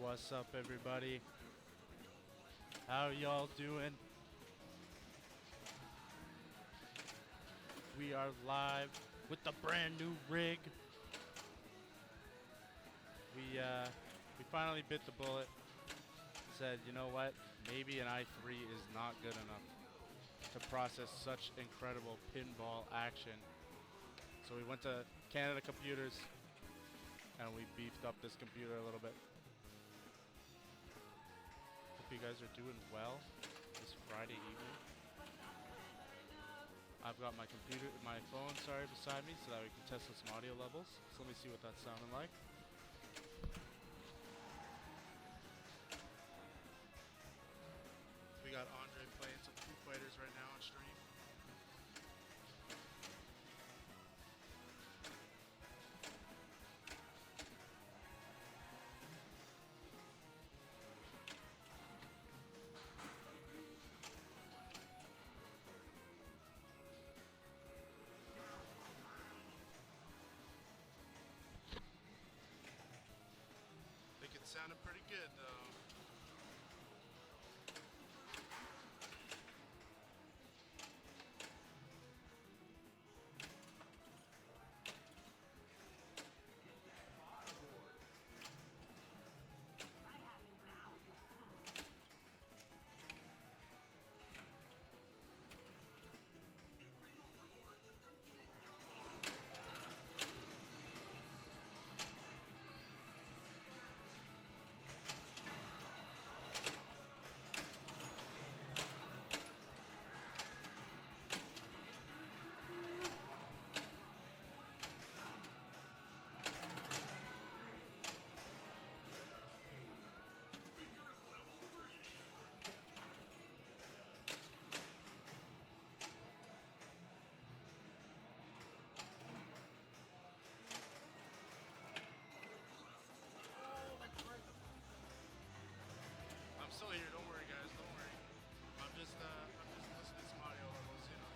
What's up, everybody? How y'all doing? We are live with the brand new rig. We finally bit the bullet. Said, you know what? Maybe an i3 is not good enough to process such incredible pinball action. So we went to Canada Computers and we beefed up this computer a little bit. Hope you guys are doing well this Friday evening. I've got my phone, beside me so that we can test some audio levels. So let me see what that's sounding like. We got Andre playing some Foo Fighters right now on stream. I think it's sounding pretty good though. I'm still here, don't worry guys, don't worry. I'm just listening to some audio levels, you know.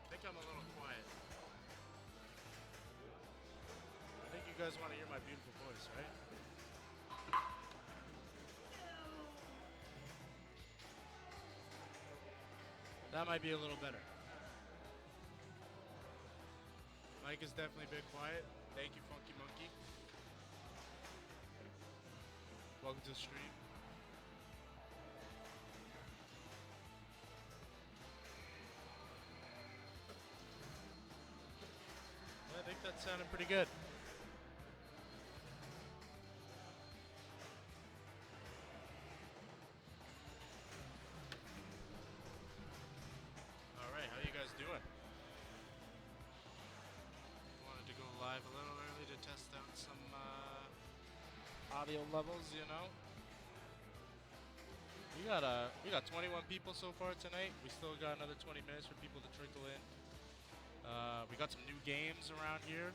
I think I'm a little quiet. I think you guys want to hear my beautiful voice, right? That might be a little better. Mike is definitely a bit quiet. Thank you, Funky Monkey. Welcome to the stream. Yeah, I think that sounded pretty good. Alright, how you guys doing? Wanted to go live a little early to test out some audio levels, you know. We got 21 people so far tonight. We still got another 20 minutes for people to trickle in. We got some new games around here.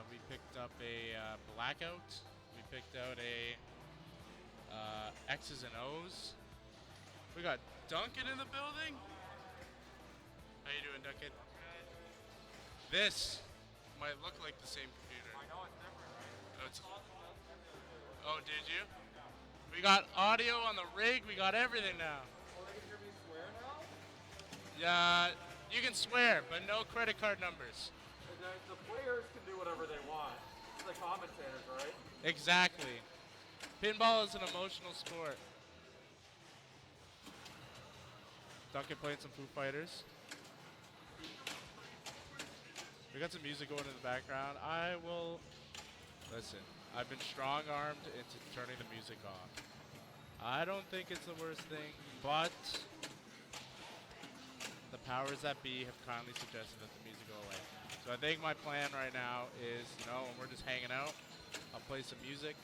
We picked up a Blackout. We picked out a X's and O's. We got Duncan in the building. How you doing, Duncan? This might look like the same computer. I know it's different, right? Oh, did you? We got audio on the rig. We got everything now. Oh, they can hear me swear now? Yeah, you can swear, but no credit card numbers. And then the players can do whatever they want. It's like commentators, right? Exactly. Pinball is an emotional sport. Duncan playing some Foo Fighters. We got some music going in the background. Listen, I've been strong-armed into turning the music off. I don't think it's the worst thing, but the powers that be have kindly suggested that the music go away. So I think my plan right now is, when we're just hanging out, I'll play some music.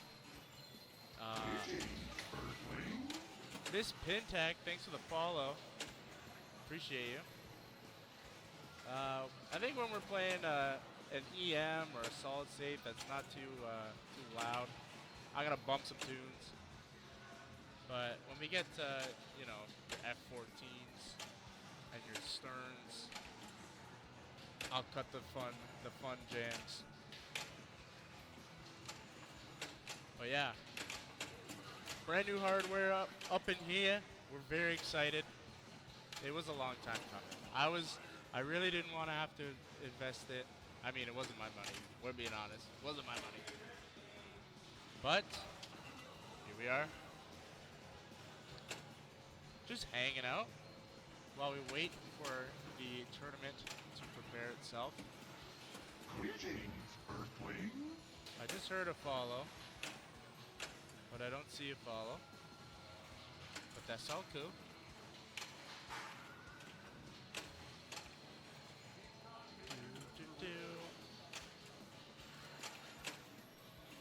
Miss Pintech, thanks for the follow. Appreciate you. I think when we're playing an EM or a solid state that's not too loud, I'm gonna bump some tunes. But when we get to your F14s and your Sterns, I'll cut the fun jams. But yeah, brand new hardware up in here. We're very excited. It was a long time coming. I really didn't want to have to invest it. I mean, it wasn't my money. We're being honest. It wasn't my money. But here we are, just hanging out while we wait for the tournament to prepare itself. Greetings, Earthling. I just heard a follow, but I don't see a follow. But that's all cool.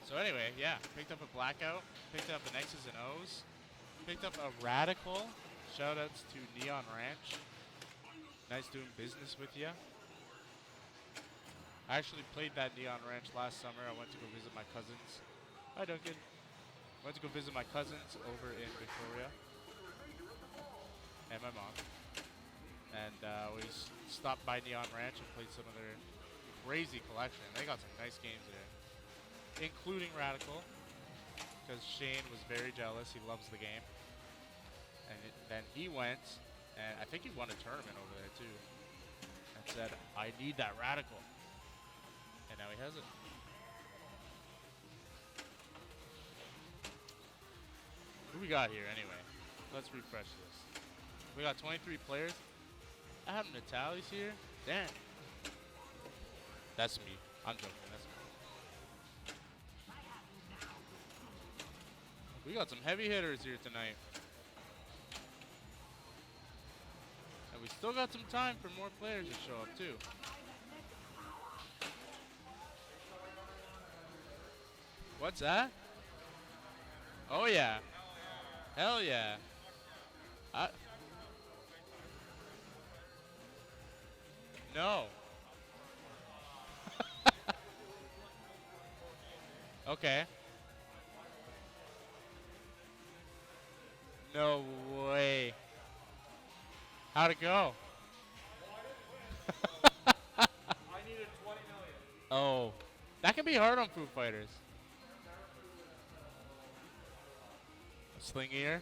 So anyway, yeah, picked up a Blackout, picked up an X's and O's, picked up a Radical. Shoutouts to Neon Ranch. Nice doing business with you. I actually played that Neon Ranch last summer. I went to go visit my cousins. Hi, Duncan. Went to go visit my cousins over in Victoria. And my mom. And we stopped by Neon Ranch and played some of their crazy collection. They got some nice games there, including Radical, because Shane was very jealous. He loves the game. And then he went, and I think he won a tournament over there too, and said, I need that Radical. And now he has it. Who we got here anyway? Let's refresh this. We got 23 players. I have Natalie's here. Damn. That's me. I'm joking. That's me. We got some heavy hitters here tonight. And we still got some time for more players to show up too. What's that? Oh yeah. Hell yeah. No. Okay. No way. How'd it go? I needed 20 million. Oh. That can be hard on Foo Fighters. Slingier?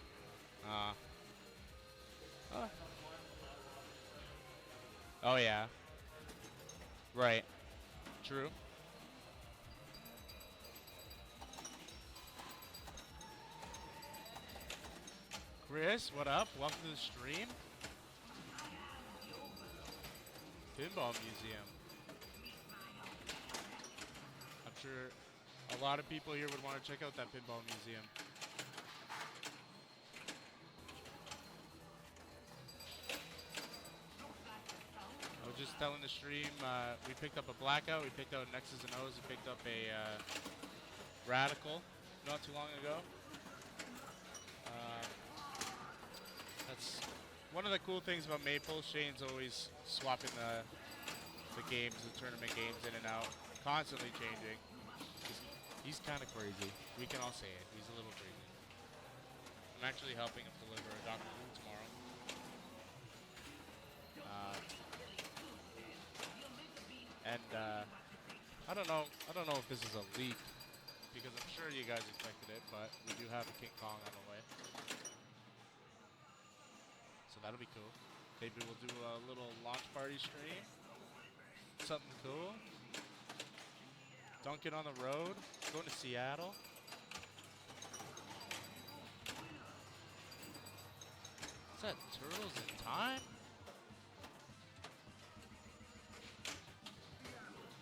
Oh yeah. Right. True. Chris, what up? Welcome to the stream. Pinball Museum. I'm sure a lot of people here would want to check out that Pinball Museum. I was just telling the stream, we picked up a Blackout, we picked out an X's and O's, we picked up a Radical not too long ago. That's one of the cool things about Maple. Shane's always swapping the games, the tournament games in and out, constantly changing. He's kind of crazy. We can all say it. He's a little crazy. I'm actually helping him deliver a Dr. Who tomorrow. I don't know if this is a leak, because I'm sure you guys expected it, but we do have a King Kong on the way. So that'll be cool. Maybe we'll do a little launch party stream. Something cool. Duncan on the road. Going to Seattle. Is that Turtles in Time?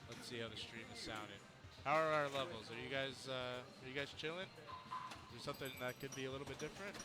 Let's see how the stream is sounding. How are our levels? Are you guys chilling? Is there something that could be a little bit different?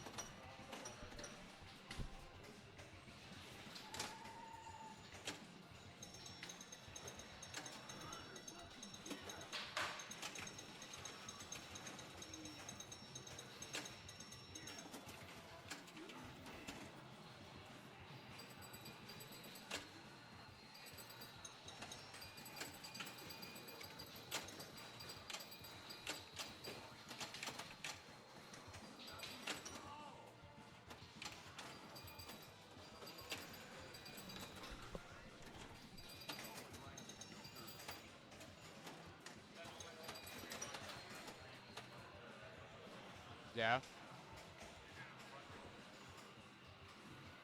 Yeah.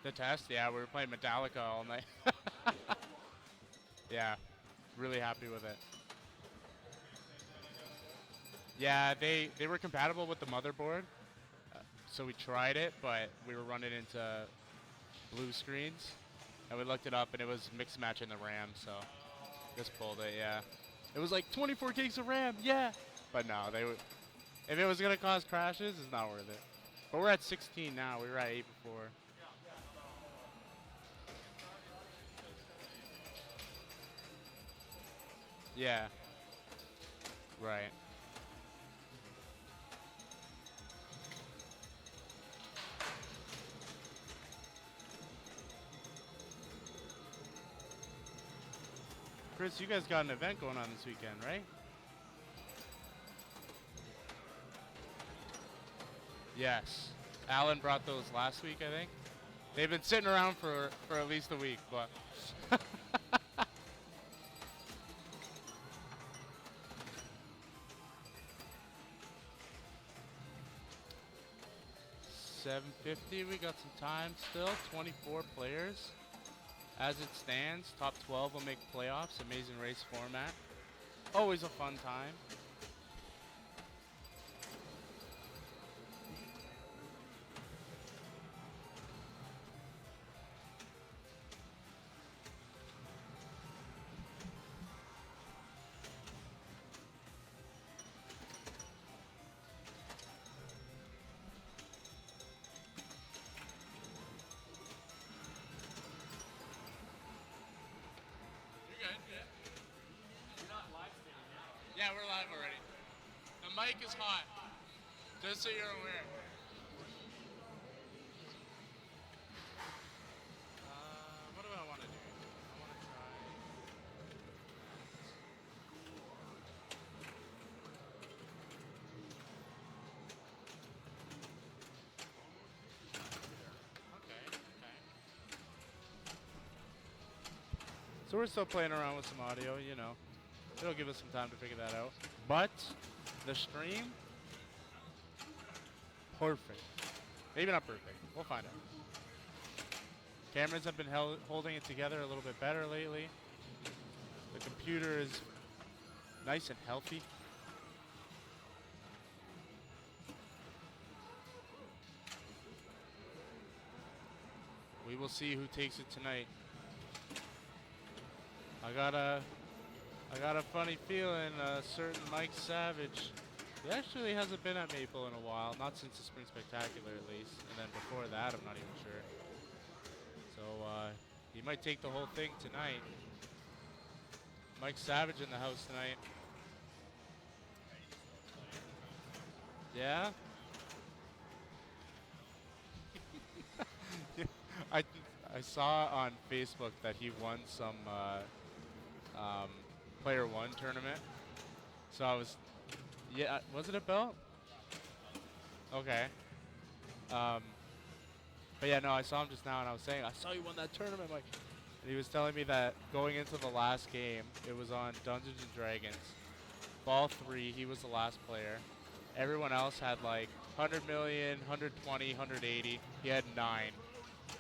The test? Yeah, we were playing Metallica all night. Yeah, really happy with it. Yeah, they were compatible with the motherboard, so we tried it, but we were running into blue screens, and we looked it up, and it was mix matching the RAM, so just pulled it. Yeah, it was like 24 gigs of RAM. Yeah, but no, they would. If it was gonna cause crashes, it's not worth it. But we're at 16 now. We were at 8 before. Yeah. Right. Chris, you guys got an event going on this weekend, right? Yes. Alan brought those last week, I think. They've been sitting around for at least a week, but 750, we got some time still. 24 players. As it stands, top 12 will make playoffs. Amazing race format. Always a fun time. You're good, yeah. Yeah, we're live already. The mic is hot, just so you're aware. What do I want to do? I want to try. Okay, okay. So we're still playing around with some audio, you know. It'll give us some time to figure that out. But the stream, perfect. Maybe not perfect. We'll find out. Cameras have been holding it together a little bit better lately. The computer is nice and healthy. We will see who takes it tonight. I got a funny feeling a certain Mike Savage. He actually hasn't been at Maple in a while, not since the Spring Spectacular at least. And then before that, I'm not even sure. So he might take the whole thing tonight. Mike Savage in the house tonight. Yeah? I I saw on Facebook that he won some Player One tournament. So I was, yeah, was it a belt? Okay. Um, but yeah, no, I saw him just now, and I was saying, I saw you won that tournament, Mike. And he was telling me that going into the last game, it was on Dungeons and Dragons. Ball 3, he was the last player. Everyone else had like 100 million, 120, 180. He had 9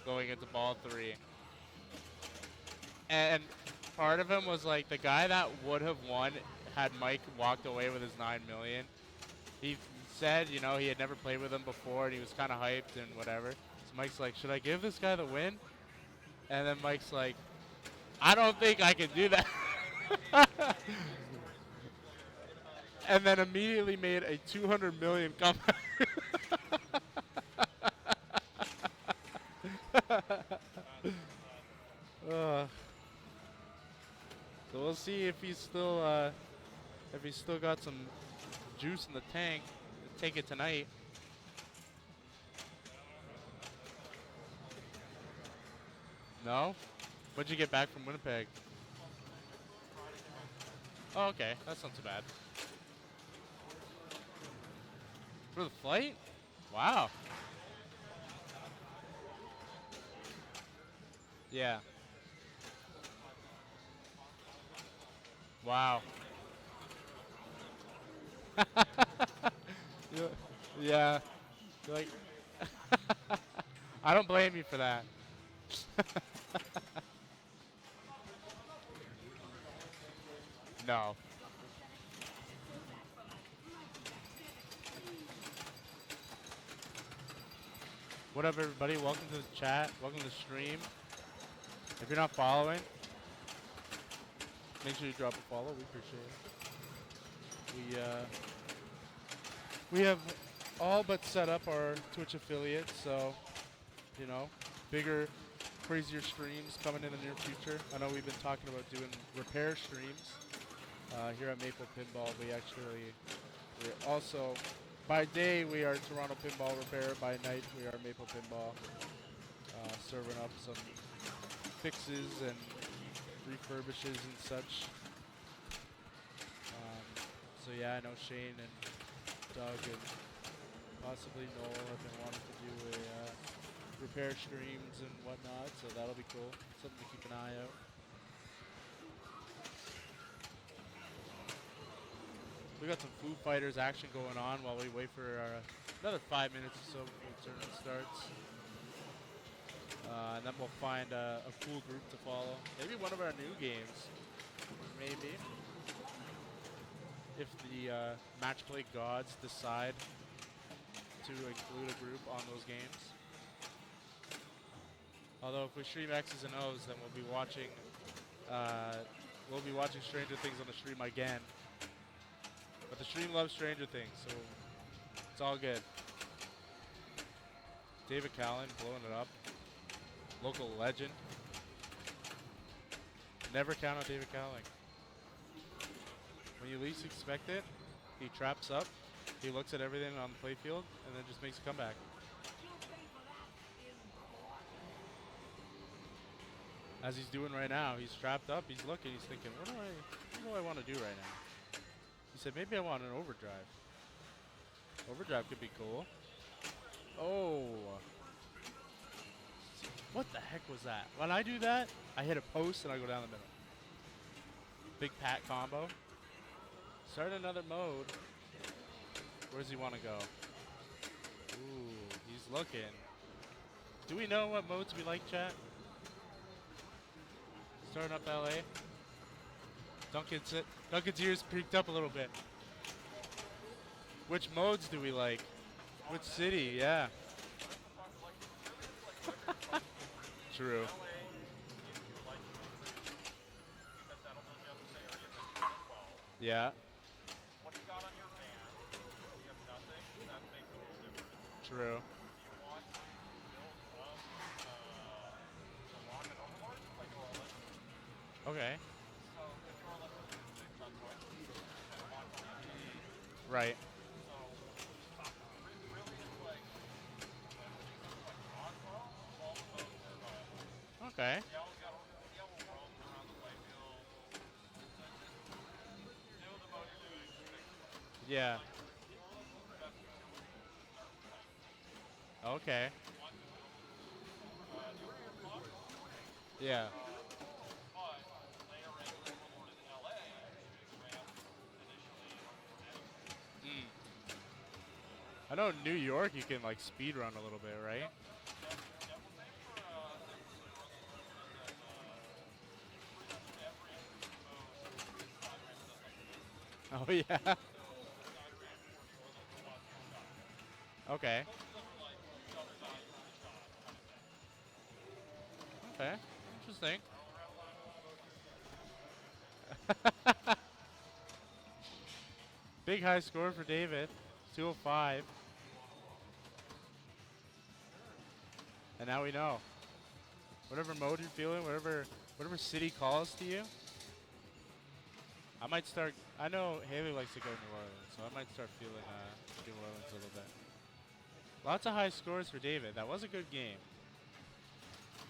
going into Ball 3. And part of him was like the guy that would have won had Mike walked away with his 9 million. He said, you know, he had never played with him before, and he was kind of hyped and whatever. So Mike's like, should I give this guy the win? And then Mike's like, I don't think I can do that. And then immediately made a 200 million comeback. So we'll see if he's still got some juice in the tank to take it tonight. No? When'd you get back from Winnipeg? Oh, okay. That's not too bad. For the flight? Wow. Yeah. Wow. Yeah. You're like, I don't blame you for that. No. What up, everybody? Welcome to the chat. Welcome to the stream. If you're not following, make sure you drop a follow. We appreciate it. We have all but set up our Twitch affiliate, so you know, bigger, crazier streams coming in the near future. I know we've been talking about doing repair streams here at Maple Pinball. We're also, by day we are Toronto Pinball Repair. By night we are Maple Pinball, serving up some fixes and refurbishes and such. So yeah, I know Shane and Doug and possibly Noel have been wanting to do a repair streams and whatnot, so that'll be cool. Something to keep an eye out. We got some Foo Fighters action going on while we wait for another 5 minutes or so before the tournament starts. And then we'll find a cool group to follow. Maybe one of our new games. Maybe. If the match play gods decide to include a group on those games. Although if we stream X's and O's, then we'll be watching Stranger Things on the stream again. But the stream loves Stranger Things, so it's all good. David Callen blowing it up. Local legend. Never count on David Callen. When you least expect it, he traps up, he looks at everything on the playfield, and then just makes a comeback. As he's doing right now, he's strapped up, he's looking, he's thinking, what do I want to do right now? He said, maybe I want an overdrive. Overdrive could be cool. Oh. What the heck was that? When I do that, I hit a post and I go down the middle. Big Pat combo. Start another mode. Where does he want to go? Ooh, he's looking. Do we know what modes we like, chat? Starting up LA. Duncan's ears peaked up a little bit. Which modes do we like? Which city? Yeah. True. Yeah. True. Okay. Right. Okay. Yeah. Okay. Yeah. I know in New York you can like speed run a little bit, right? Oh yeah. Okay. Okay. Interesting. Big high score for David. 205. And now we know. Whatever mode you're feeling, whatever city calls to you. I might start. I know Haley likes to go to New Orleans, so I might start feeling New Orleans a little bit. Lots of high scores for David. That was a good game.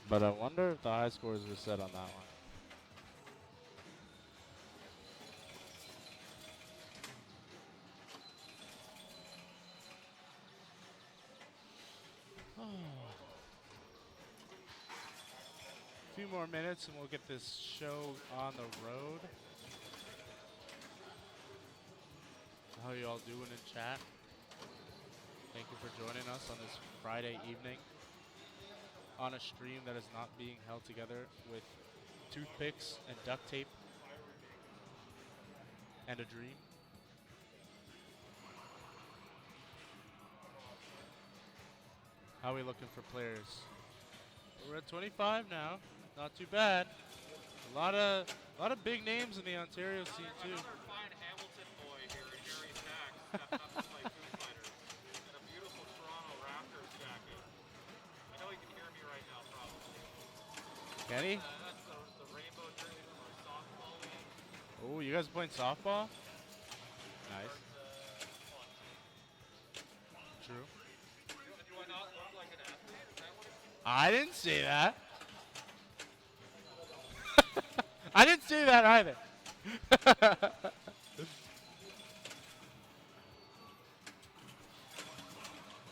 But I wonder if the high scores were set on that one. A few more minutes and we'll get this show on the road. How you all doing in chat? Thank you for joining us on this Friday evening on a stream that is not being held together with toothpicks and duct tape and a dream. How are we looking for players? We're at 25 now. Not too bad. A lot of big names in the Ontario scene too. Another fine Hamilton boy here in Harry Stack stepped up to play Foo Fighters in a beautiful Toronto Raptors jacket. I know he can hear me right now, probably. Kenny? That's the rainbow jersey from our softball league. Oh, you guys playing softball? Nice. True. Do I not look like an athlete? Is that what it I didn't say that. I didn't say that either.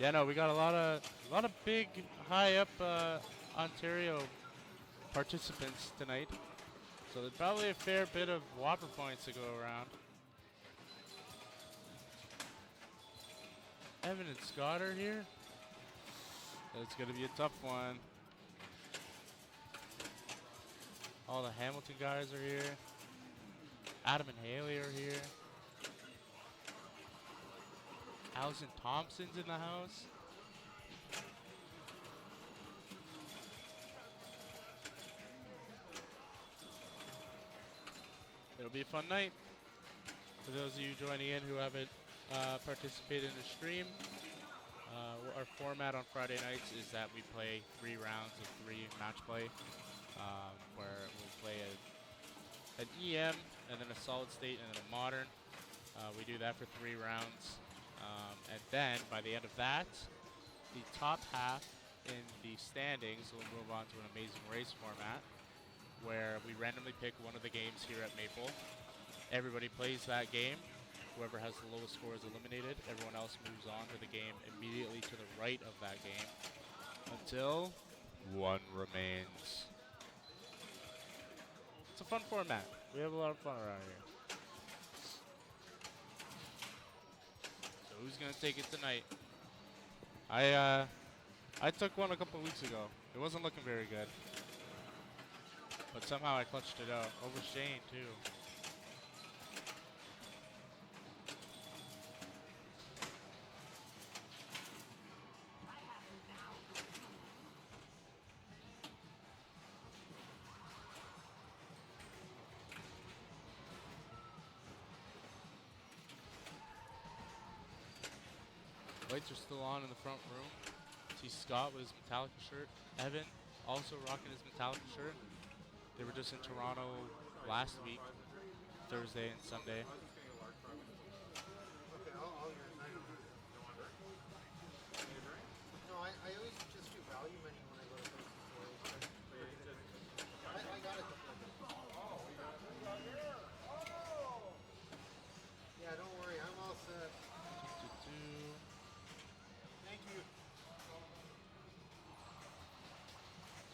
Yeah, no, we got a lot of big, high up Ontario participants tonight. So there's probably a fair bit of Whopper points to go around. Evan and Scott are here. It's gonna be a tough one. All the Hamilton guys are here. Adam and Haley are here. Allison Thompson's in the house. It'll be a fun night. For those of you joining in who haven't participated in the stream, our format on Friday nights is that we play 3 rounds of 3 match play, where we'll play an EM, and then a solid state, and then a modern. We do that for 3 rounds. And then, by the end of that, the top half in the standings will move on to an Amazing Race format, where we randomly pick one of the games here at Maple. Everybody plays that game. Whoever has the lowest score is eliminated. Everyone else moves on to the game immediately to the right of that game until one remains. It's a fun format. We have a lot of fun around here. So who's gonna take it tonight? I took one a couple weeks ago. It wasn't looking very good, but somehow I clutched it out over Shane too. Lights are still on in the front room. See Scott with his Metallica shirt. Evan also rocking his Metallica shirt. They were just in Toronto last week, Thursday and Sunday. Okay, all yours. I don't know. No, I always just do value menu when I go to places. I got a couple of them. Yeah, don't worry. I'm all set. Thank you.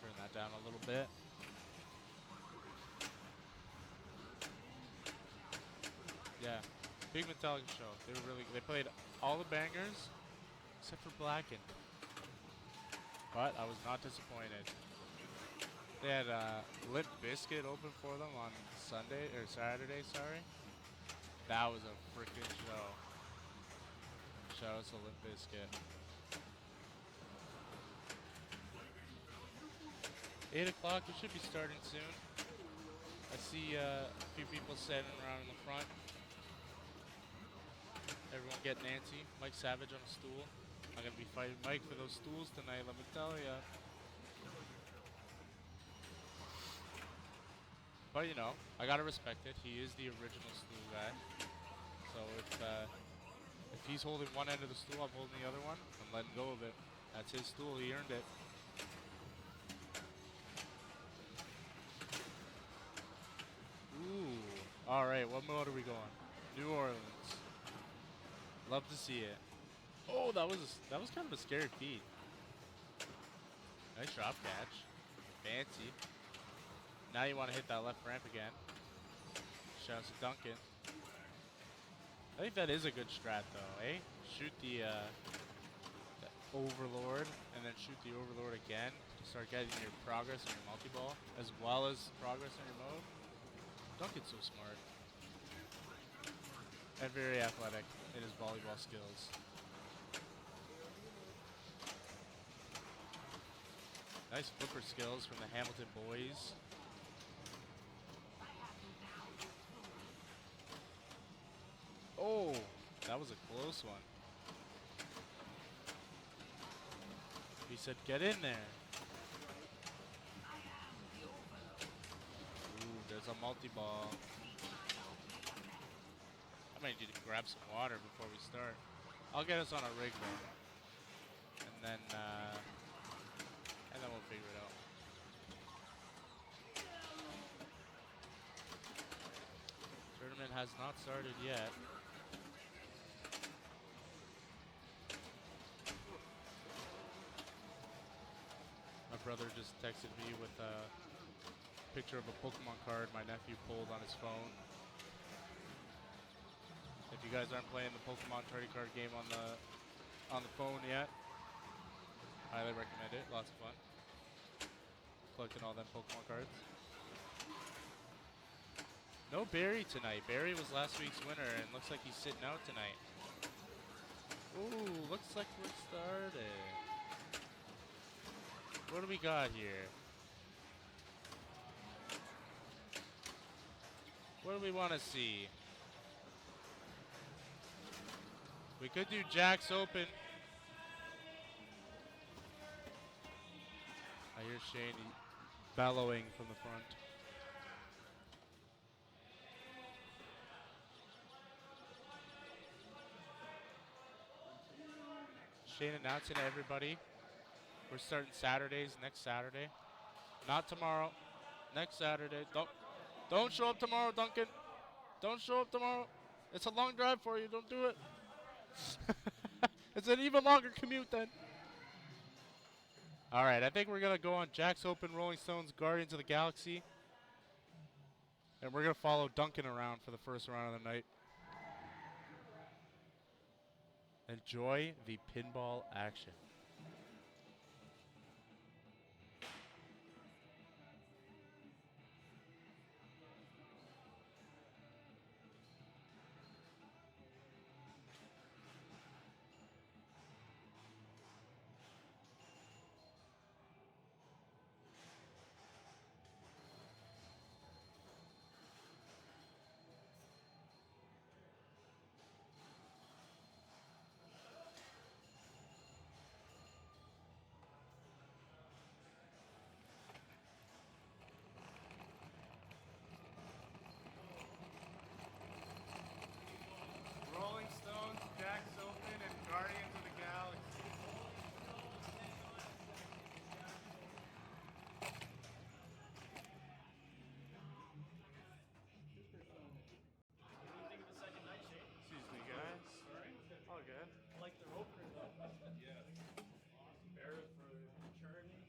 Turn that down a little bit. Yeah, big Metallica show. They played all the bangers except for Blackened. But I was not disappointed. They had Limp Bizkit open for them on Saturday, sorry. That was a freaking show. Shout out to Limp Bizkit. 8 o'clock, we should be starting soon. I see a few people standing around in the front. Everyone get Nancy. Mike Savage on a stool. I'm going to be fighting Mike for those stools tonight, let me tell ya. But you know, I gotta respect it. He is the original stool guy. So if he's holding one end of the stool, I'm holding the other one. I'm letting go of it. That's his stool. He earned it. Ooh. All right. What mode are we going? New Orleans. Love to see it. Oh, that was kind of a scary feed. Nice drop catch. Fancy. Now you want to hit that left ramp again. Shout out to Duncan. I think that is a good strat though, eh? Shoot the Overlord and then shoot the Overlord again to start getting your progress on your multi-ball as well as progress on your mode. Duncan's so smart. And very athletic in his volleyball skills. Nice flipper skills from the Hamilton boys. Oh, that was a close one. He said, get in there. Ooh, there's a multi-ball. I might need to grab some water before we start. I'll get us on a rig though. And then we'll figure it out. Tournament has not started yet. My brother just texted me with a picture of a Pokemon card my nephew pulled on his phone. If you guys aren't playing the Pokemon trading card game on the phone yet, highly recommend it. Lots of fun. Collecting all them Pokemon cards. No Barry tonight. Barry was last week's winner and looks like he's sitting out tonight. Ooh, looks like we're started. What do we got here? What do we want to see? We could do Jack's Open. I hear Shane bellowing from the front. Shane announcing to everybody, we're starting Saturdays next Saturday. Not tomorrow. Next Saturday. Don't show up tomorrow, Duncan. Don't show up tomorrow. It's a long drive for you. Don't do it. It's an even longer commute then. All right, I think we're going to go on Jack's Open, Rolling Stones, Guardians of the Galaxy. And we're going to follow Duncan around for the first round of the night. Enjoy the pinball action. Rolling Stones, Jack's Open, and Guardians of the Galaxy. Excuse me, guys. All good. Like their opener though. Yes. Bears for churning.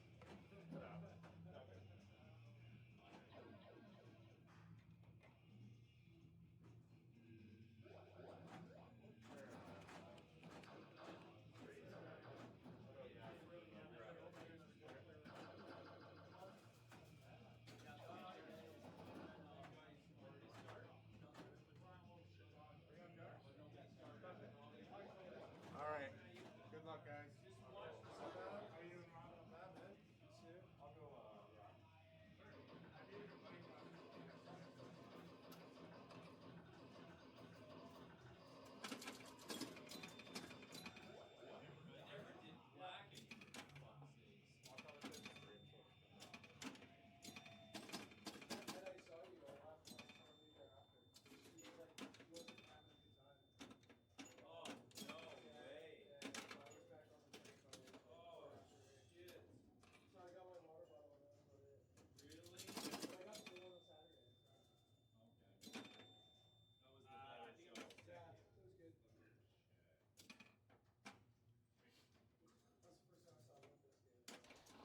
All right. Good luck, guys. How you doing, Ron? Not bad, man. I'll go, yeah.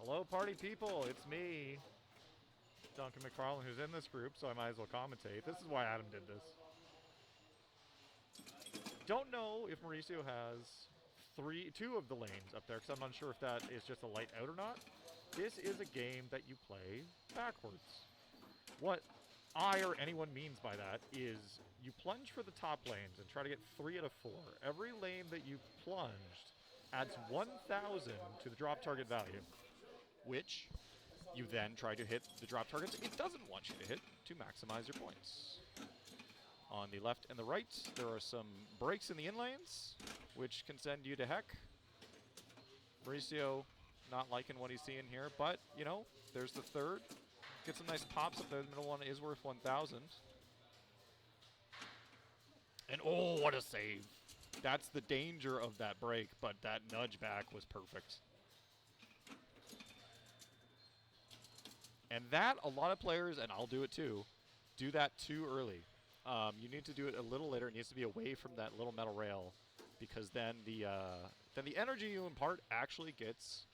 Hello, party people. It's me, Duncan McFarlane, who's in this group, so I might as well commentate. This is why Adam did this. Don't know if Mauricio has two of the lanes up there, because I'm unsure if that is just a light out or not. This is a game that you play backwards. What I or anyone means by that is you plunge for the top lanes and try to get 3 out of 4. Every lane that you plunged adds 1,000 to the drop target value, which you then try to hit the drop targets it doesn't want you to hit to maximize your points. On the left and the right, there are some breaks in the in lanes, which can send you to heck. Mauricio not liking what he's seeing here, but, you know, there's the third. Get some nice pops up there. The middle one is worth 1,000. And oh, what a save. That's the danger of that break, but that nudge back was perfect. And that, a lot of players, and I'll do it too, do that too early. You need to do it a little later. It needs to be away from that little metal rail, because then the energy you impart actually gets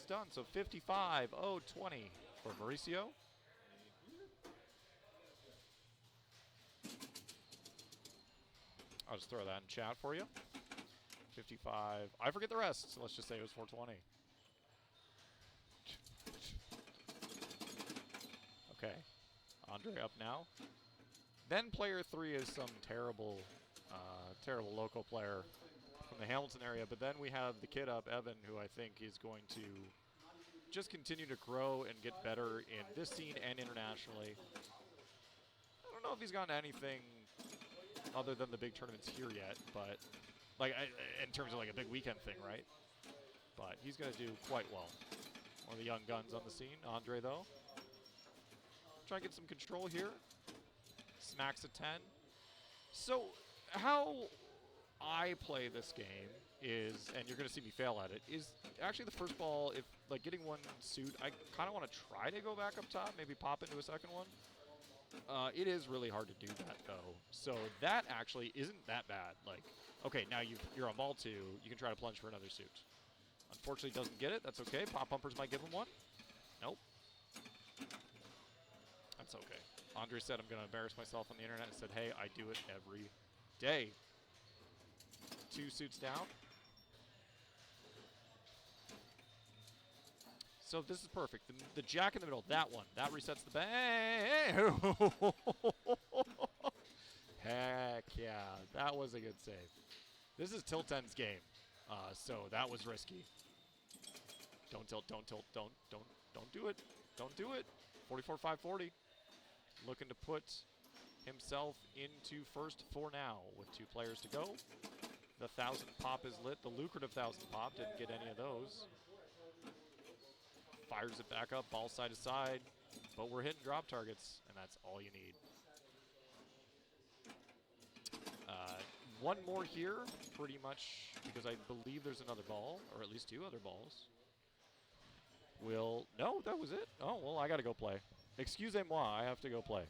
done. So 55, 20 for Mauricio. I'll just throw that in chat for you. 55. I forget the rest, so let's just say it was 420. Okay. Andre up now. Then player 3 is some terrible local player from the Hamilton area. But then we have the kid up, Evan, who I think is going to just continue to grow and get better in this scene and internationally. I don't know if he's gotten anything other than the big tournaments here yet, but like in terms of like a big weekend thing, right? But he's going to do quite well. One of the young guns on the scene. Andre, though. Try and get some control here. Smacks a 10. So how I play this game is, and you're going to see me fail at it, is actually the first ball, if like getting one suit, I kind of want to try to go back up top, maybe pop into a second one. It is really hard to do that, though. So that actually isn't that bad. Like, okay, now you're on ball 2. You can try to plunge for another suit. Unfortunately, doesn't get it. That's okay. Pop bumpers might give him one. Nope. That's okay. Andre said I'm going to embarrass myself on the internet and said, hey, I do it every day. 2 suits down. So this is perfect. The jack in the middle, that one, that resets the bang. Heck yeah, that was a good save. This is Tilten's game, so that was risky. Don't tilt, don't tilt, don't do it. Don't do it. 44-540. Looking to put himself into first for now with 2 players to go. The 1,000 pop is lit. The lucrative 1,000 pop didn't get any of those. Fires it back up, ball side to side. But we're hitting drop targets, and that's all you need. One more here, pretty much, because I believe there's another ball, or at least 2 other balls. No, that was it. Oh, well, I got to go play. Excusez-moi, I have to go play.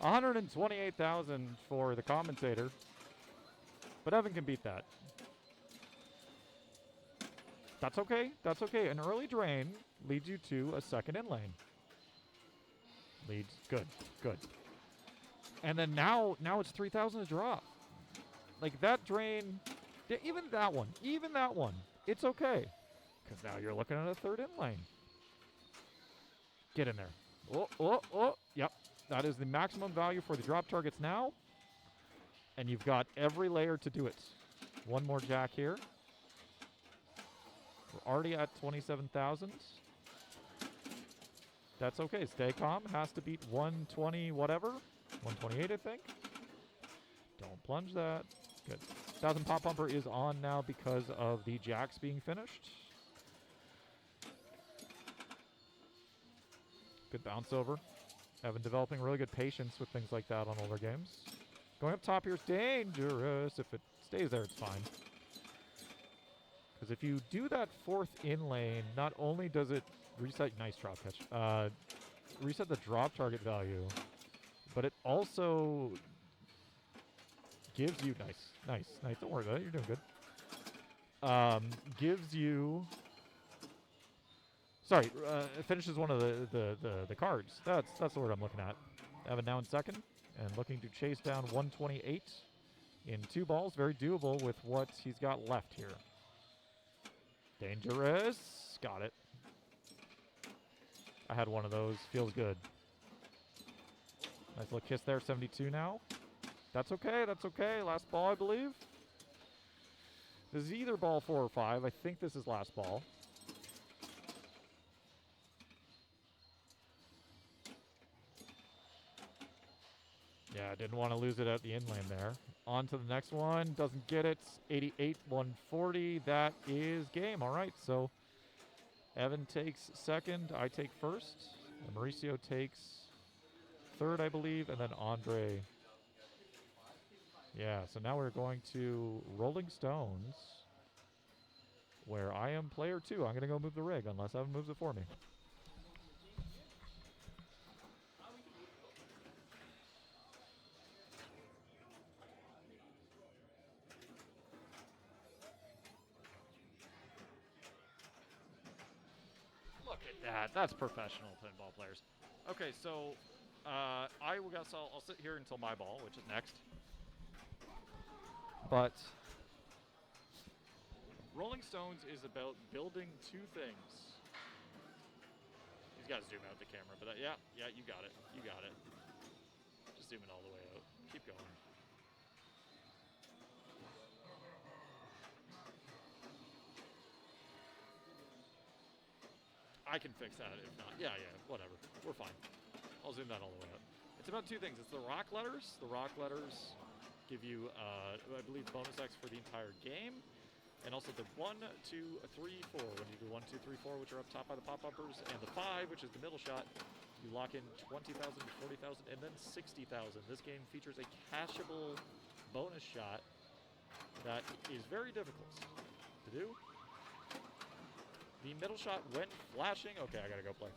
128,000 for the commentator. But Evan can beat that. That's okay. That's okay. An early drain leads you to a second in lane. Leads. Good. Good. And then now it's 3,000 to drop. Like that drain, even that one, it's okay. Because now you're looking at a third in lane. Get in there. Oh. Yep. That is the maximum value for the drop targets now. And you've got every layer to do it. One more jack here. We're already at 27,000. That's okay. Stay calm. Has to beat 120 whatever. 128, I think. Don't plunge that. Good. 1,000 pop pumper is on now because of the jacks being finished. Good bounce over. Evan developing really good patience with things like that on older games. Going up top here is dangerous. If it stays there, it's fine. Because if you do that fourth in lane, not only does it reset, nice drop catch, reset the drop target value, but it also gives you, nice, don't worry about it, you're doing good. Gives you, sorry, it finishes one of the cards. That's the word I'm looking at. Evan now in second, and looking to chase down 128 in 2 balls. Very doable with what he's got left here. Dangerous. Got it. I had one of those. Feels good. Nice little kiss there. 72 now. That's okay. That's okay. Last ball, I believe. This is either ball 4 or 5. I think this is last ball. Yeah, I didn't want to lose it at the in lane there. On to the next one. Doesn't get it. 88, 140. That is game. All right, so Evan takes second. I take first. And Mauricio takes third, I believe. And then Andre. Yeah, so now we're going to Rolling Stones, where I am player 2. I'm going to go move the rig unless Evan moves it for me. Look at that. That's professional pinball players. Okay, so I'll sit here until my ball, which is next. But Rolling Stones is about building 2 things. He's got to zoom out the camera, but yeah, you got it. You got it. Just zoom it all the way out. Keep going. I can fix that if not. Yeah, whatever. We're fine. I'll zoom that all the way out. It's about 2 things. It's the rock letters. The rock letters give you, I believe, bonus X for the entire game. And also the 1, 2, 3, 4. When you do 1, 2, 3, 4, which are up top by the pop bumpers, and the 5, which is the middle shot, you lock in 20,000, 40,000, and then 60,000. This game features a cashable bonus shot that is very difficult to do. The middle shot went flashing. Okay, I gotta go play.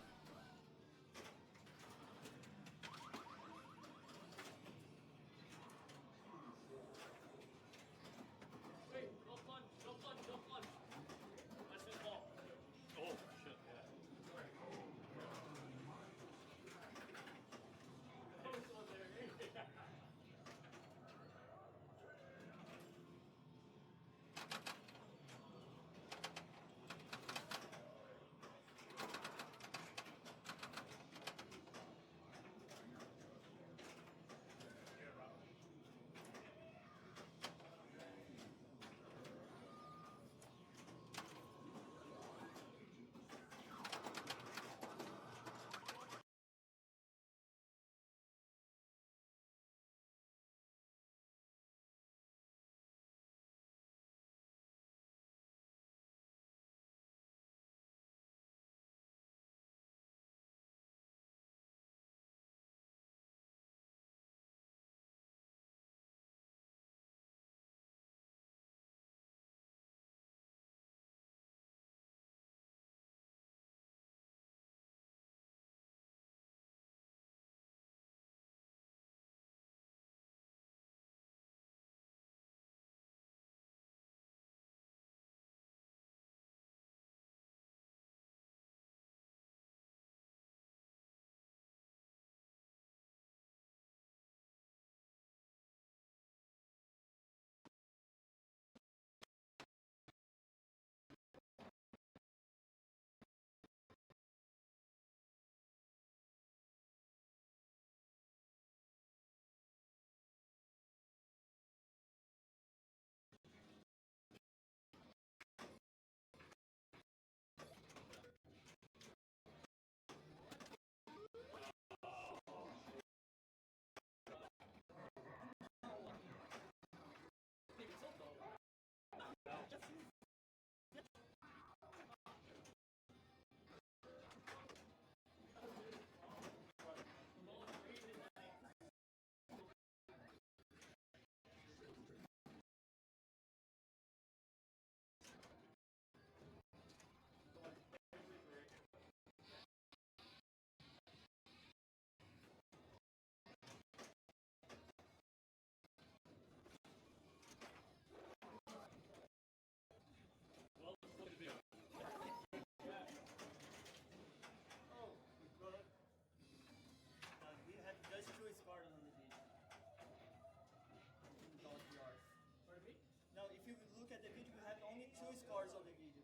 2 scores on the video.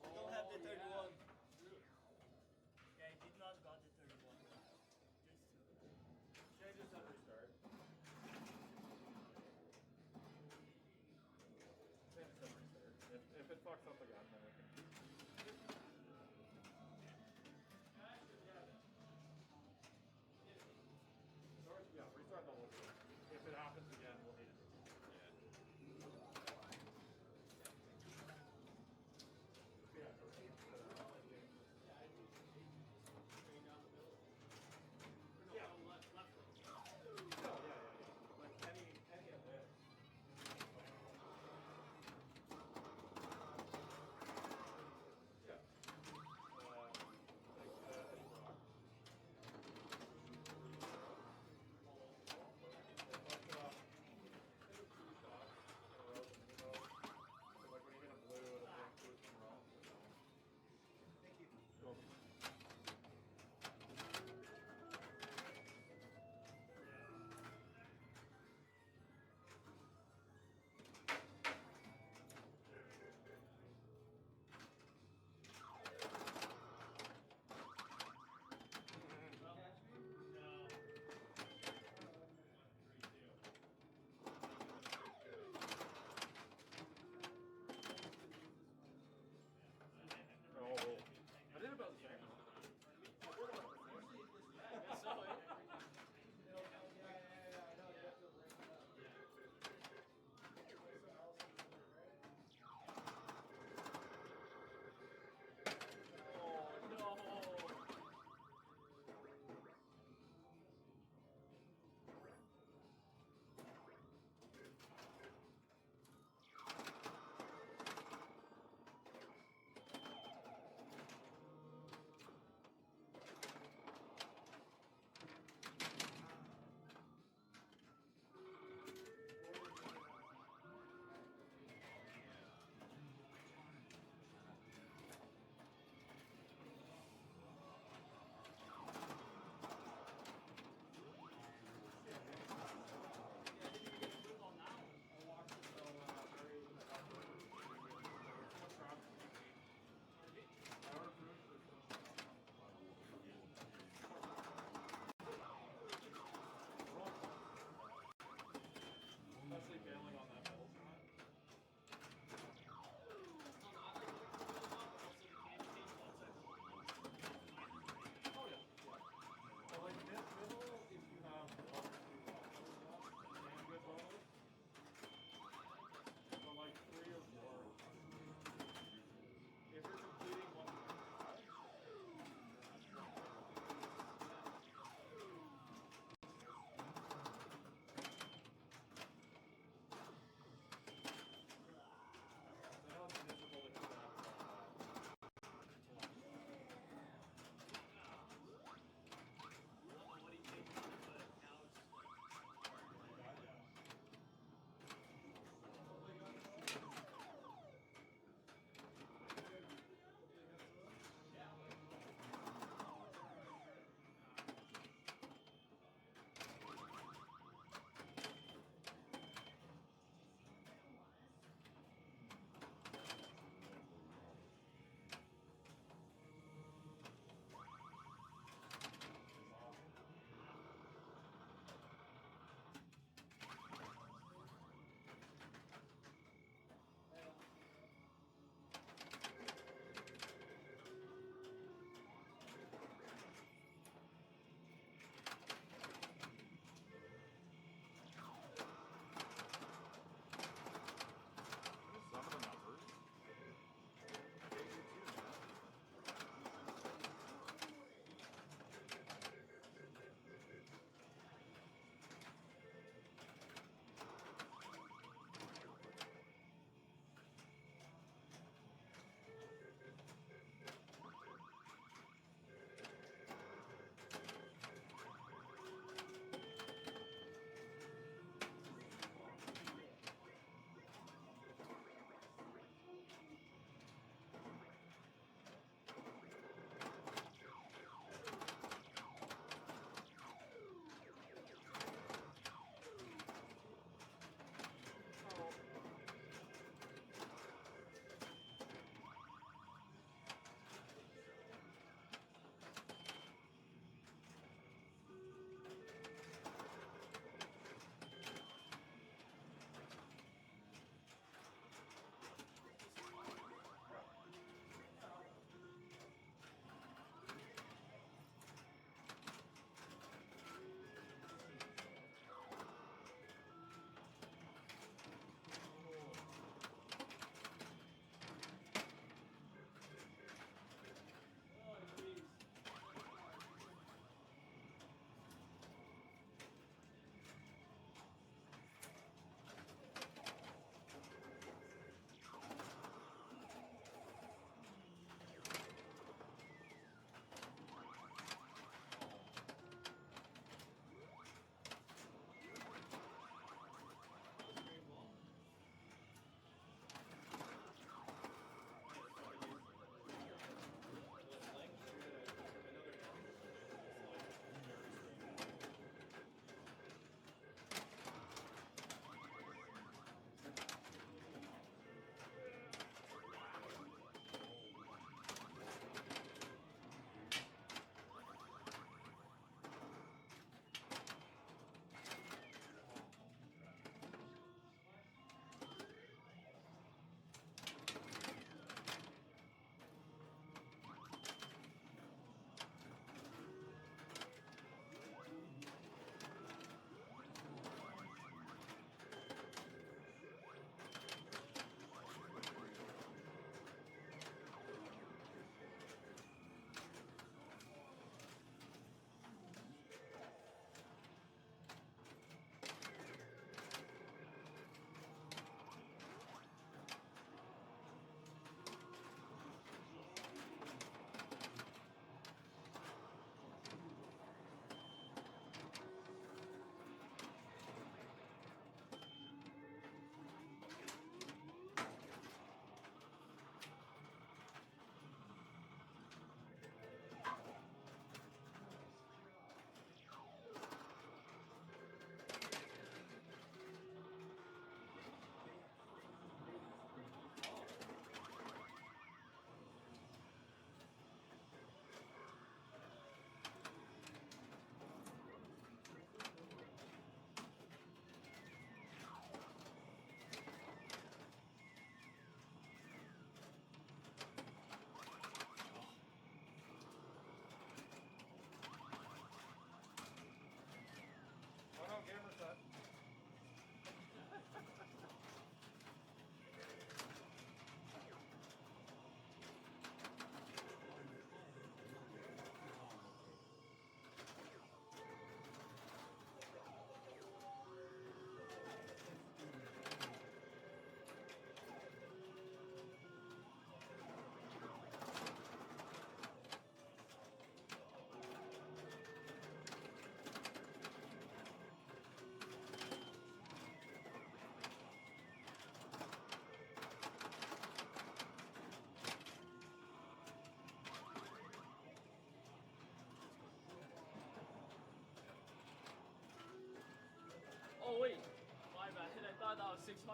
I don't have the 31. Yeah, I did not got the 31. Just 2. Change this and restart. Change this and restart. If it fucks up again, then we can. Yeah, restart the whole game. If it happens again, we'll need it. Yeah. Yeah.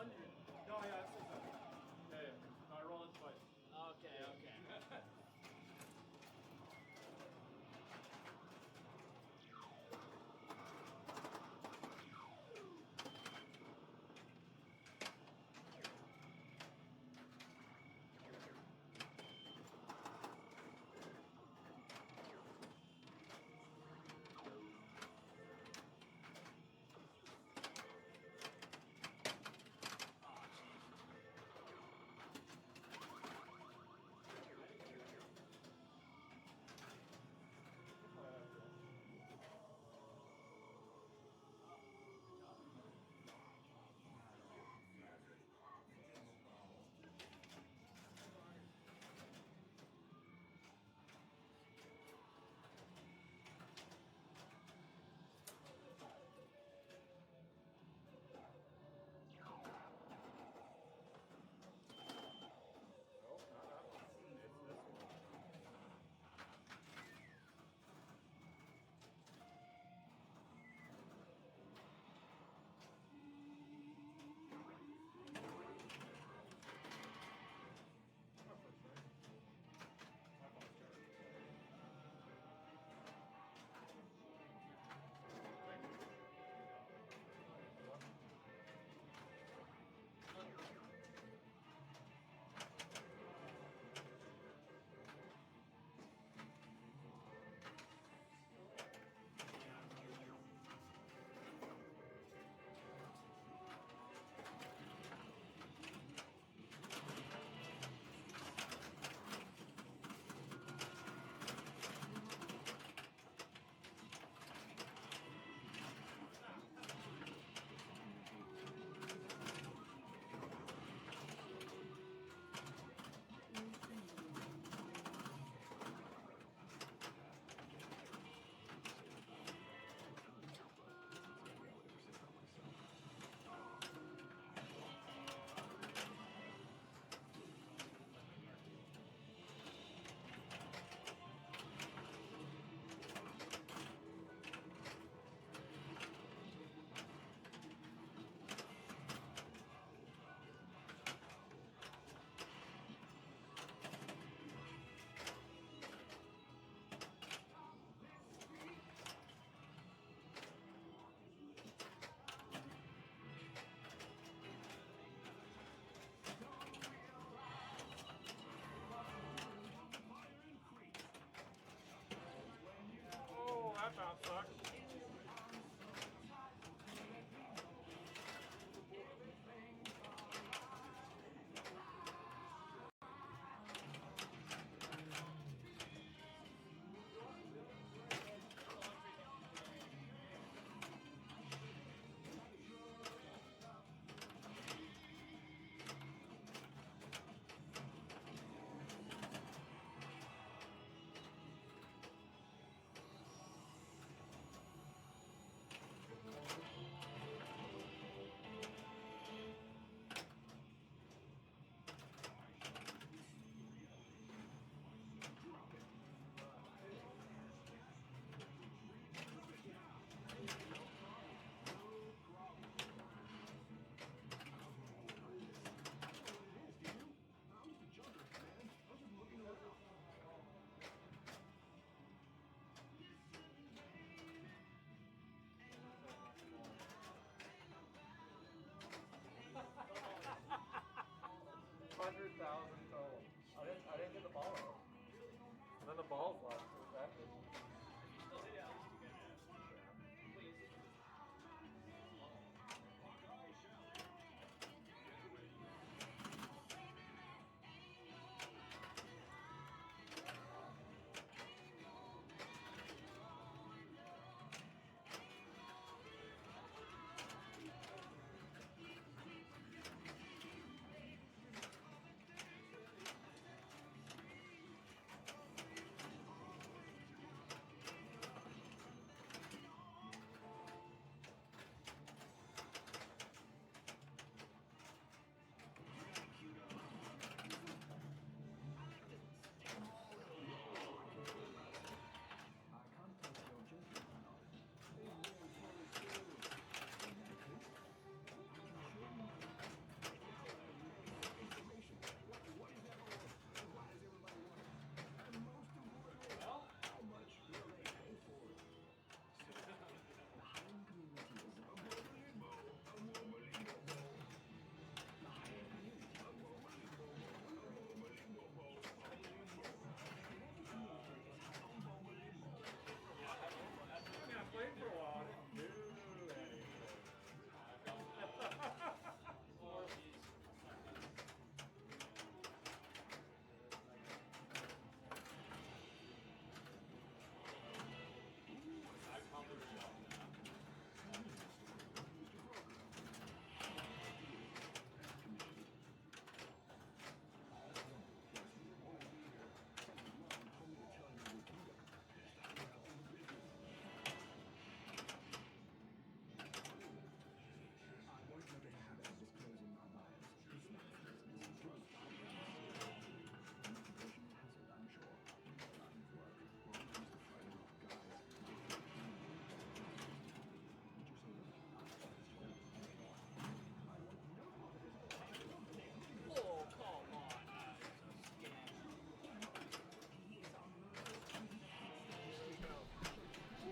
100. No, yeah, it's 600. Yeah, yeah. No, I rolled it twice. Okay, okay.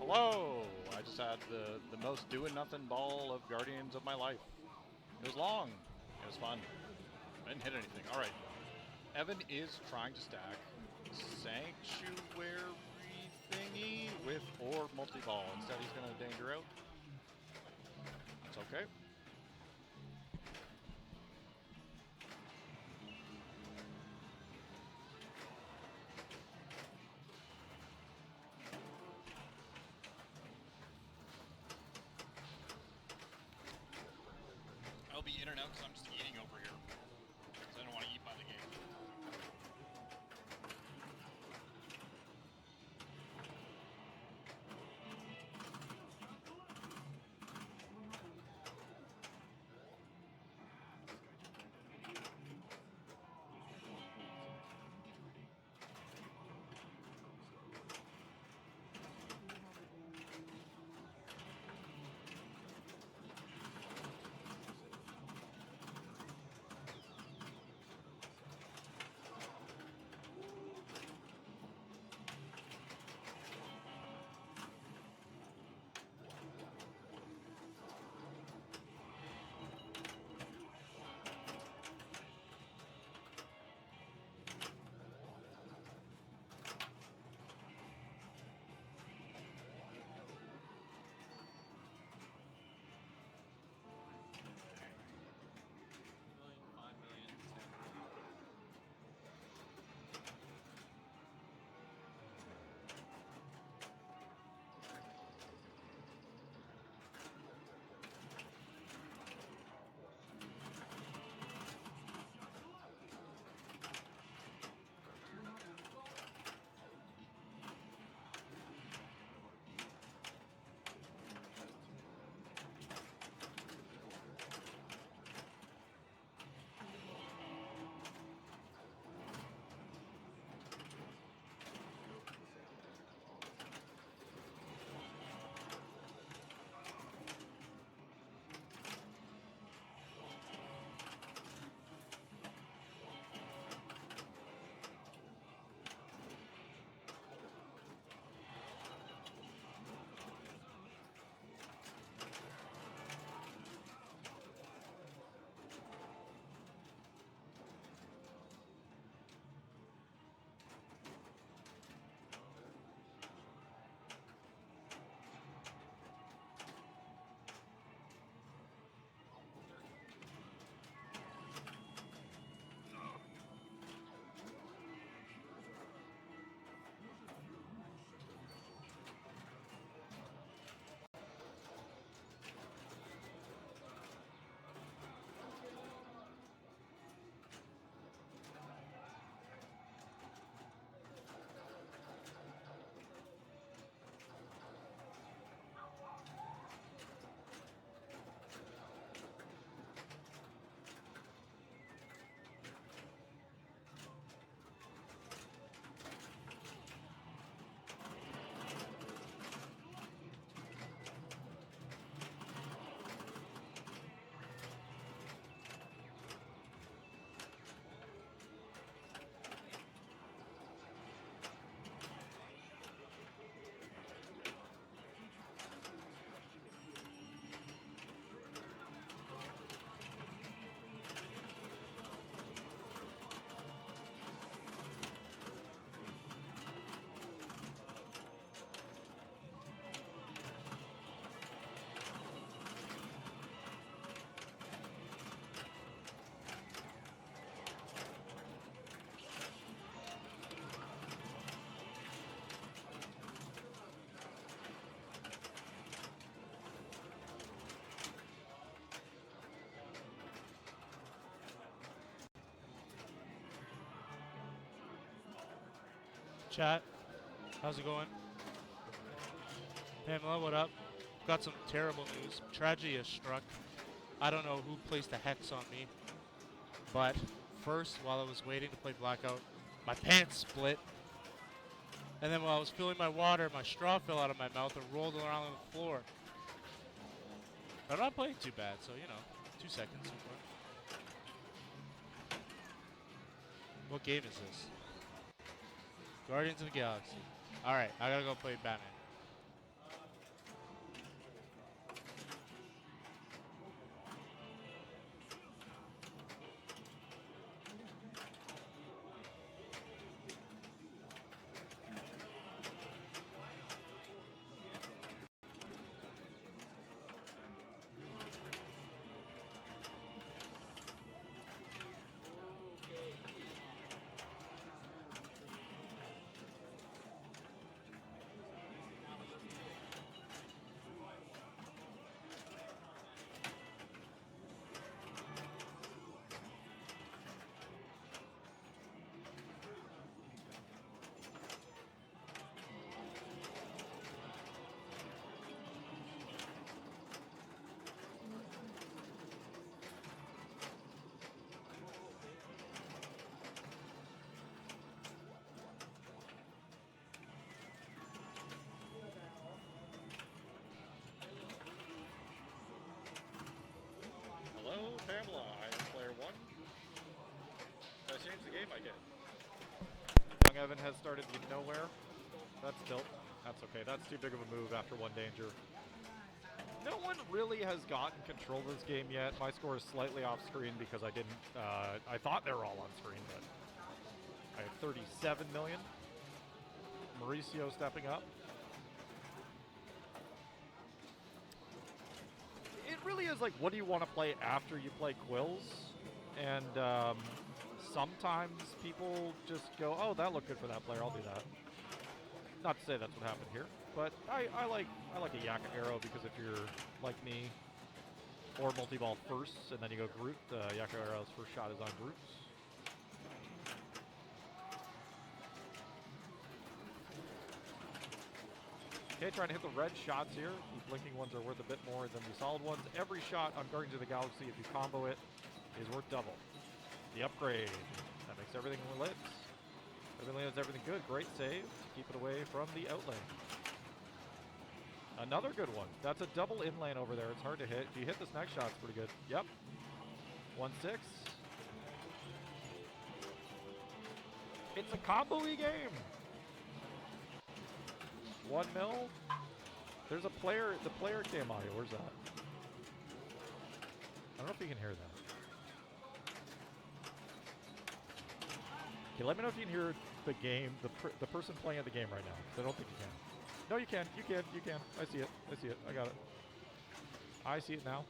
Whoa! I just had the most doing nothing ball of Guardians of my life. It was long. It was fun. I didn't hit anything. All right. Evan is trying to stack Sanctuary thingy with Orb multi-ball. Instead, he's going to danger out. That's okay. I'll be in and out because I'm just eating over here. Because I don't want to eat by the game. Chat, how's it going? Pamela, what up? Got some terrible news. Tragedy has struck. I don't know who placed a hex on me, but first, while I was waiting to play Blackout, my pants split. And then while I was filling my water, my straw fell out of my mouth and rolled around on the floor. But I'm not playing too bad, so, you know, 2 seconds so far. What game is this? Guardians of the Galaxy. Alright, I gotta go play Batman. like it. Young Evan has started with nowhere. That's tilt. That's okay. That's too big of a move after one danger. No one really has gotten control of this game yet. My score is slightly off screen because I didn't, I thought they were all on screen, but I have 37 million. Mauricio stepping up. It really is like, what do you want to play after you play Quills? And sometimes people just go, oh, that looked good for that player, I'll do that. Not to say that's what happened here, but I like a Yaka Arrow because if you're like me, or multi-ball first, and then you go Groot, Yaka Arrow's first shot is on Groot. Okay, trying to hit the red shots here. The blinking ones are worth a bit more than the solid ones. Every shot on Guardians of the Galaxy, if you combo it, is worth double. The upgrade, that makes everything lit. Everything is everything good. Great save to keep it away from the outlane. Another good one. That's a double in lane over there. It's hard to hit. If you hit this next shot, it's pretty good. Yep. 1-6. It's a combo-y game. 1 mil. There's a player, the player cam audio. Where's that? I don't know if you can hear that. Okay, let me know if you can hear the game, the person playing at the game right now. 'Cause I don't think you can. No, you can. You can. You can. I see it. I see it. I got it. I see it now.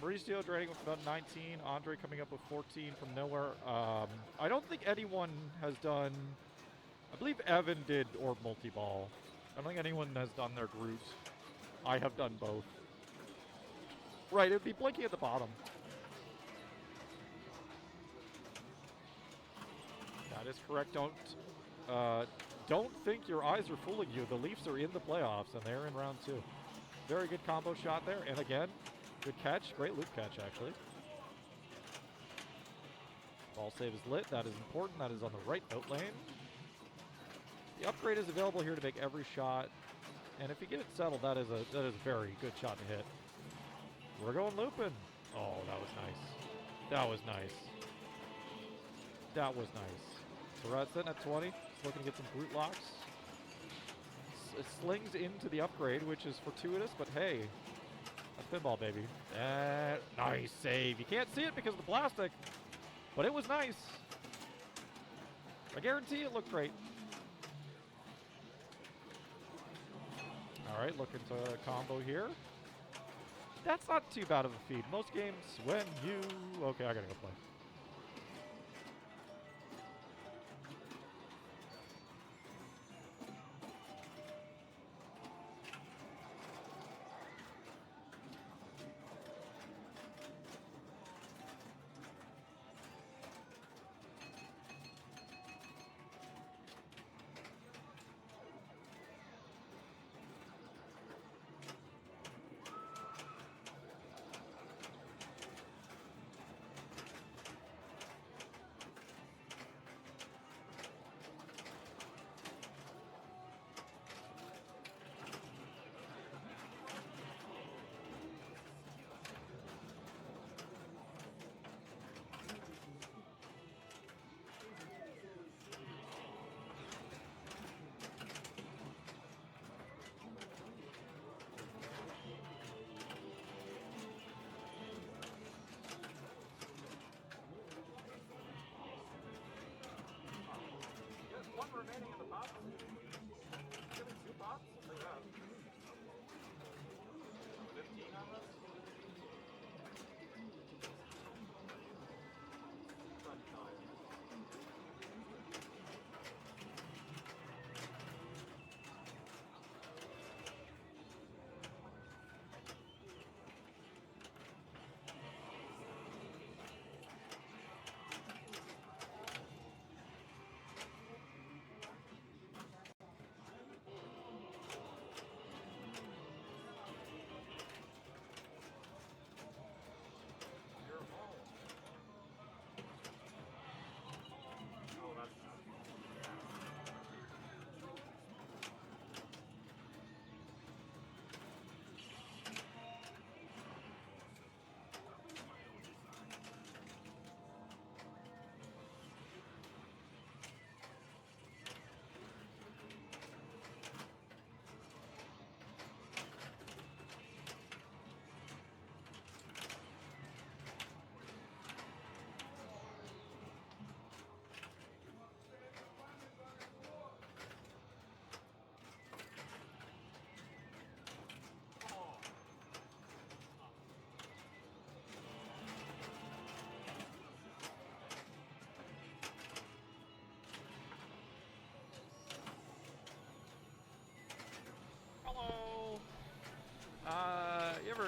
Mauricio draining with about 19. Andre coming up with 14 from nowhere. I don't think anyone has done... I believe Evan did Orb Multi-Ball. I don't think anyone has done their Groot. I have done both. Right, it would be blinking at the bottom. That is correct. Don't think your eyes are fooling you. The Leafs are in the playoffs, and they're in round 2. Very good combo shot there. And again, good catch. Great loop catch, actually. Ball save is lit. That is important. That is on the right out lane. The upgrade is available here to make every shot. And if you get it settled, that is a very good shot to hit. We're going looping. Oh, that was nice. That was nice. That was nice. So we're sitting at 20. Just looking to get some brute locks. It slings into the upgrade, which is fortuitous, but hey, that's pinball, baby. Nice save. You can't see it because of the plastic, but it was nice. I guarantee it looked great. All right, looking to combo here. That's not too bad of a feed. Most games, when you... Okay, I gotta go play.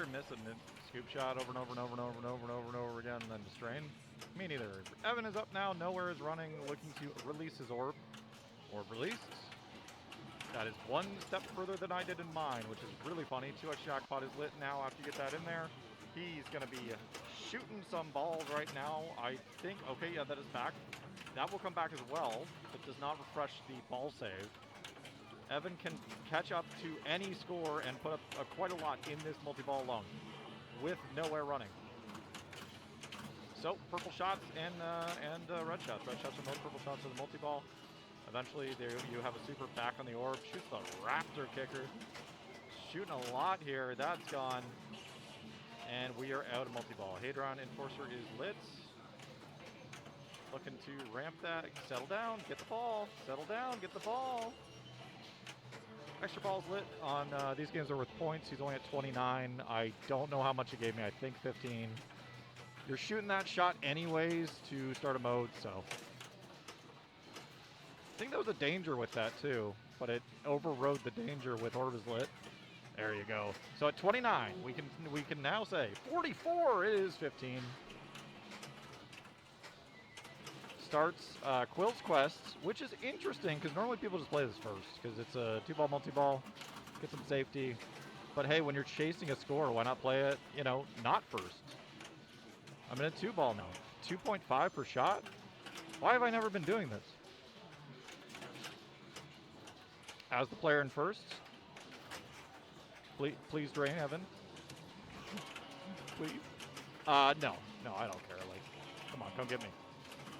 ever miss a mid scoop shot over and over and over and over and over and over and over again and then just drain? Me neither. Evan is up now. Nowhere is running, looking to release his orb. Orb released. That is one step further than I did in mine, which is really funny. 2x jackpot is lit now after you get that in there. He's going to be shooting some balls right now. I think, okay, yeah, that is back. That will come back as well. It does not refresh the ball save. Evan can catch up to any score and put up quite a lot in this multi-ball alone with nowhere running. So, purple shots and red shots. Red shots are most, purple shots are the multi-ball. Eventually, there you have a super back on the orb. Shoots the raptor kicker. Shooting a lot here. That's gone. And we are out of multi-ball. Hadron Enforcer is lit. Looking to ramp that. Settle down. Get the ball. Settle down. Get the ball. Extra ball's lit on these games are worth points. He's only at 29. I don't know how much he gave me. I think 15. You're shooting that shot anyways to start a mode, so. I think there was a danger with that too, but it overrode the danger with Orb is lit. There you go. So at 29, we can now say 44 is 15. Starts Quill's Quest, which is interesting because normally people just play this first because it's a 2-ball multi-ball, get some safety. But hey, when you're chasing a score, why not play it, you know, not first? I'm in a 2-ball now. 2.5 per shot? Why have I never been doing this? As the player in first. Please drain, Evan. Please. No, I don't care. Like, come on, come get me.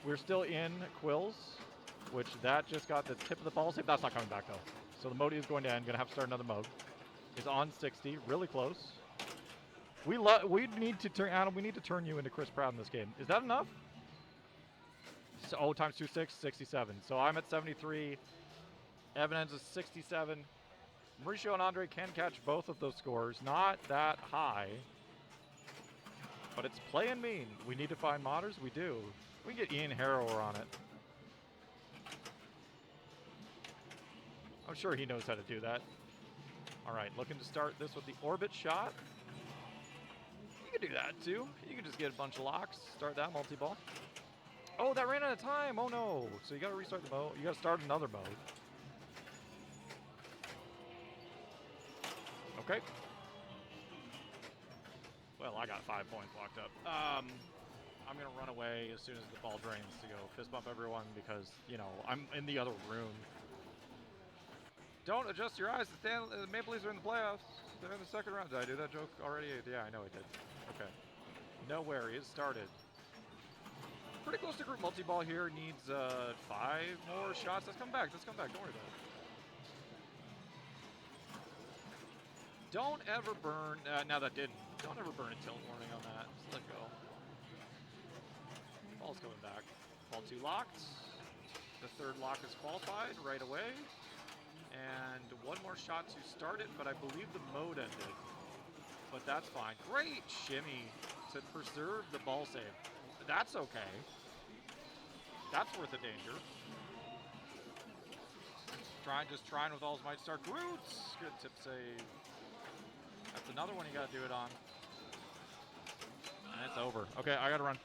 We're still in Quills, which that just got the tip of the ball save. That's not coming back though. So the mode is going to end. Gonna have to start another mode. Is on 60, really close. We need to turn Adam. We need to turn you into Chris Pratt in this game. Is that enough? So, oh, times 2, 6, 67. So I'm at 73. Evan ends at 67. Mauricio and Andre can catch both of those scores. Not that high. But it's playing mean. We need to find modders. We do. We can get Ian Harrower on it. I'm sure he knows how to do that. All right, looking to start this with the orbit shot. You can do that too. You can just get a bunch of locks, start that multi-ball. Oh, that ran out of time. Oh no. So you got to restart the mode. You got to start another mode. Okay. Well, I got 5 points locked up. I'm going to run away as soon as the ball drains to go fist bump everyone because, you know, I'm in the other room. Don't adjust your eyes. The Maple Leafs are in the playoffs. They're in the second round. Did I do that joke already? Yeah, I know I did. Okay. Nowhere is started. Pretty close to group multi-ball here. Needs 5 more shots. Let's come back. Let's come back. Don't worry about it. Don't ever burn. Now that didn't. Don't ever burn a tilt warning on that. Just let go. Ball's coming back. Ball 2 locked. The third lock is qualified right away. And one more shot to start it, but I believe the mode ended. But that's fine. Great shimmy to preserve the ball save. That's okay. That's worth a danger. Just trying with all his might. Start Groots. Good tip save. That's another one you got to do it on. And it's over. Okay, I got to run.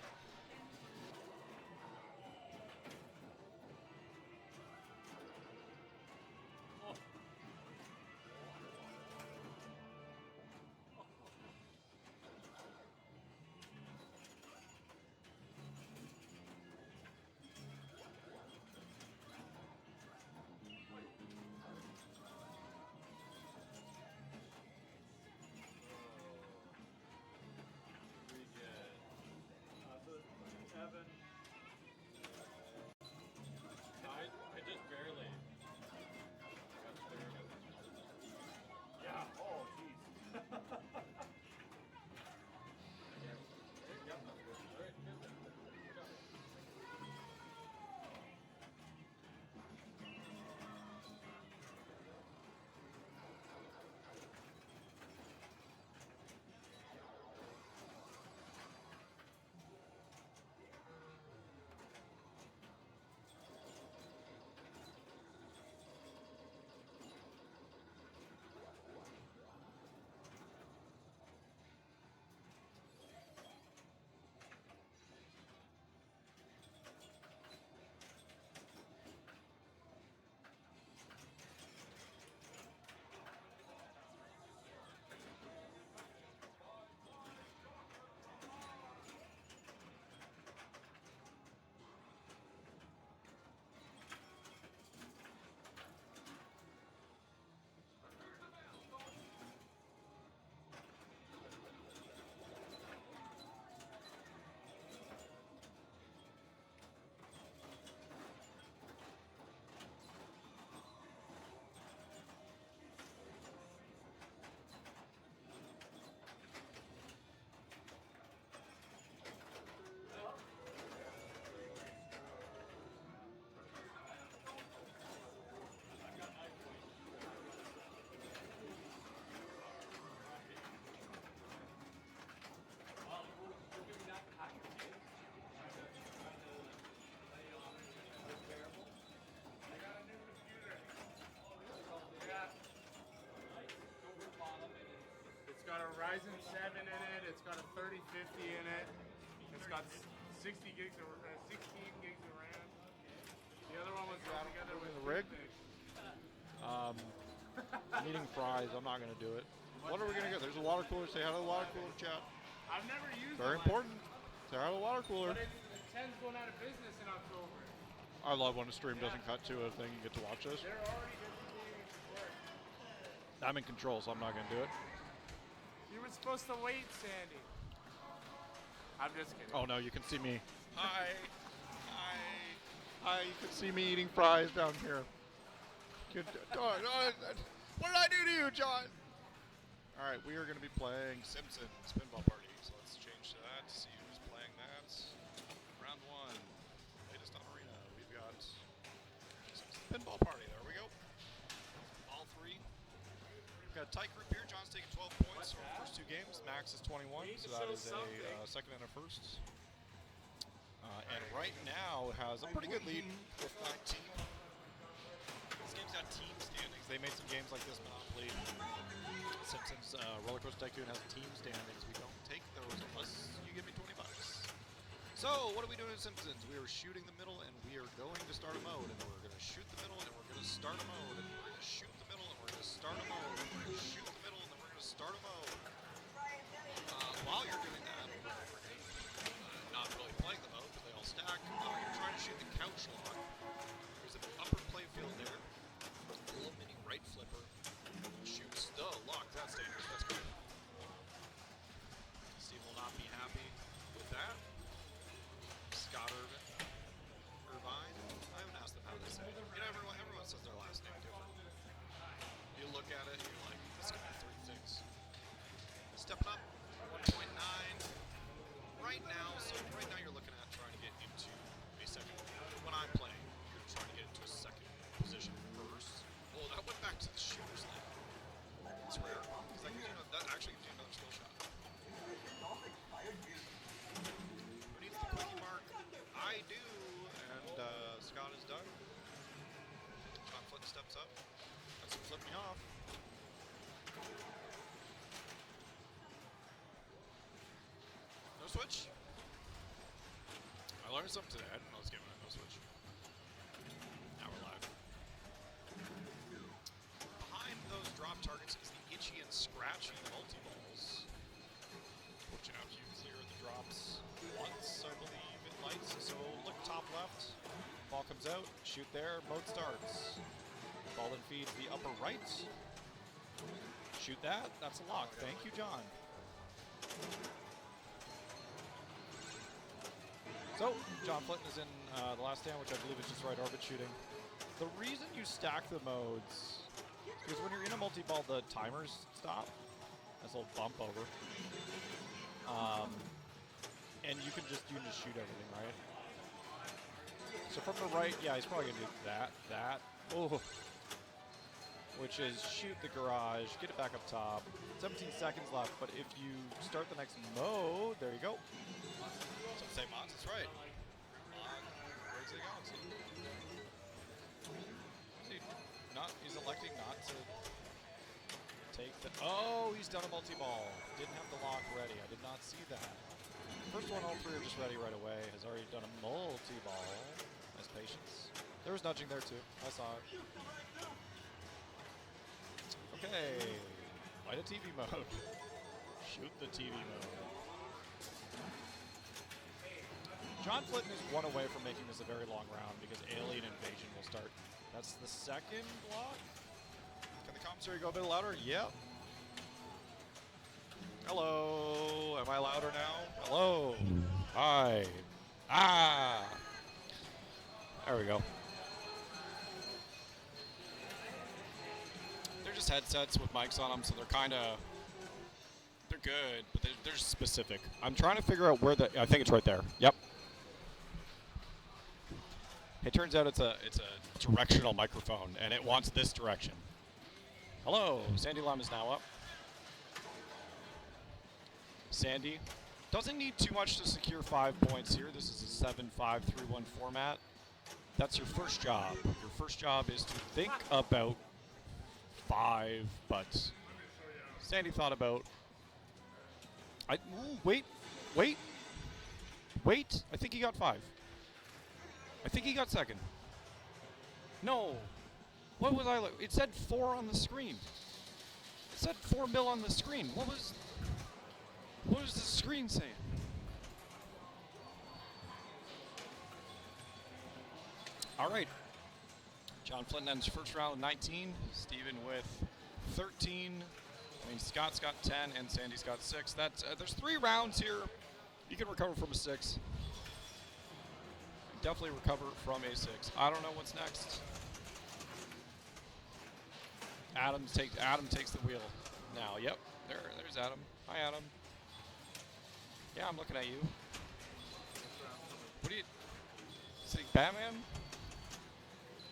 Ryzen 7 in it. It's got a 3050 in it. It's got 16 gigs of RAM. The other one was all together with the rig? I'm eating fries. I'm not going to do it. What are we gonna get? There's a water cooler. Say hi to the water cooler, chat. I've never used Very it. important. Say hi to the water cooler. But Ten's going out of business in October. I love when a stream doesn't cut to a thing. You get to watch this. They're already discontinuing support. I'm in control, so I'm not gonna do it. You were supposed to wait, Sandy. I'm just kidding. Oh no, you can see me. Hi. You can see me eating fries down here. What did I do to you, John? All right, we are going to be playing Simpsons Pinball Party. So let's change to that. See who's playing that. Round 1. Latest on Arena. We've got Simpsons Pinball Party. There we go. All 3. We've got a tight group here. John's taking 12 points for the first 2 games. Max is 21, so that is a second and a first. And right now has a pretty good lead with 19. This game's got team standings. They made some games like this, Monopoly. Simpsons Roller Coaster Tycoon has team standings. We don't take those unless you give me 20 bucks. So, what are we doing in Simpsons? We are shooting the middle, and we are going to start a mode. And we're going to shoot the middle, and we're going to start a mode. And we're going to shoot the middle, and we're going to start a mode. And we're going to shoot the middle, and then we're going to start a mode. While you're doing that, not really playing the mode, because they all stack, you're trying to shoot the couch lock. There's an upper playfield there. A little mini right flipper. Shoots the lock. That's dangerous. That's good. Steve will not be happy with that. Scott Irvine. I haven't asked them how they say it. You know, everyone says their last name different. You look at it and you're like, this could be 3 things. Stepping up. 1.9. Right now, you're looking at trying to get into a second. When I'm playing, you're trying to get into a second position first. Oh, that went back to the shooter's leg. It's rare, because that actually gives you another skill shot. Who needs the quickie mark? I do, and Scott is done. John Flint steps up. That's what flipped me off. No switch. I learned something today. I didn't know this game had no switch. Now we're live. Behind those drop targets is the itchy and scratchy multi-balls. Watch out, you clear the drops once, I believe it lights. So look top left. Ball comes out. Shoot there. Mode starts. Ball then feeds the upper right. Shoot that. That's a lock. Thank you, John. So, John Flint is in the last stand, which I believe is just right orbit shooting. The reason you stack the modes is because when you're in a multi-ball, the timers stop. That's a little bump over. And you can just shoot everything, right? So from the right, yeah, he's probably going to do that. Oh. Which is shoot the garage, get it back up top. 17 seconds left, but if you start the next mode, there you go. Say Mons, that's right. Where's he going? He's electing not to take the. Oh, he's done a multi-ball. Didn't have the lock ready. I did not see that. First one, all 3 are just ready right away. Has already done a multi-ball. Has patience. There was nudging there too. I saw it. Okay. Light a TV mode. Shoot the TV mode. John Flitten is 1 away from making this a very long round because Alien Invasion will start. That's the second block. Can the commissary go a bit louder? Yep. Hello. Am I louder now? Hello. Hi. Ah. There we go. They're just headsets with mics on them, so they're good, but they're just specific. I'm trying to figure out where I think it's right there. Yep. It turns out it's a directional microphone, and it wants this direction. Hello, Sandy Lum is now up. Sandy doesn't need too much to secure 5 points here. This is a 7-5-3-1 format. That's your first job. Your first job is to think about 5, but Sandy thought about Wait. I think he got 5. I think he got second. No. What was I? It said 4 on the screen. It said 4 mil on the screen. What was the screen saying? All right. John Flint ends first round with 19. Steven with 13. I mean, Scott's got 10 and Sandy's got 6. That's there's 3 rounds here. You can recover from a 6. Definitely recover from a 6. I don't know what's next. Adam takes the wheel now. Yep, there's Adam. Hi, Adam. Yeah, I'm looking at you. What do you say, Batman?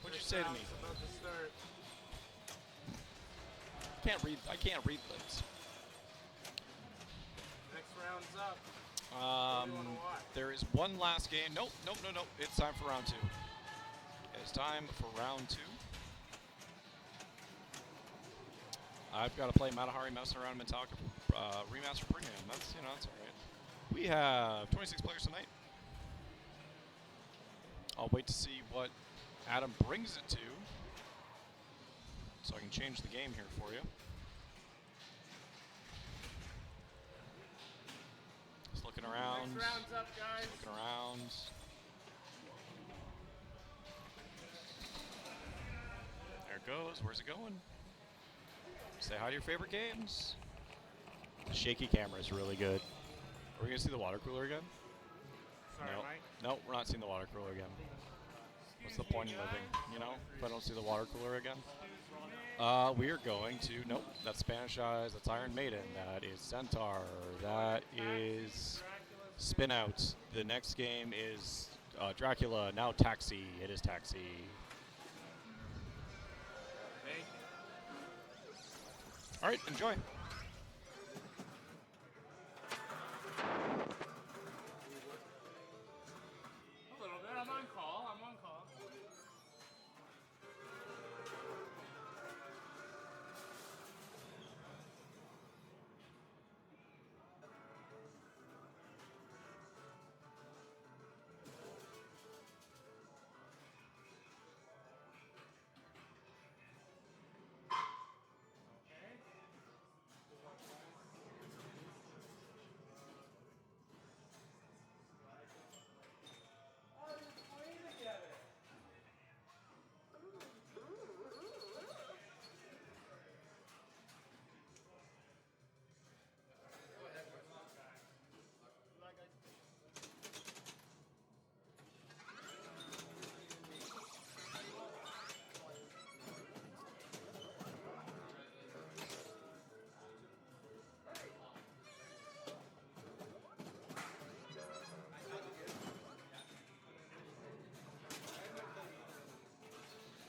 What'd you say to me? About to start. I can't read lips. Next round's up. What do you wanna watch? There is one last game. Nope. It's time for round 2. It's time for round 2. I've got to play Matahari Mouse Around Metallica Remaster Premium. That's all right. We have 26 players tonight. I'll wait to see what Adam brings it to, so I can change the game here for you. Just looking around. Next round's up, guys. Looking around. There it goes. Where's it going? Say hi to your favorite games. The shaky camera is really good. Are we going to see the water cooler again? Sorry, No. Mike. Nope, we're not seeing the water cooler again. What's the point in living, if I don't see the water cooler again? We are going to, nope, that's Spanish Eyes, that's Iron Maiden, that is Centaur, that is Spin Out. The next game is Dracula, now Taxi. It is Taxi. All right, enjoy. A little bit. I'm on call.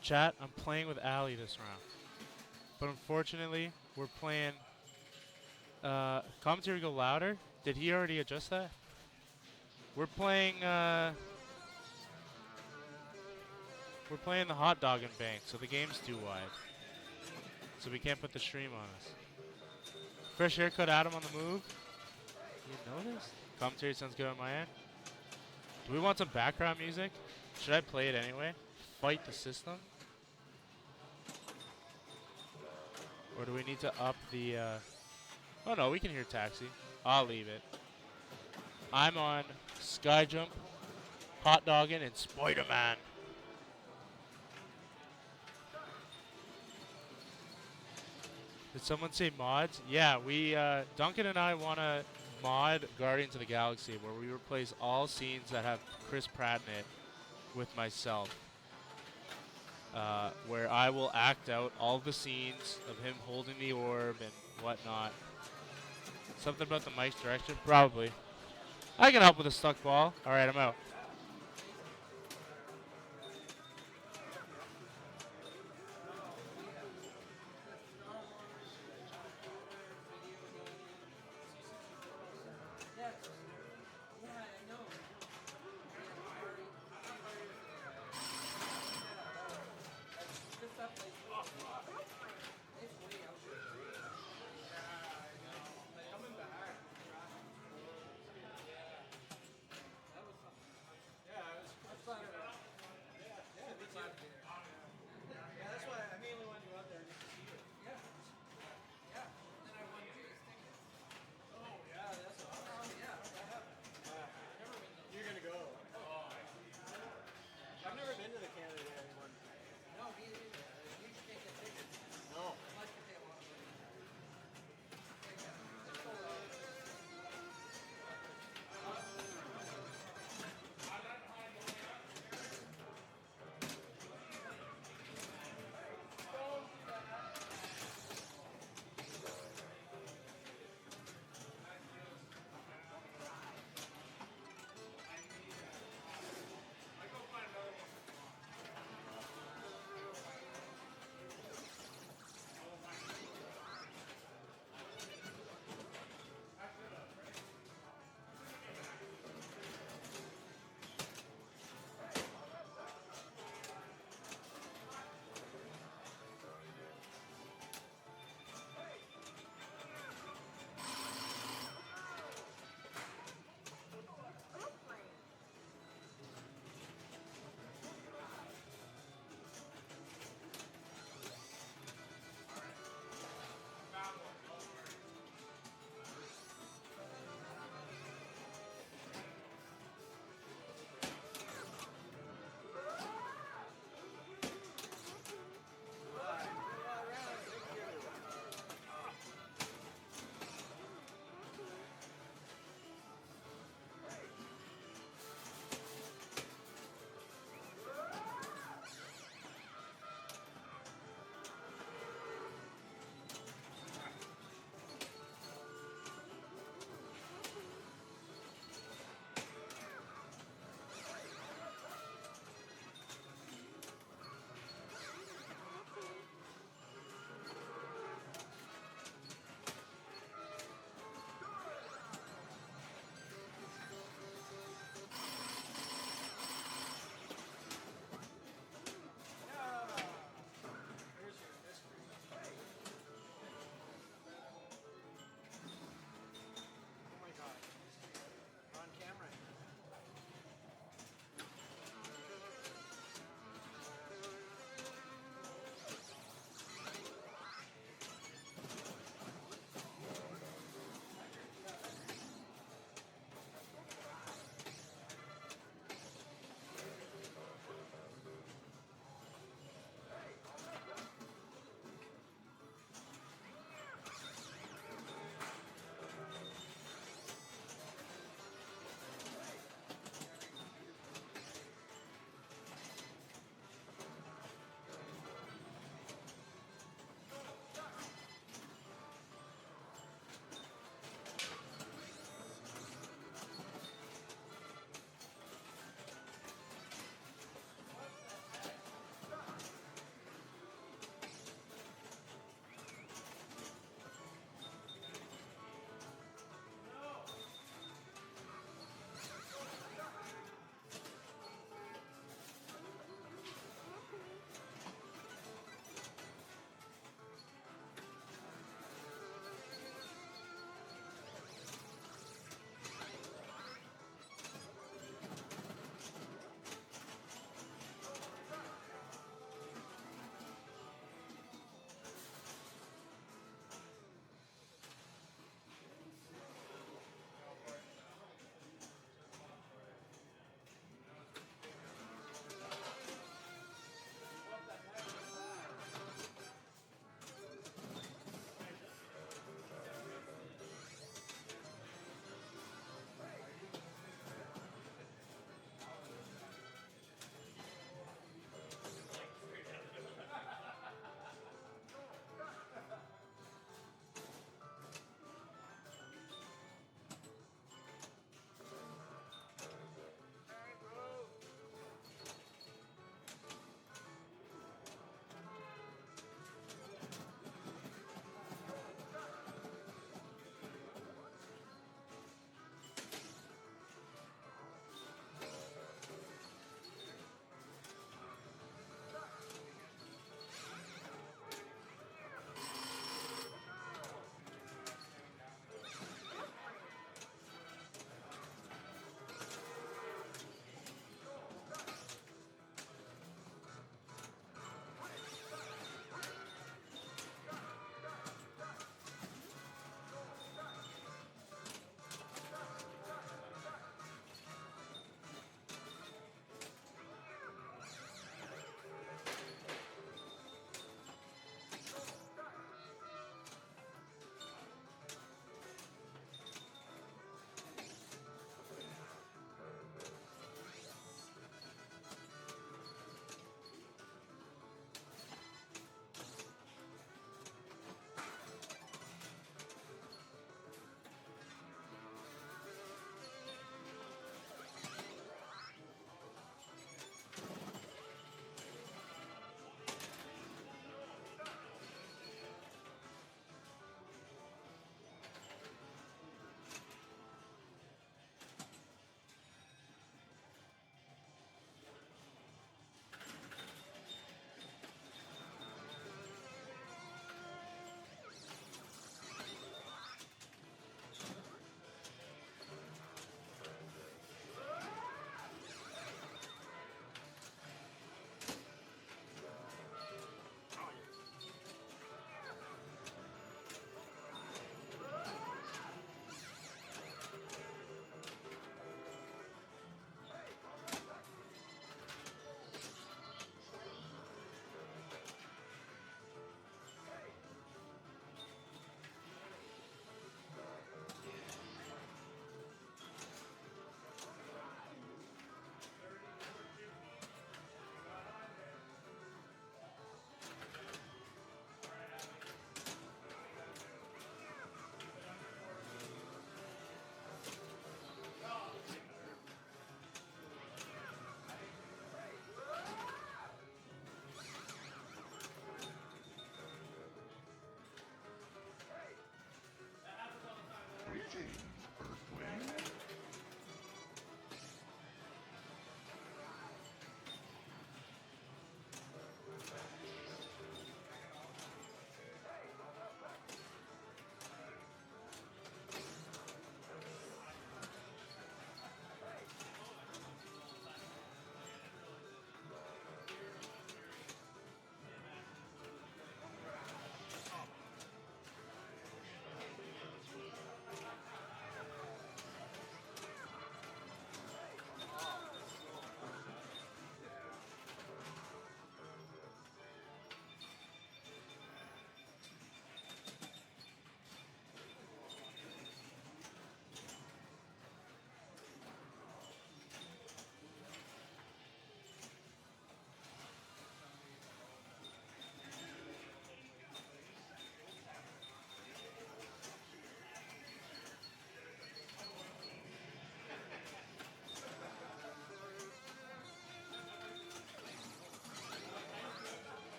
Chat, I'm playing with Ali this round. But unfortunately, we're playing... commentary go louder? Did he already adjust that? We're playing the hot dog and bank, so the game's too wide. So we can't put the stream on us. Fresh haircut Adam on the move. You noticed? Commentary sounds good on my end. Do we want some background music? Should I play it anyway? Fight the system? Or do we need to up the... Oh no, we can hear Taxi. I'll leave it. I'm on Skyjump, Hot Doggin', and Spider-Man. Did someone say mods? Yeah, we, Duncan and I want to mod Guardians of the Galaxy where we replace all scenes that have Chris Pratt in it with myself. Where I will act out all the scenes of him holding the orb and whatnot. Something about the mic's direction? Probably. I can help with a stuck ball. Alright, I'm out.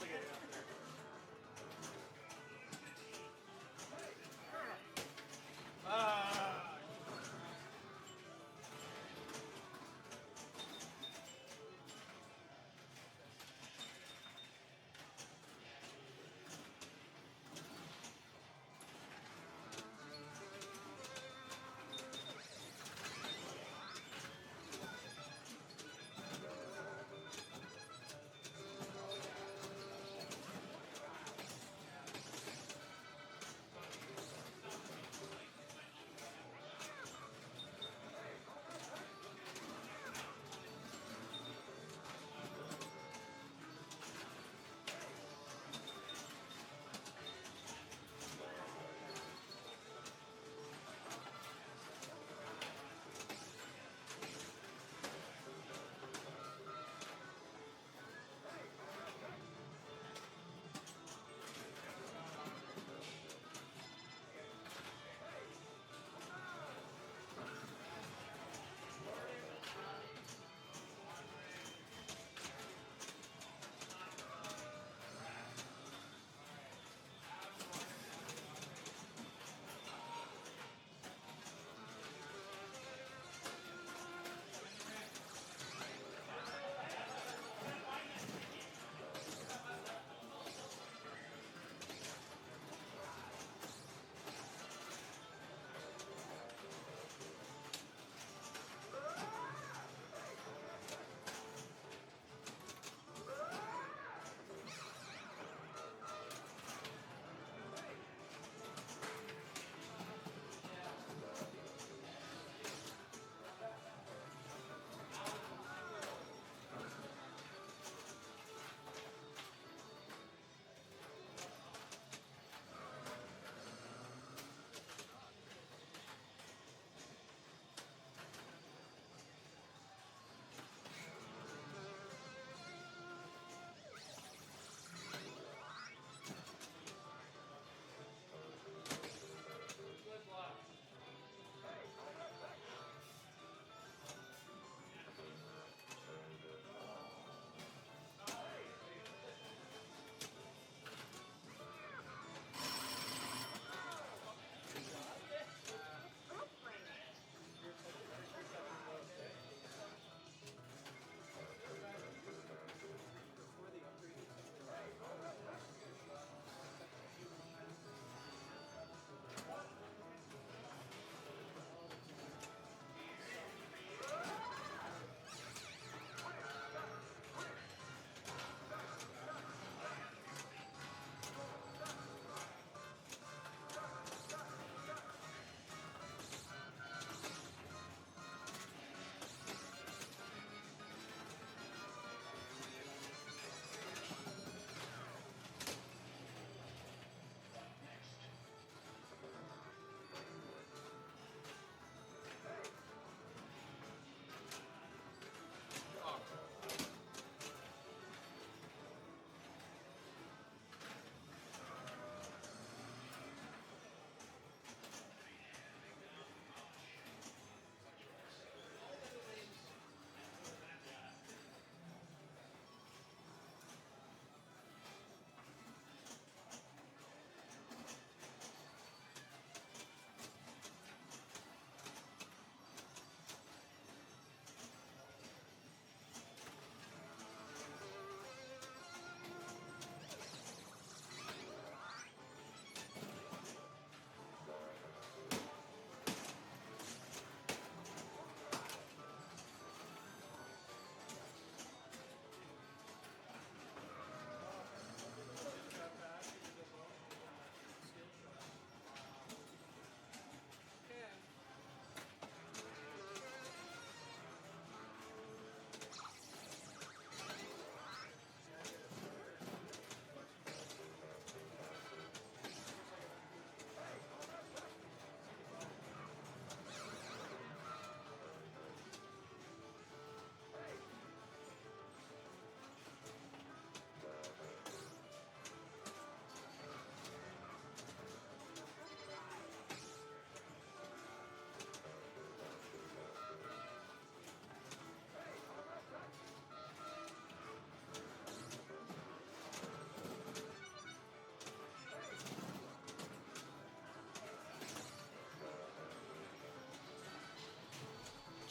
to get it up there. Ah!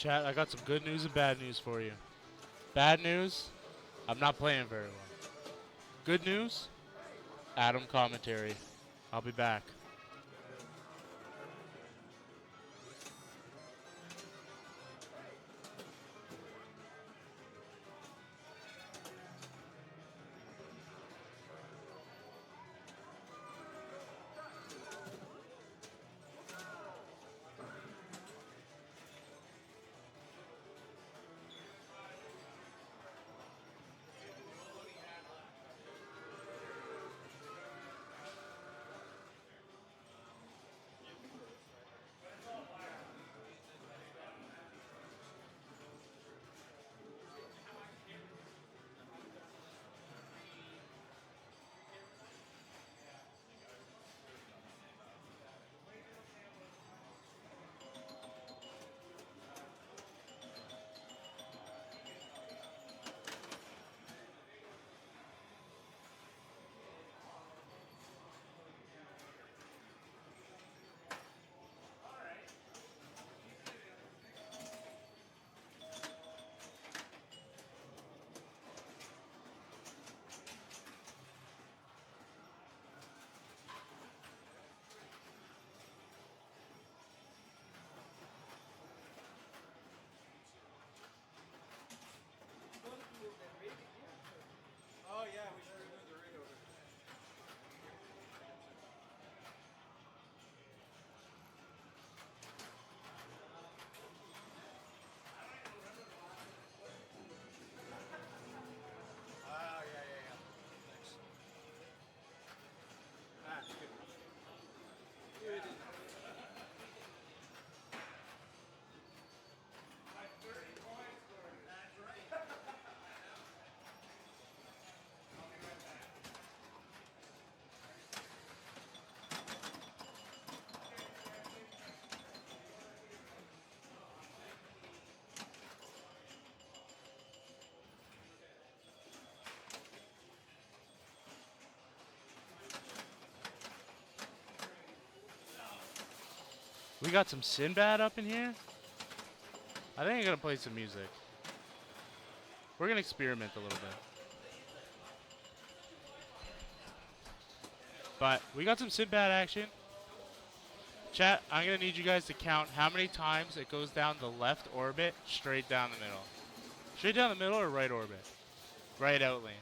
Chat, I got some good news and bad news for you. Bad news, I'm not playing very well. Good news, Adam commentary. I'll be back. Oh yeah, we should remove the rig over. Oh yeah, yeah, yeah. Thanks. Ah, good enough. Good enough. We got some Sinbad up in here. I think I'm gonna play some music. We're gonna experiment a little bit. But we got some Sinbad action. Chat, I'm gonna need you guys to count how many times it goes down the left orbit, straight down the middle. Straight down the middle or right orbit? Right out lane.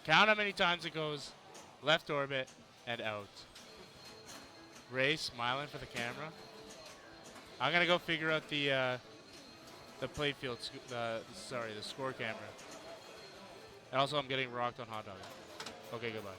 Count how many times it goes left orbit and out. Ray smiling for the camera. I'm gonna go figure out the playfield, sorry, the score camera. And also I'm getting rocked on hot dog. Okay, goodbye.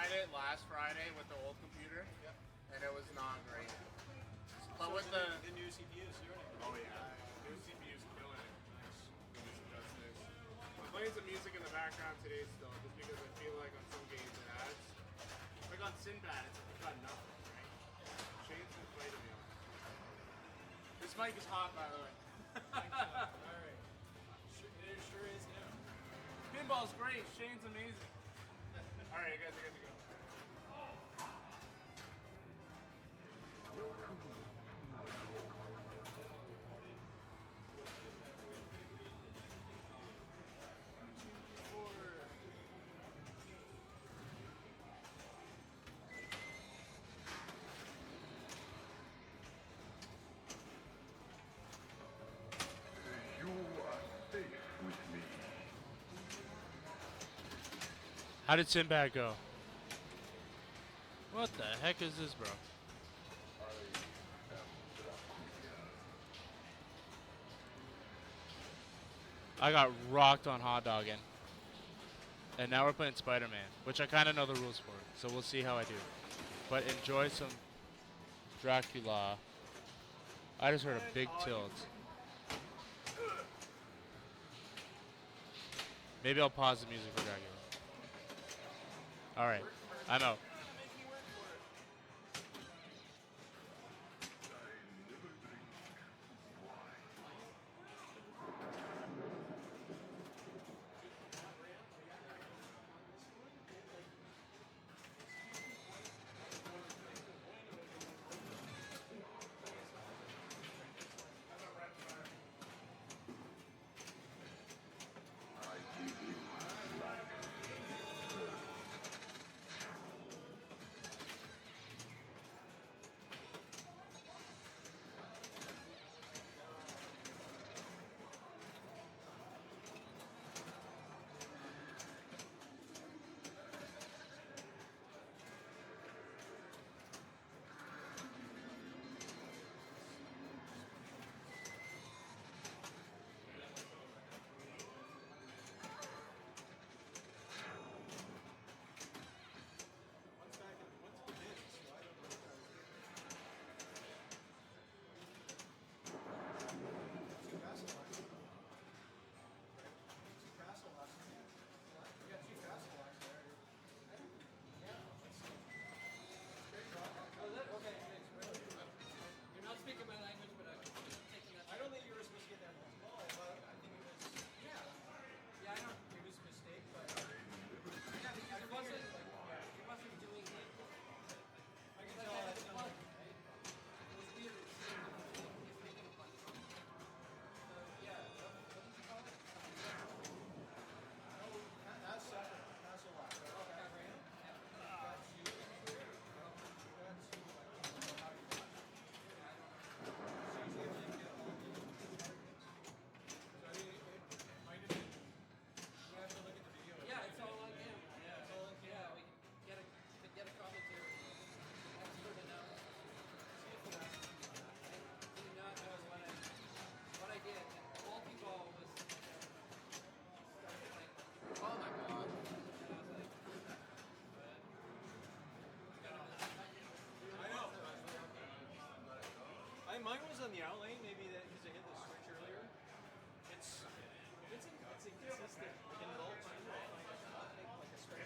tried it last Friday with the old computer, and it was not great. But with the new CPUs, oh yeah, new CPU's killing it. That's nice. I'm playing some music in the background today still, just because I feel like on some games it adds. Like on Sinbad, it's got nothing, right? Shane's been fighting me on it. This mic is hot, by the way. Alright. It sure is now. Pinball's great. Shane's amazing. All right, you guys are good to go. You are safe with me. How did Sinbad go? What the heck is this, bro? I got rocked on hot dogging. And now we're playing Spider-Man, which I kind of know the rules for, so we'll see how I do. But enjoy some Dracula. I just heard a big tilt. Maybe I'll pause the music for Dracula. Alright, I'm out. Mine was on the out lane, maybe that because I hit the switch earlier. It's inconsistent. In both times, I find it's not like a straight.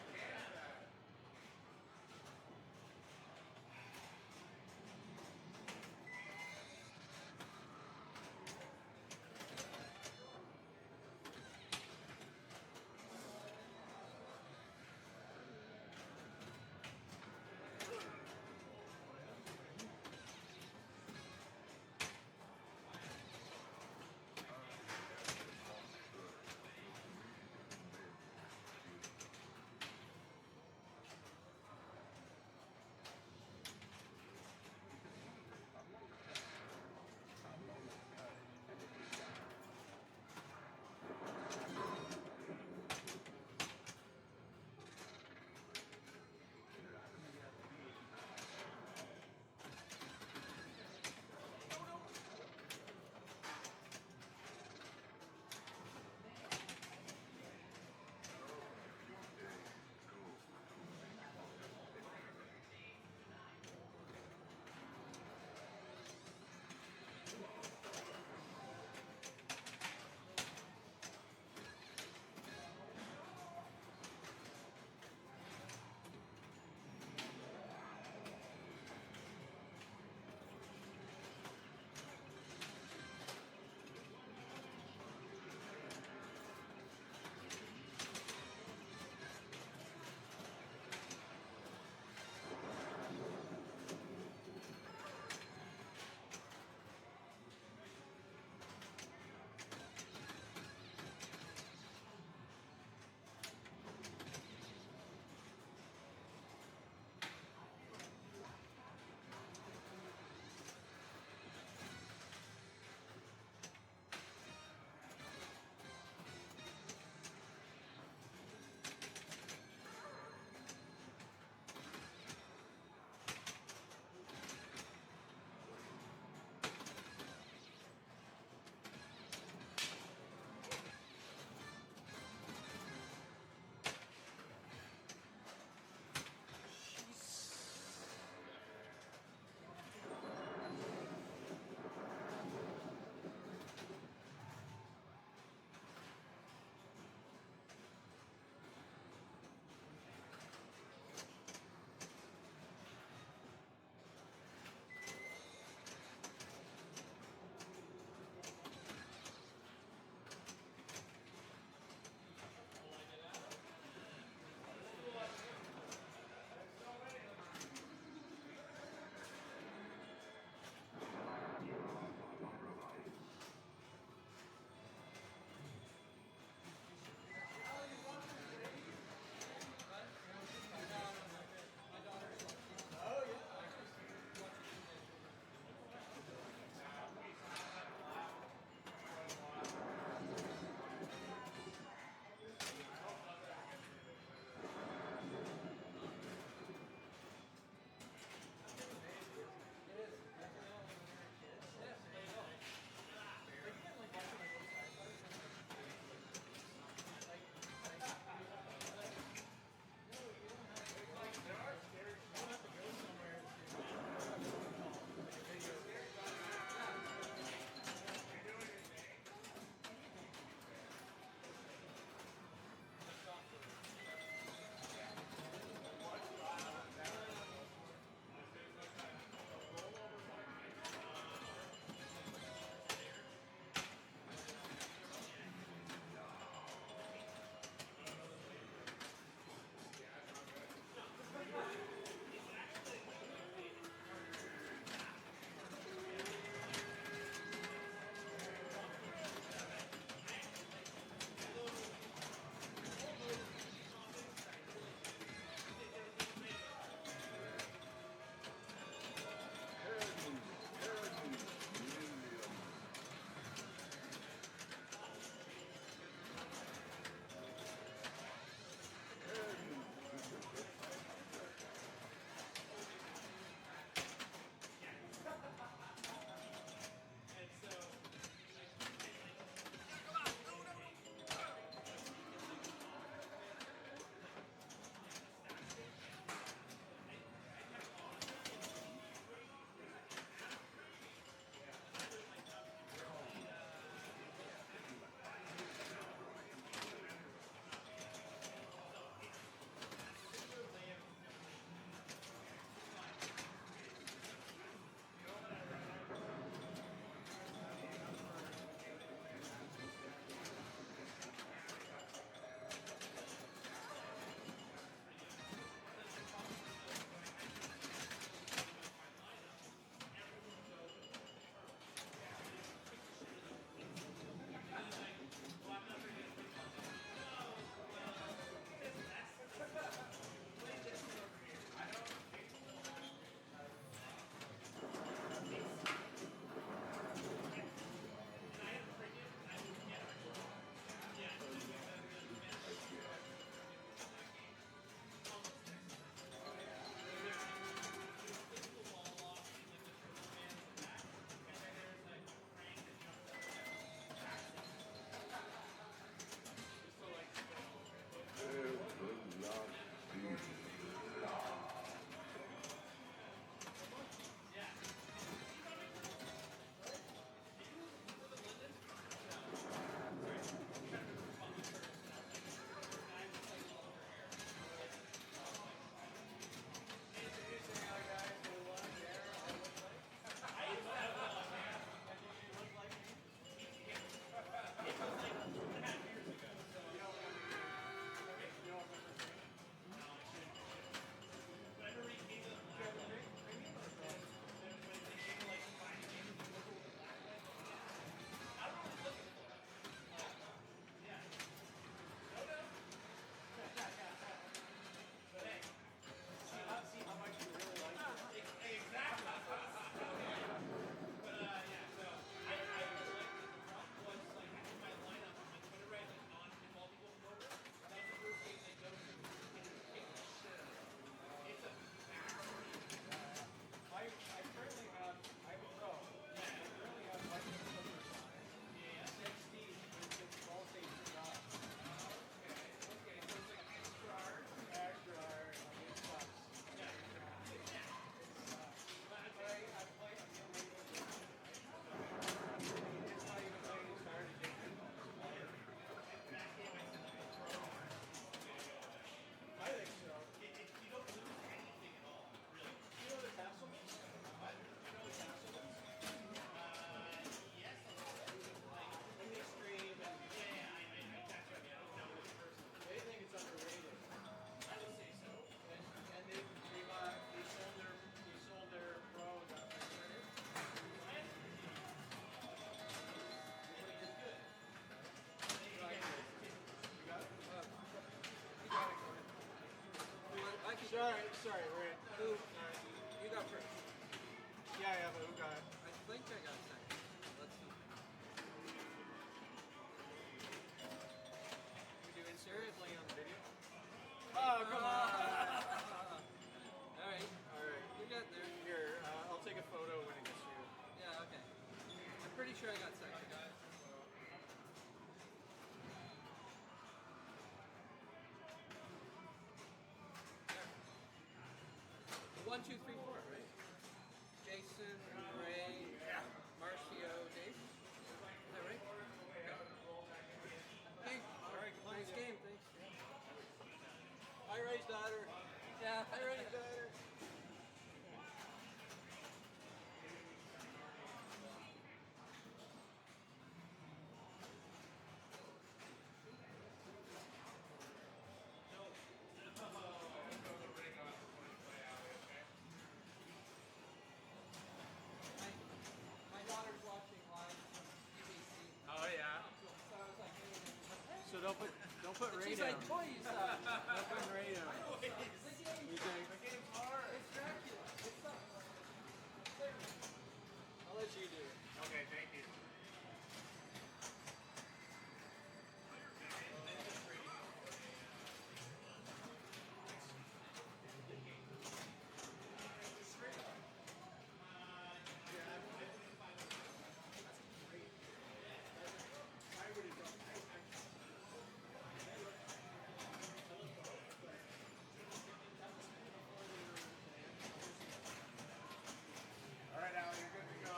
Don't put Ray down. Don't put Ray down. I'll let you do it. Okay, thank you. All right, Al, you're good to go.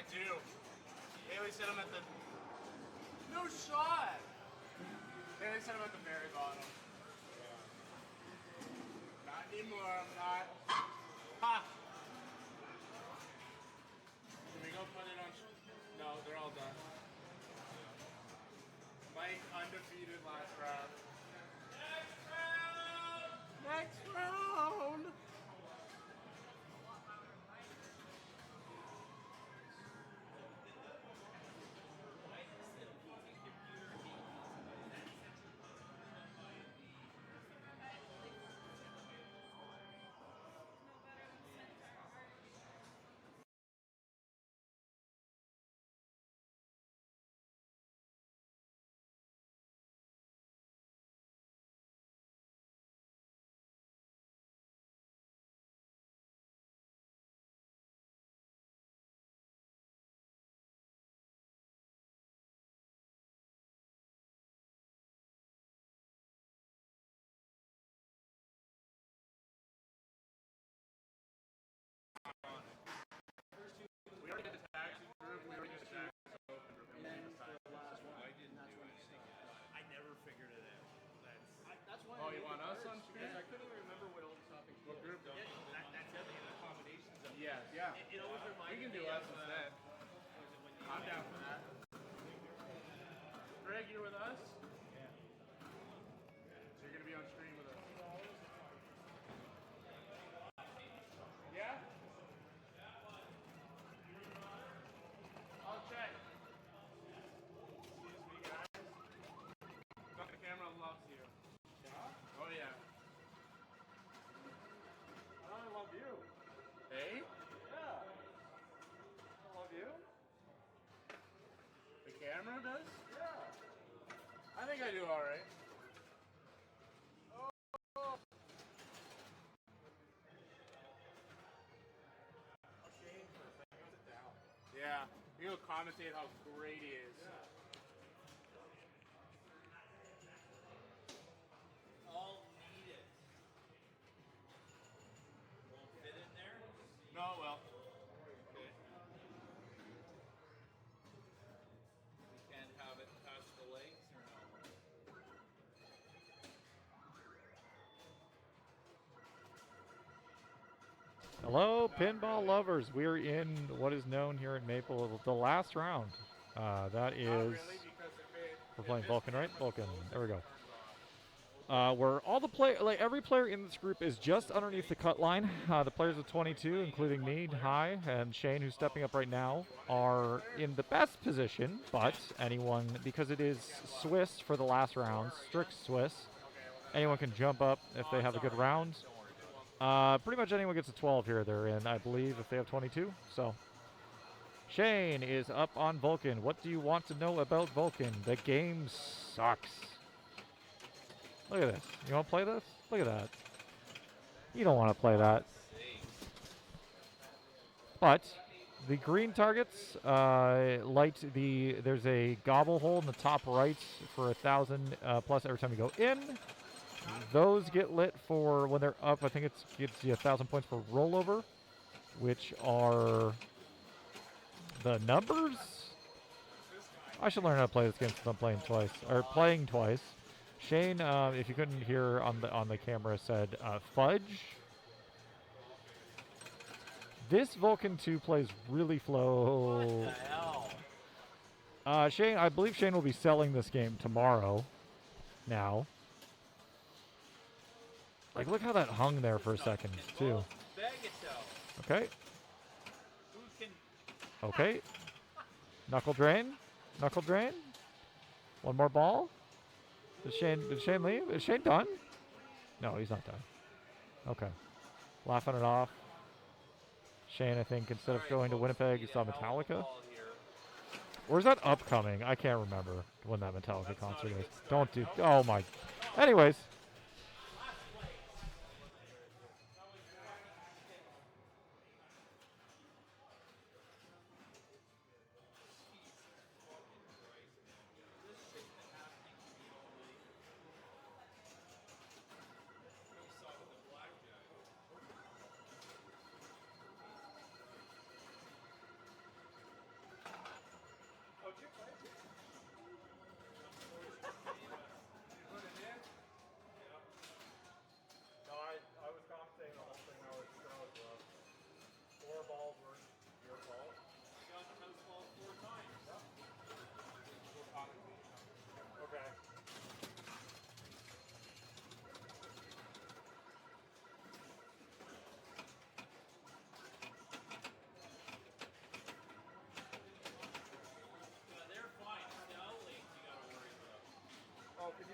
I do. Haley said I'm at the... No shot! Haley said I'm at the very bottom. Not anymore, I'm not. Ha! Can we go put it on... No, they're all done. Mike undefeated last round. Next round! We already did the tag group, we already did the tag open group, and then the last one. I didn't do anything. I never figured it out. That's why. Oh, you want us on screen? I couldn't even remember what all the topics were. What group? That's the other thing, the combinations of it. Yeah, yeah. It always We reminded can do me us of, instead. I'm down for that. Greg, you're with us? Yeah. So you're going to be on screen with us? Yeah? I'll check. Excuse me, guys. The camera loves you. Yeah? Oh, yeah. I love you. Hey? Yeah. I love you. The camera does? Yeah. I think I do all right. Yeah, you go commentate how great he is. All needed. Won't fit in there. No, well. Okay. We can't have it past the legs or no? Hello, pinball lovers. We're in what is known here at Maple the last round. That is, Not really, because we're playing Vulcan, right? Vulcan. There we go. Where all the every player in this group is just underneath the cut line. The players of 22, including me, Hi, and Shane, who's stepping up right now, are in the best position. But anyone, because it is Swiss for the last round, strict Swiss, anyone can jump up if they have a good round. Pretty much anyone gets a 12 here. They're in, I believe, if they have 22. So Shane is up on Vulcan. What do you want to know about Vulcan? The game sucks. Look at this. You want to play this? Look at that. You don't want to play that. But the green targets light the. There's a gobble hole in the top right for 1,000 plus every time you go in. Those get lit for when they're up. I think it gives you 1,000 points for rollover, which are the numbers. I should learn how to play this game since I'm playing twice. Shane, if you couldn't hear on the camera, said fudge. This Vulcan 2 plays really flow. What the hell? Shane, I believe Shane will be selling this game tomorrow. Now. Like, look how that hung there for a second, too. Okay. Okay. Knuckle drain. Knuckle drain. One more ball. Did Shane leave? Is Shane done? No, he's not done. Okay. Laughing it off. Shane, I think, instead of going to Winnipeg, he saw Metallica. Or is that upcoming? I can't remember when that Metallica concert is. Don't do... Oh, my... Anyways.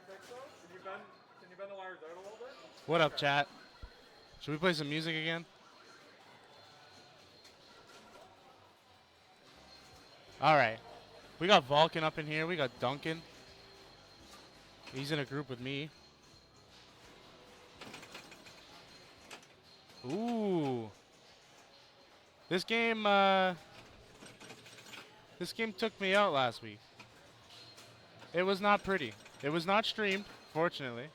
think so? Can you bend the wires out a little bit? What up, chat? Should we play some music again? All right. We got Vulcan up in here. We got Duncan. He's in a group with me. Ooh. This game took me out last week. It was not pretty. It was not streamed, fortunately.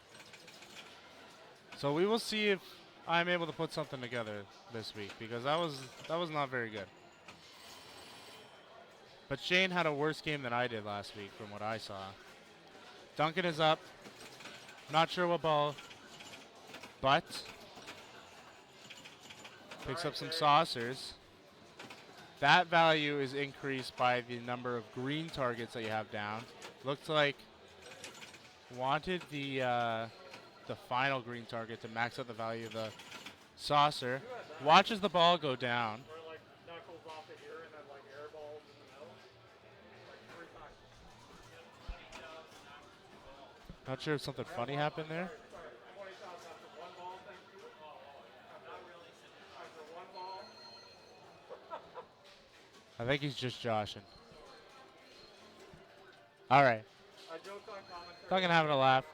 So we will see if I'm able to put something together this week, because that was not very good. But Shane had a worse game than I did last week from what I saw. Duncan is up. Not sure what ball, but picks up some saucers. That value is increased by the number of green targets that you have down. Looks like wanted the final green target to max out the value of the saucer. Watches the ball go down. Where like knuckles off the ear and then like air balls in the middle. Like 3 times. Not sure if something funny happened there. 20,000 after 1 ball, thank you. Not really. After 1 ball. I think he's just joshing. All right. I joked on commentary. Duncan having a laugh.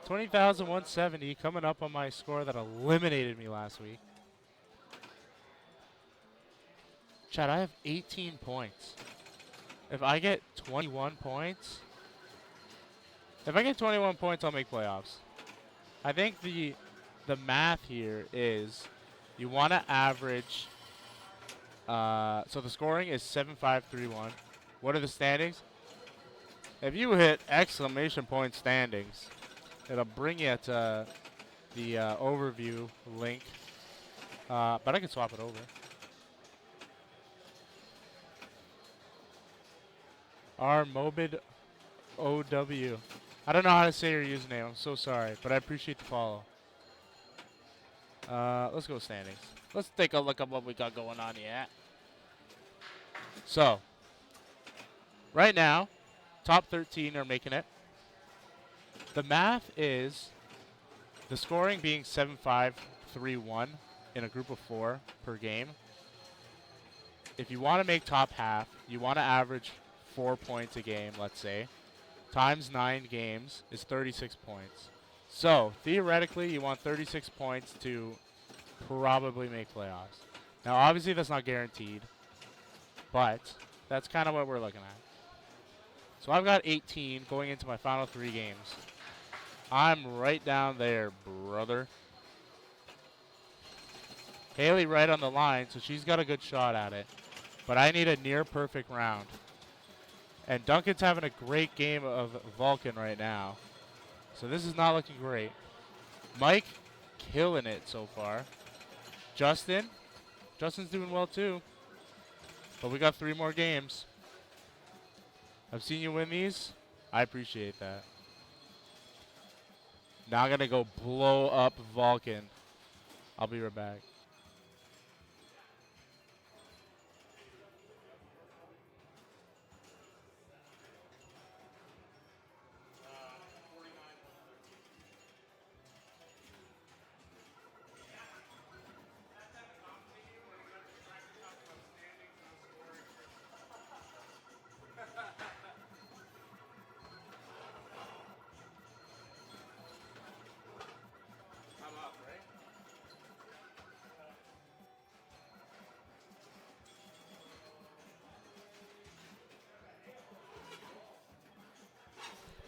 20,170 coming up on my score that eliminated me last week. Chad, I have 18 points. If I get 21 points, I'll make playoffs. I think the math here is you want to average. So the scoring is 7-5-3-1. What are the standings? If you hit exclamation point standings, it'll bring you to the overview link. But I can swap it over. R Mobid OW. I don't know how to say your username. I'm so sorry, but I appreciate the follow. Let's go standings. Let's take a look at what we got going on here. So, right now, top 13 are making it. The math is the scoring being 7-5-3-1 in a group of 4 per game. If you want to make top half, you want to average 4 points a game, let's say. Times 9 games is 36 points. So, theoretically, you want 36 points to probably make playoffs. Now, obviously, that's not guaranteed, but that's kind of what we're looking at. So, I've got 18 going into my final 3 games. I'm right down there, brother. Haley right on the line, so she's got a good shot at it. But I need a near-perfect round. And Duncan's having a great game of Vulcan right now. So this is not looking great. Mike, killing it so far. Justin's doing well too. But we got 3 more games. I've seen you win these. I appreciate that. Now I'm going to go blow up Vulcan. I'll be right back.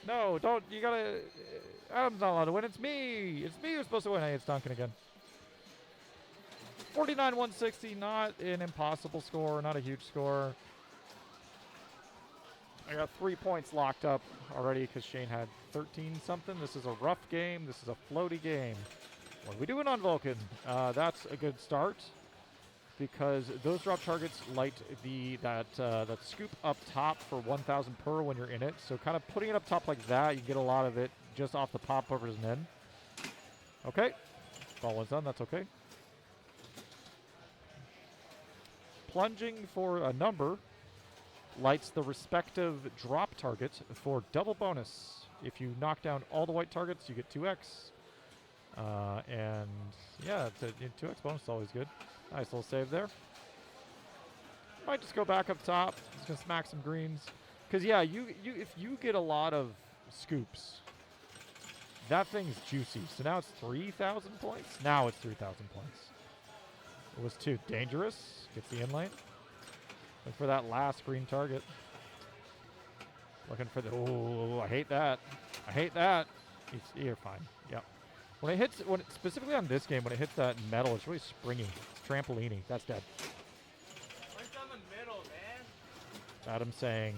No, don't. You gotta. Adam's not allowed to win. It's me. It's me who's supposed to win. Hey, it's Duncan again. 49-160. Not an impossible score. Not a huge score. I got 3 points locked up already because Shane had 13 something. This is a rough game. This is a floaty game. What are we doing on Vulcan? That's a good start because those drop targets light that scoop up top for 1,000 per when you're in it. So kind of putting it up top like that, you get a lot of it just off the popovers and in. Okay, ball was done. That's okay. Plunging for a number. lights the respective drop target for double bonus. If you knock down all the white targets, you get 2x. And yeah, 2x bonus is always good. Nice little save there. Might just go back up top. Just gonna smack some greens. Cause yeah, if you get a lot of scoops, that thing's juicy. So now it's 3,000 points. Now it's 3,000 points. It was 2. Dangerous. Gets the in lane. Look for that last green target. Looking for the. Oh, I hate that. I hate that. You're fine. Yep. When it hits, specifically on this game, when it hits that metal, it's really springy. It's trampoliny. That's dead. Right down the middle, man. Adam saying,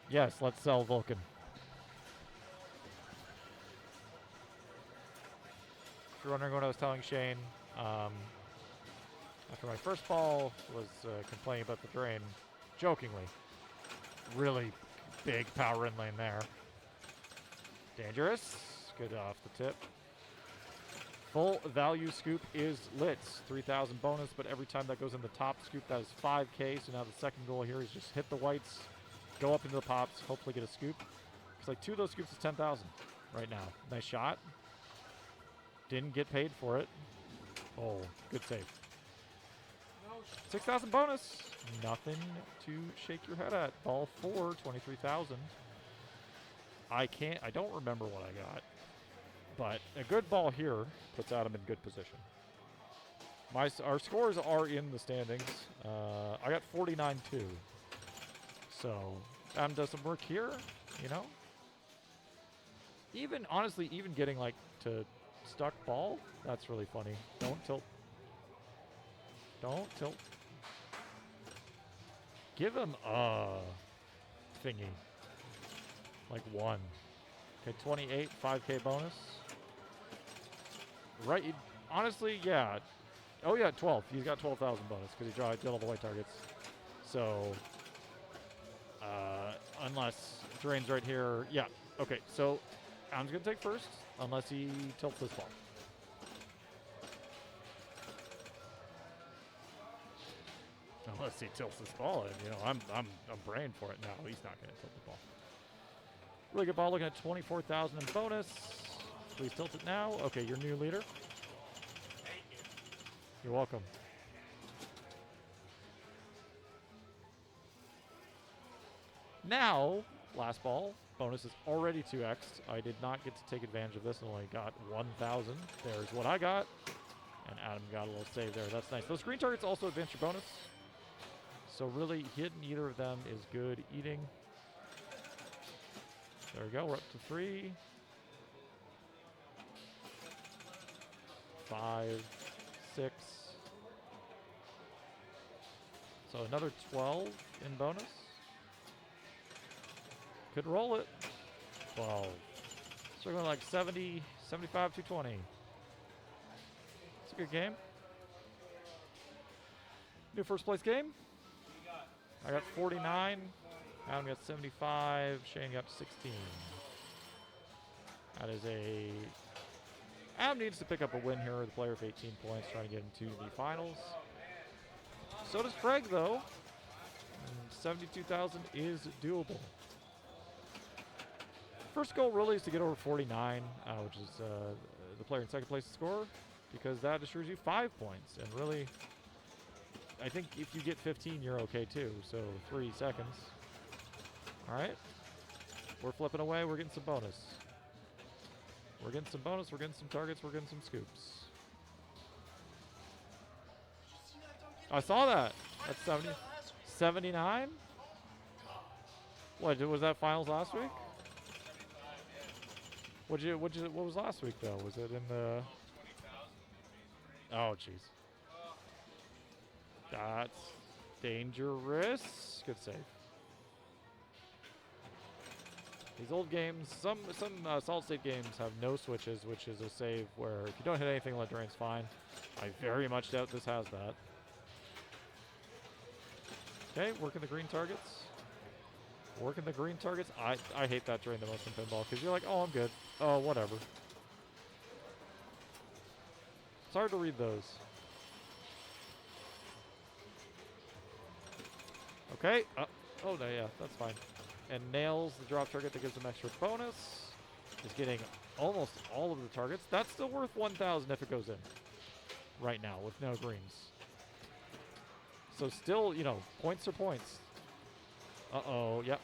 yes, let's sell Vulcan. If you're wondering what I was telling Shane, after my first ball was complaining about the drain, jokingly. Really big power in lane there. Dangerous. Good off the tip. Full value scoop is lit. 3,000 bonus, but every time that goes in the top scoop, that is 5k. So now the second goal here is just hit the whites, go up into the pops, hopefully get a scoop. Because like 2 of those scoops is 10,000 right now. Nice shot. Didn't get paid for it. Oh, good save. 6,000 bonus. Nothing to shake your head at. Ball 4, 23,000. I don't remember what I got. But a good ball here puts Adam in good position. Our scores are in the standings. I got 49-2. So Adam does some work here, you know. Honestly, even getting like to stuck ball, that's really funny. Don't tilt. Don't tilt. Give him a thingy. Like 1. Okay, 28, 5k bonus. Right, honestly, yeah. Oh yeah, 12. He's got 12,000 bonus because he did all the white targets. So, unless drain's right here. Yeah, okay, so I'm going to take first unless he tilts this ball. Unless he tilts this ball, and you know, I'm praying for it. No, he's not going to tilt the ball. Really good ball, looking at 24,000 in bonus. Please tilt it now. Okay, your new leader. Thank you. You're welcome. Now, last ball. Bonus is already 2x. I did not get to take advantage of this and only got 1,000. There's what I got. And Adam got a little save there. That's nice. Those green targets also advance your bonus. So really, hitting either of them is good eating. There we go. We're up to 3. 5, 6. So another 12 in bonus. Could roll it. 12. So we're going like 70, 75, 220. It's a good game. New first place game. I got 49. Adam got 75. Shane got 16. That is a... Adam needs to pick up a win here with a player of 18 points, trying to get him to the finals. So does Craig, though. And 72,000 is doable. First goal really is to get over 49, which is the player in second place to score, because that assures you 5 points. And really, I think if you get 15, you're okay too. So 3 seconds. All right. We're flipping away. We're getting some bonus. We're getting some bonus. We're getting some targets. We're getting some scoops. I saw that. That's 70, 79. What was that finals last week? What was last week though? Was it in the? Oh jeez. That's dangerous. Good save. These old games, some solid state games have no switches, which is a save where if you don't hit anything, let drain's fine. I very much doubt this has that. Okay, working the green targets. Working the green targets. I hate that drain the most in pinball because you're like, oh, I'm good. Oh, whatever. It's hard to read those. Okay. Oh, no, yeah, that's fine. And nails the drop target that gives him extra bonus. Is getting almost all of the targets. That's still worth 1,000 if it goes in. Right now with no greens. So still, you know, points are points. Uh-oh, yep.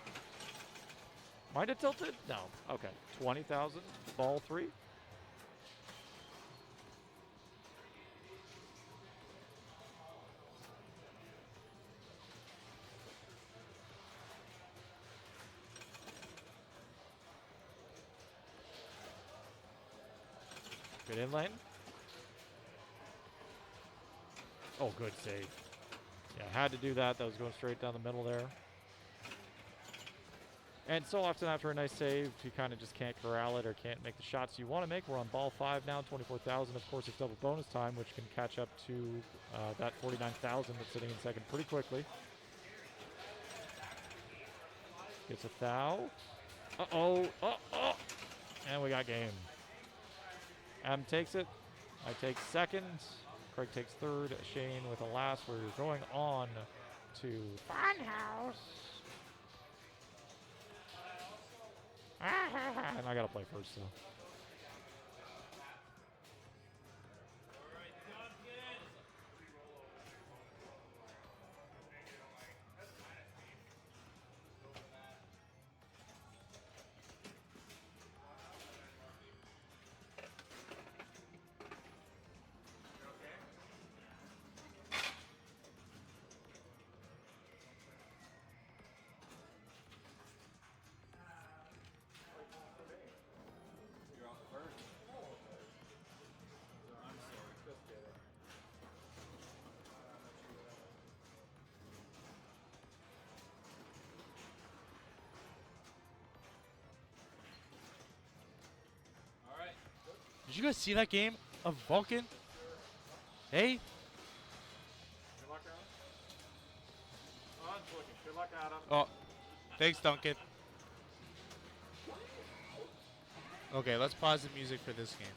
Might have tilted? No. Okay. 20,000. Ball 3. Good in lane. Oh, good save. Yeah, had to do that. That was going straight down the middle there. And so often after a nice save, you kind of just can't corral it or can't make the shots you want to make. We're on ball 5 now, 24,000. Of course, it's double bonus time, which can catch up to that 49,000 that's sitting in second pretty quickly. Gets a thou. Uh-oh. Uh-oh. And we got game. Adam takes it. I take second. Craig takes third. Shane with a last. We're going on to Funhouse. And I gotta play first, so. Did you guys see that game of Vulcan? Hey? Good luck, Adam. Oh, it's looking. Good luck, Adam. Oh, thanks, Duncan. Okay, let's pause the music for this game.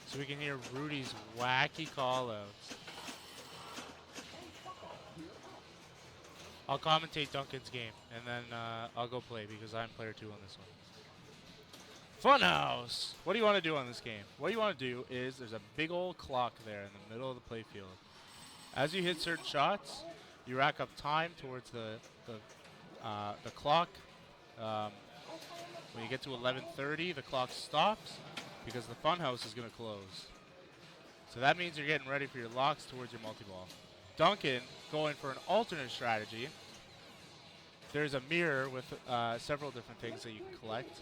So we can hear Rudy's wacky call-outs. I'll commentate Duncan's game, and then I'll go play because I'm player 2 on this one. Funhouse! What do you want to do on this game? What you want to do is there's a big old clock there in the middle of the playfield. As you hit certain shots, you rack up time towards the clock. When you get to 11:30, the clock stops because the funhouse is going to close. So that means you're getting ready for your locks towards your multi-ball. Duncan going for an alternate strategy. There's a mirror with several different things that you can collect.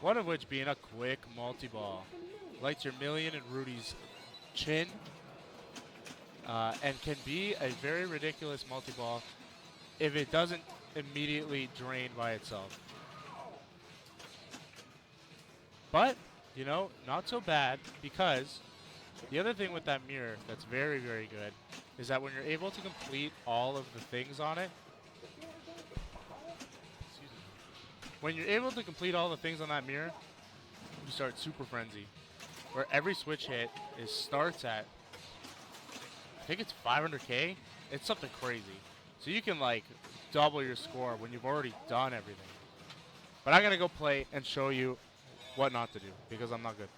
One of which being a quick multi-ball. Lights your million in Rudy's chin. And can be a very ridiculous multi-ball if it doesn't immediately drain by itself. But, you know, not so bad because the other thing with that mirror that's very, very good is that when you're able to complete all of the things on it, when you're able to complete all the things on that mirror, you start Super Frenzy, where every switch hit starts at, I think it's 500k. It's something crazy. So you can like double your score when you've already done everything. But I'm gonna go play and show you what not to do because I'm not good.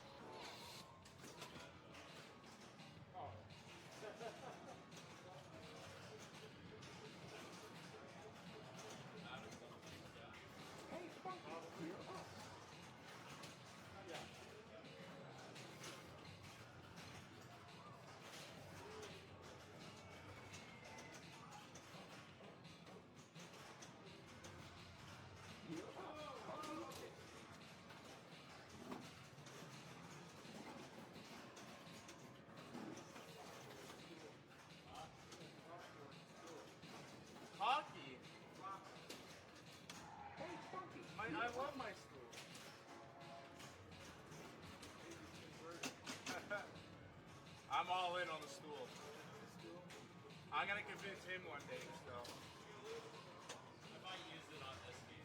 Hockey. I love my stool. I'm all in on the stool. I'm gonna convince him one day. So. I might use it on this game.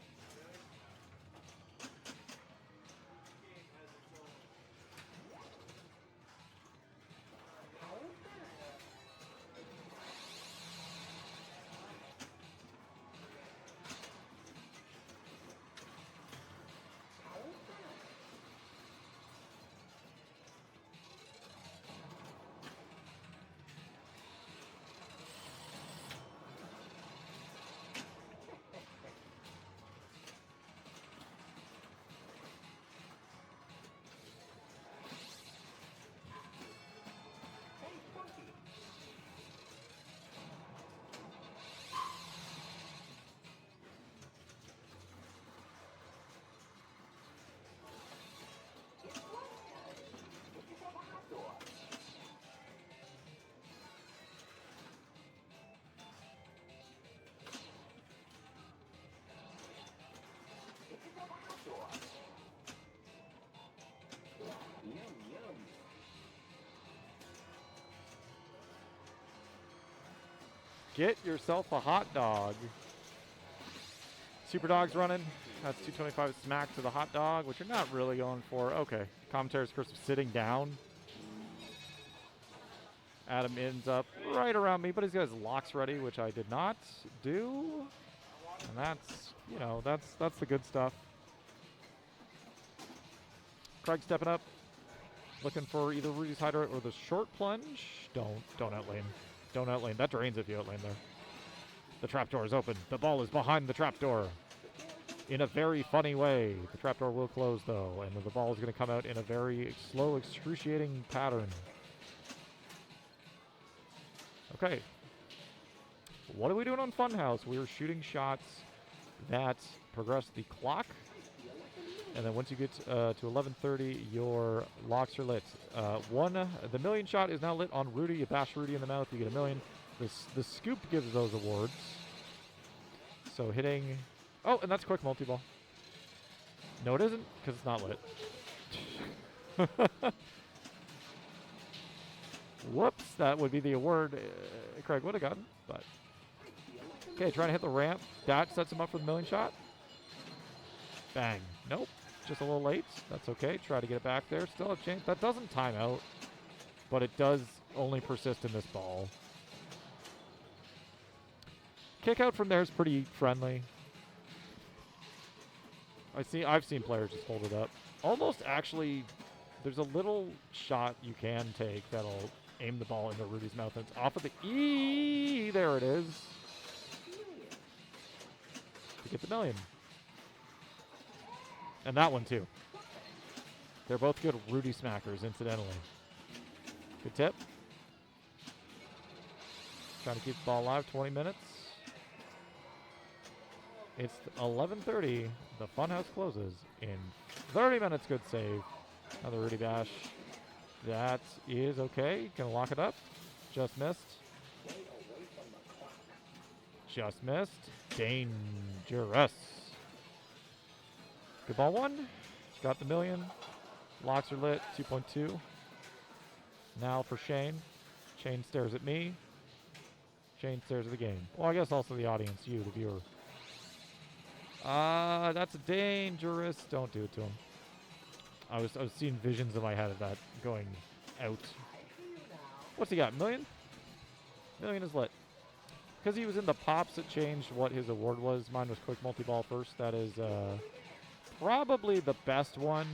Get yourself a hot dog. Super Dog's running. That's 225 smack to the hot dog, which you're not really going for. Okay. Commentary's curse of sitting down. Adam ends up right around me, but he's got his locks ready, which I did not do. And that's, you know, that's the good stuff. Craig stepping up, looking for either Rudy's Hydrate or the short plunge. Don't outlane. Don't outlane. That drains if you outlane there. The trapdoor is open. The ball is behind the trapdoor. In a very funny way. The trapdoor will close though, and the ball is going to come out in a very slow, excruciating pattern. Okay. What are we doing on Funhouse? We are shooting shots that progress the clock. And then once you get to 11:30, your locks are lit. The million shot is now lit on Rudy. You bash Rudy in the mouth, you get a million. The scoop gives those awards. So hitting... Oh, and that's quick multi-ball. No, it isn't, because it's not lit. Whoops, that would be the award Craig would have gotten. But okay, trying to hit the ramp. That sets him up for the million shot. Bang. Nope. Just a little late. That's okay. Try to get it back there. Still have chance. That doesn't time out, but it does only persist in this ball. Kick out from there is pretty friendly. I've seen players just hold it up. Almost actually, there's a little shot you can take that'll aim the ball into Rudy's mouth. And it's off of the E. There it is. To get the million. And that one too. They're both good Rudy smackers, incidentally. Good tip. Trying to keep the ball alive, 20 minutes. It's 11:30. The Funhouse closes in 30 minutes. Good save. Another Rudy bash. That is okay. Gonna lock it up. Just missed. Just missed. Dangerous. Good ball one. Got the million. Locks are lit. 2.2. Now for Shane. Shane stares at me. Shane stares at the game. Well, I guess also the audience, you, the viewer. That's dangerous. Don't do it to him. I was seeing visions in my head of that going out. What's he got? Million? Million is lit. Because he was in the pops, it changed what his award was. Mine was quick multi-ball first. That is probably the best one.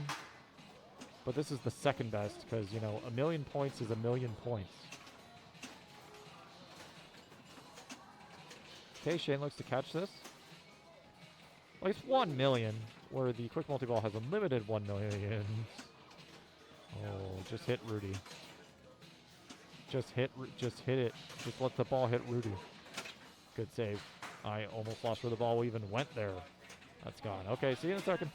But this is the second best because, you know, 1,000,000 points is 1,000,000 points. Okay, Shane looks to catch this. Well, it's 1 million, where the quick multi-ball has a limited 1 million. Oh, just hit Rudy. Just hit it. Just let the ball hit Rudy. Good save. I almost lost where the ball even went there. That's gone. Okay, see you in a second.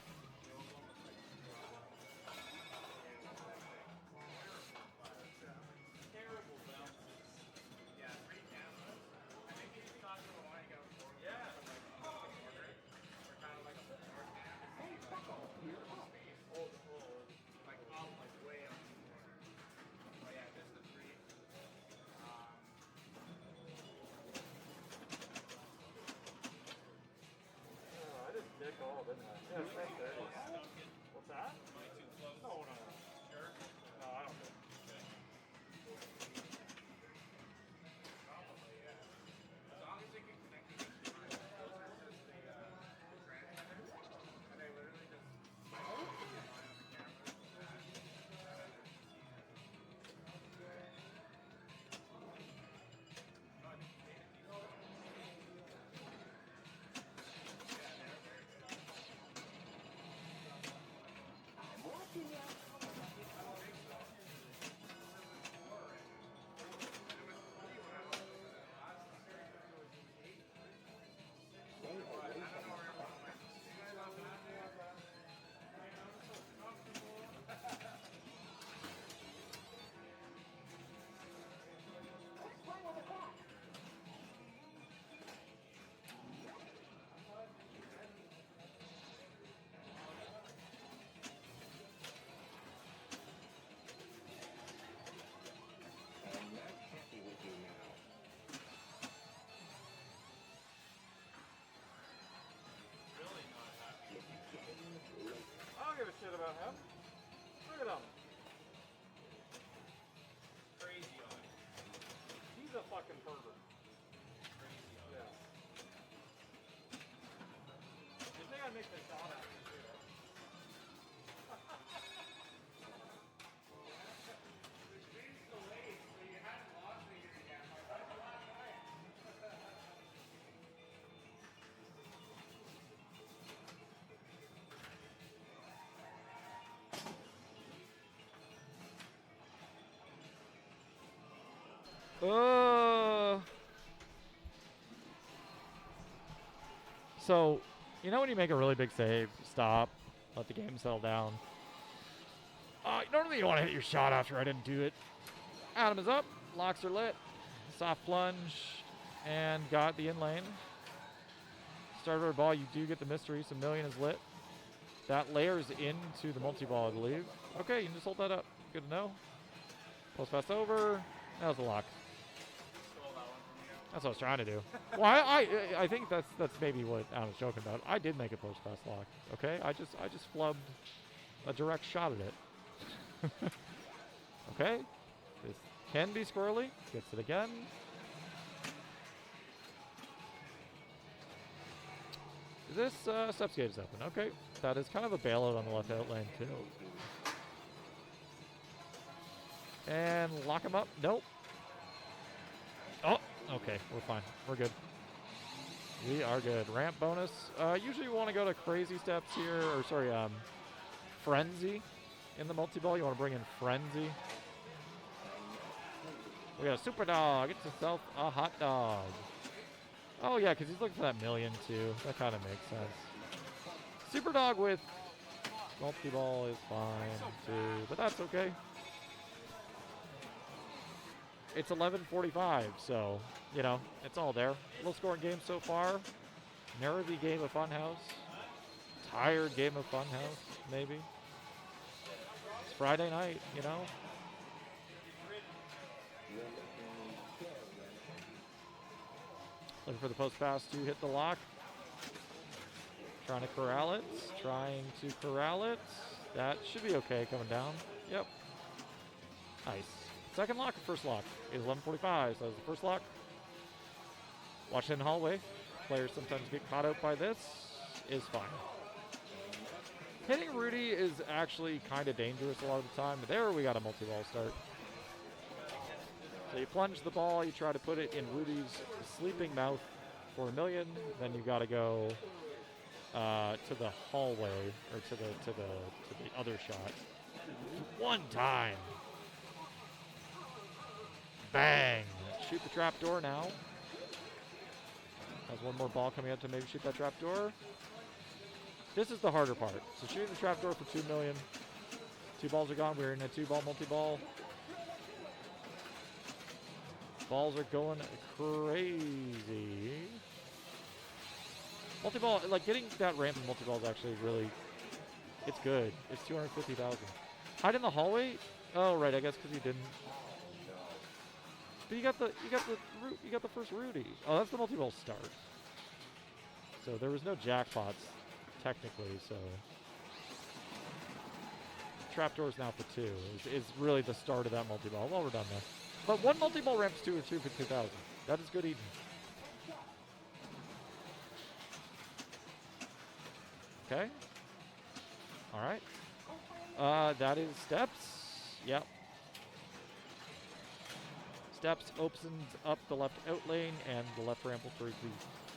What's that? No, no, no. Sure? No, I don't think. Probably, yeah. As long as they can connect to the and they literally just about him? Look at him. Crazy on him. He's a fucking pervert. Crazy on him. Yeah. You think I make the shot after too? So, you know when you make a really big save, stop, let the game settle down. Normally you want to hit your shot after I didn't do it. Adam is up, locks are lit, soft plunge, and got the in lane. Start over ball, you do get the mystery, so million is lit. That layers into the multi-ball, I believe. Okay, you can just hold that up. Good to know. Post pass over. That was a lock. That's what I was trying to do. Well, I think that's maybe what I was joking about. I did make a post pass lock. Okay, I just flubbed a direct shot at it. Okay, this can be squirrely. Gets it again. This steps gate is open. Okay, that is kind of a bailout on the left out lane too. And lock him up. Nope. Oh, okay, we're fine. We're good. We are good. Ramp bonus. Usually you want to go to crazy steps here, or sorry, frenzy in the multi-ball. You want to bring in frenzy. We got a super dog. Get yourself a hot dog. Oh yeah, because he's looking for that million too. That kind of makes sense. Super dog with multi-ball is fine too, but that's okay. It's 11:45, so, you know, it's all there. Low scoring game so far. Nervy game of Funhouse. Tired game of Funhouse, maybe. It's Friday night, you know. Looking for the post pass to hit the lock. Trying to corral it. Trying to corral it. That should be okay coming down. Yep. Nice. Second lock or first lock is 11:45, so that's the first lock. Watch it in the hallway. Players sometimes get caught out by this. Is fine. Hitting Rudy is actually kind of dangerous a lot of the time. But there we got a multi-ball start. So you plunge the ball, you try to put it in Rudy's sleeping mouth for a million. Then you got to go to the hallway or to the other shot. One time. Bang! Shoot the trap door now. Has one more ball coming up to maybe shoot that trap door. This is the harder part. So shooting the trap door for 2 million. 2 balls are gone. We're in a 2-ball multi-ball. Balls are going crazy. Multi-ball, like getting that ramp in multi-ball is actually really, it's good. It's 250,000. Hide in the hallway? Oh right, I guess because you didn't. But you got the first Rudy. Oh, that's the multi-ball start. So there was no jackpots, technically. So trapdoors now for 2 is really the start of that multi-ball. Well, we're done there. But one multi-ball ramps 2 or 2 for 2,000. That is good eating. Okay. All right. That is steps. Yep. Steps opens up the left out lane, and the left ramp will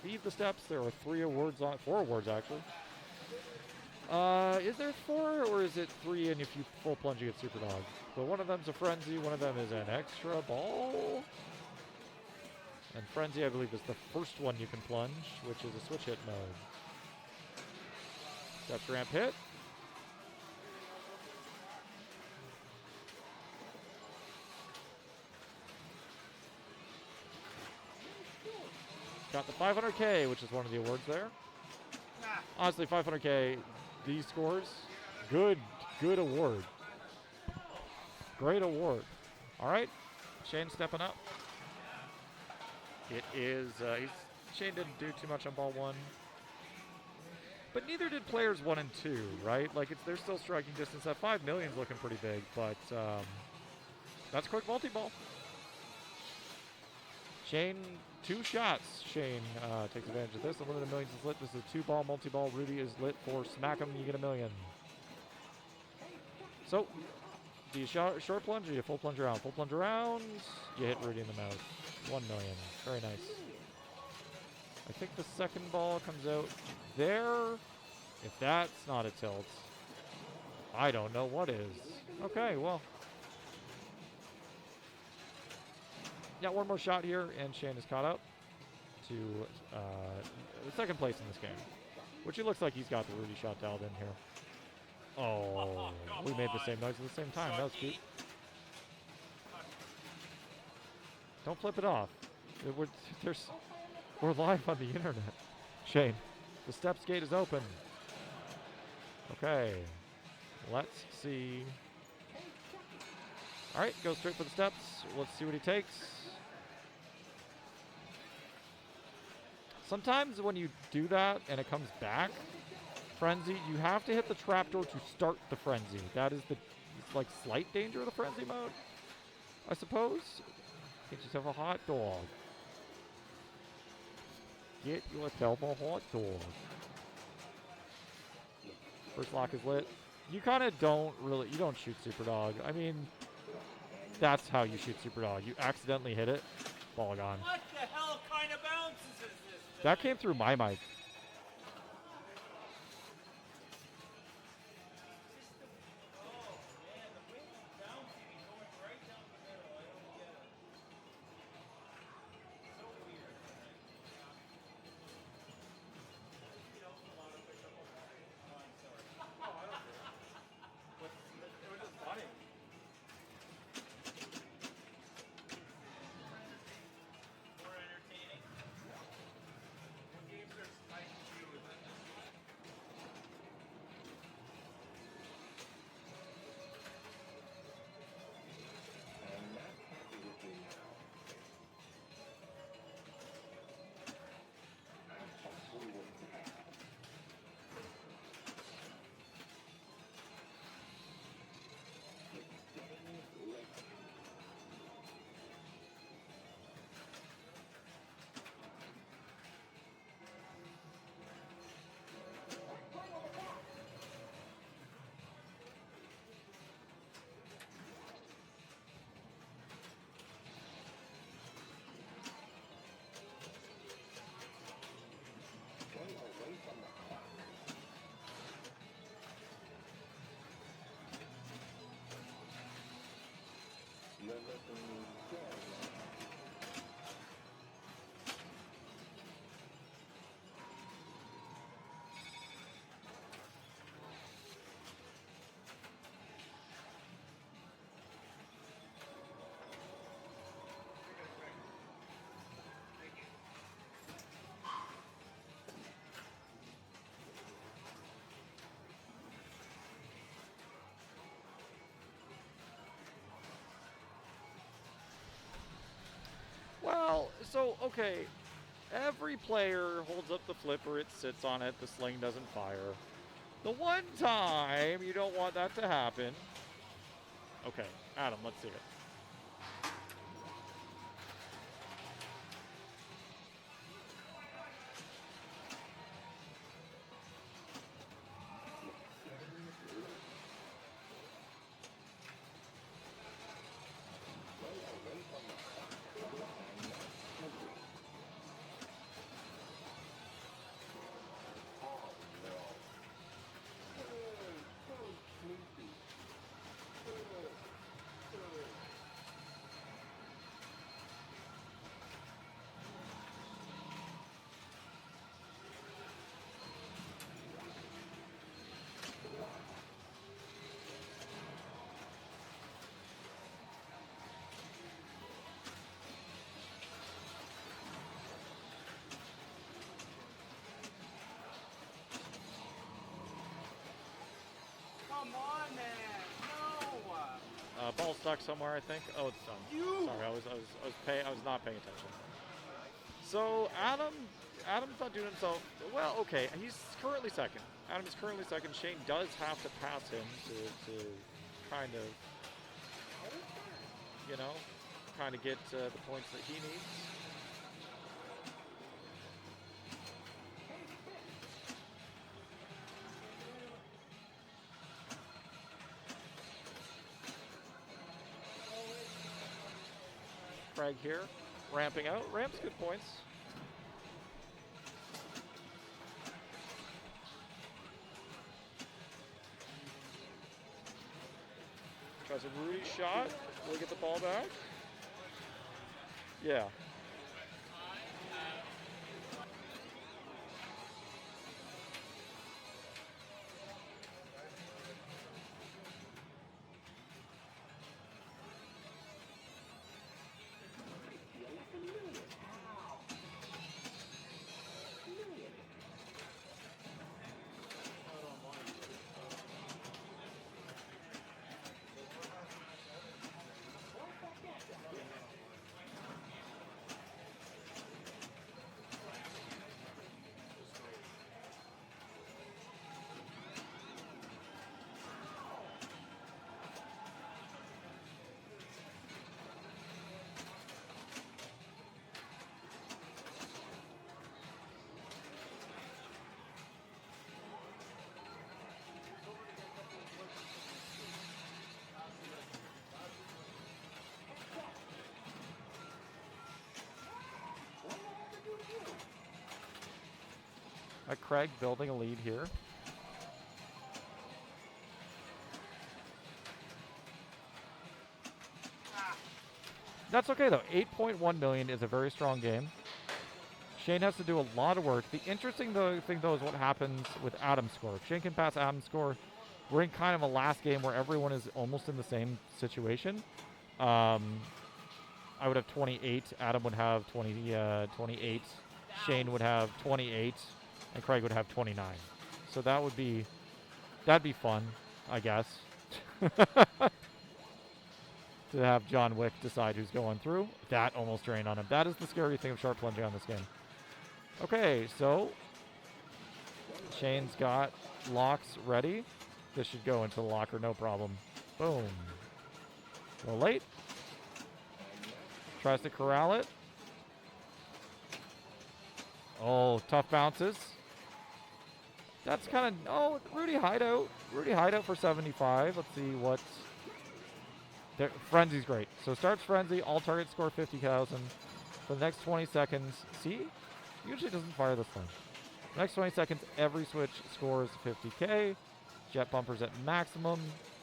feed the steps. There are 4 awards actually. Is there 4 or is it 3? And if you full plunge, you get super dog. But one of them's a frenzy. One of them is an extra ball. And frenzy, I believe, is the first one you can plunge, which is a switch hit mode. Steps ramp hit. Got the 500K, which is one of the awards there. Honestly, 500K, these scores, good award. Great award. All right, Shane stepping up. It is, Shane didn't do too much on ball 1. But neither did players 1 and 2, right? Like, they're still striking distance. That 5 million's looking pretty big, but that's a quick multi-ball. Shane, 2 shots. Shane takes advantage of this. Unlimited millions is lit. This is a 2-ball multi-ball. Rudy is lit for smack 'em. You get $1 million. So, do you short plunge or do you full plunge around? Full plunge around. You hit Rudy in the mouth. $1 million. Very nice. I think the second ball comes out there. If that's not a tilt, I don't know what is. Okay, well. Yeah, one more shot here, and Shane is caught up to second place in this game. Which it looks like he's got the Rudy shot dialed in here. Oh, we made the same noise at the same time. That was cute. Don't flip it off. We're live on the internet. Shane, the steps gate is open. Okay, let's see. All right, go straight for the steps. Let's see what he takes. Sometimes when you do that and it comes back, frenzy, you have to hit the trapdoor to start the frenzy. That is the like slight danger of the frenzy mode, I suppose. Get yourself a hot dog. Get yourself a hot dog. First lock is lit. You kind of you don't shoot Super Dog. I mean, that's how you shoot Super Dog. You accidentally hit it, ball gone. What the hell kind of bounces is this? That came through my mic. Well, so, okay. Every player holds up the flipper, it sits on it, the sling doesn't fire. The one time you don't want that to happen. Okay, Adam, let's see it. Come on, man. No. Ball stuck somewhere, I think. Oh, it's done. Sorry, I was not paying attention. So Adam Adam's not doing himself well. Okay, he's currently second. Adam is currently second. Shane does have to pass him to kind of, you know, kind of get the points that he needs. Craig here, ramping out. Ramps good points. Tries a Rudy shot. Will he get the ball back? Yeah. Craig building a lead here. That's okay though. 8.1 million is a very strong game. Shane has to do a lot of work. The interesting thing though is what happens with Adam's score. If Shane can pass Adam's score, we're in kind of a last game where everyone is almost in the same situation. I would have 28. Adam would have 28. Shane would have 28. And Craig would have 29. So that'd be fun, I guess. To have John Wick decide who's going through. That almost drained on him. That is the scary thing of sharp plunging on this game. Okay, so Shane's got locks ready. This should go into the locker, no problem. Boom. Go late. Tries to corral it. Oh, tough bounces. That's kind of, oh, Rudy hideout. Rudy hideout for 75. Let's see what's, there. Frenzy's great. So starts Frenzy, all targets score 50,000. For the next 20 seconds, see? Usually doesn't fire this time. Next 20 seconds, every switch scores 50K. Jet bumpers at maximum.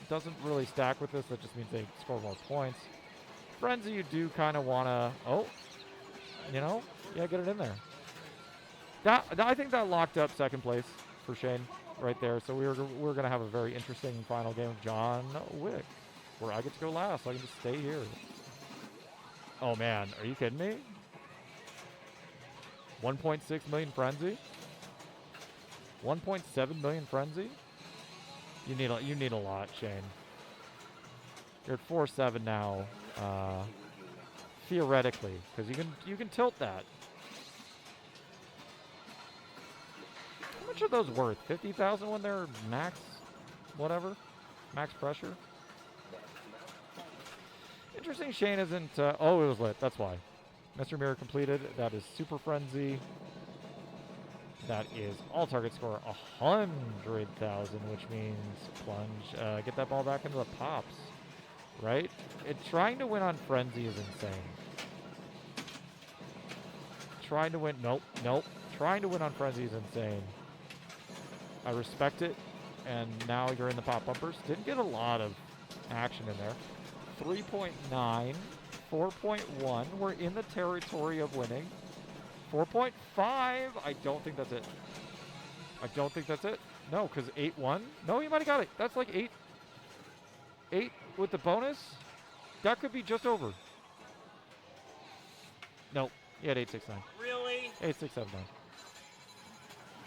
Doesn't really stack with this. That just means they score more points. Frenzy, you do kind of want to, oh, you know, yeah, get it in there. I think that locked up second place for Shane right there. So we're going to have a very interesting final game of John Wick, where I get to go last, so I can just stay here. Oh, man. Are you kidding me? 1.6 million Frenzy? 1.7 million Frenzy? You need a lot, Shane. You're at 4-7 now, theoretically, because you can tilt that. How much are those worth? 50,000 when they're max, whatever, max pressure. Interesting. Shane isn't. Oh, it was lit. That's why. Mr. Mirror completed. That is Super Frenzy. That is all target score 100,000, which means plunge. Get that ball back into the pops. Right? Trying to win on Frenzy is insane. Trying to win. Nope. Trying to win on Frenzy is insane. I respect it. And now you're in the pop bumpers. Didn't get a lot of action in there. 3.9, 4.1. We're in the territory of winning. 4.5. I don't think that's it. No, because 8-1. No, you might have got it. That's like 8. 8 with the bonus. That could be just over. Nope. You had 8.69. Really? 8.679.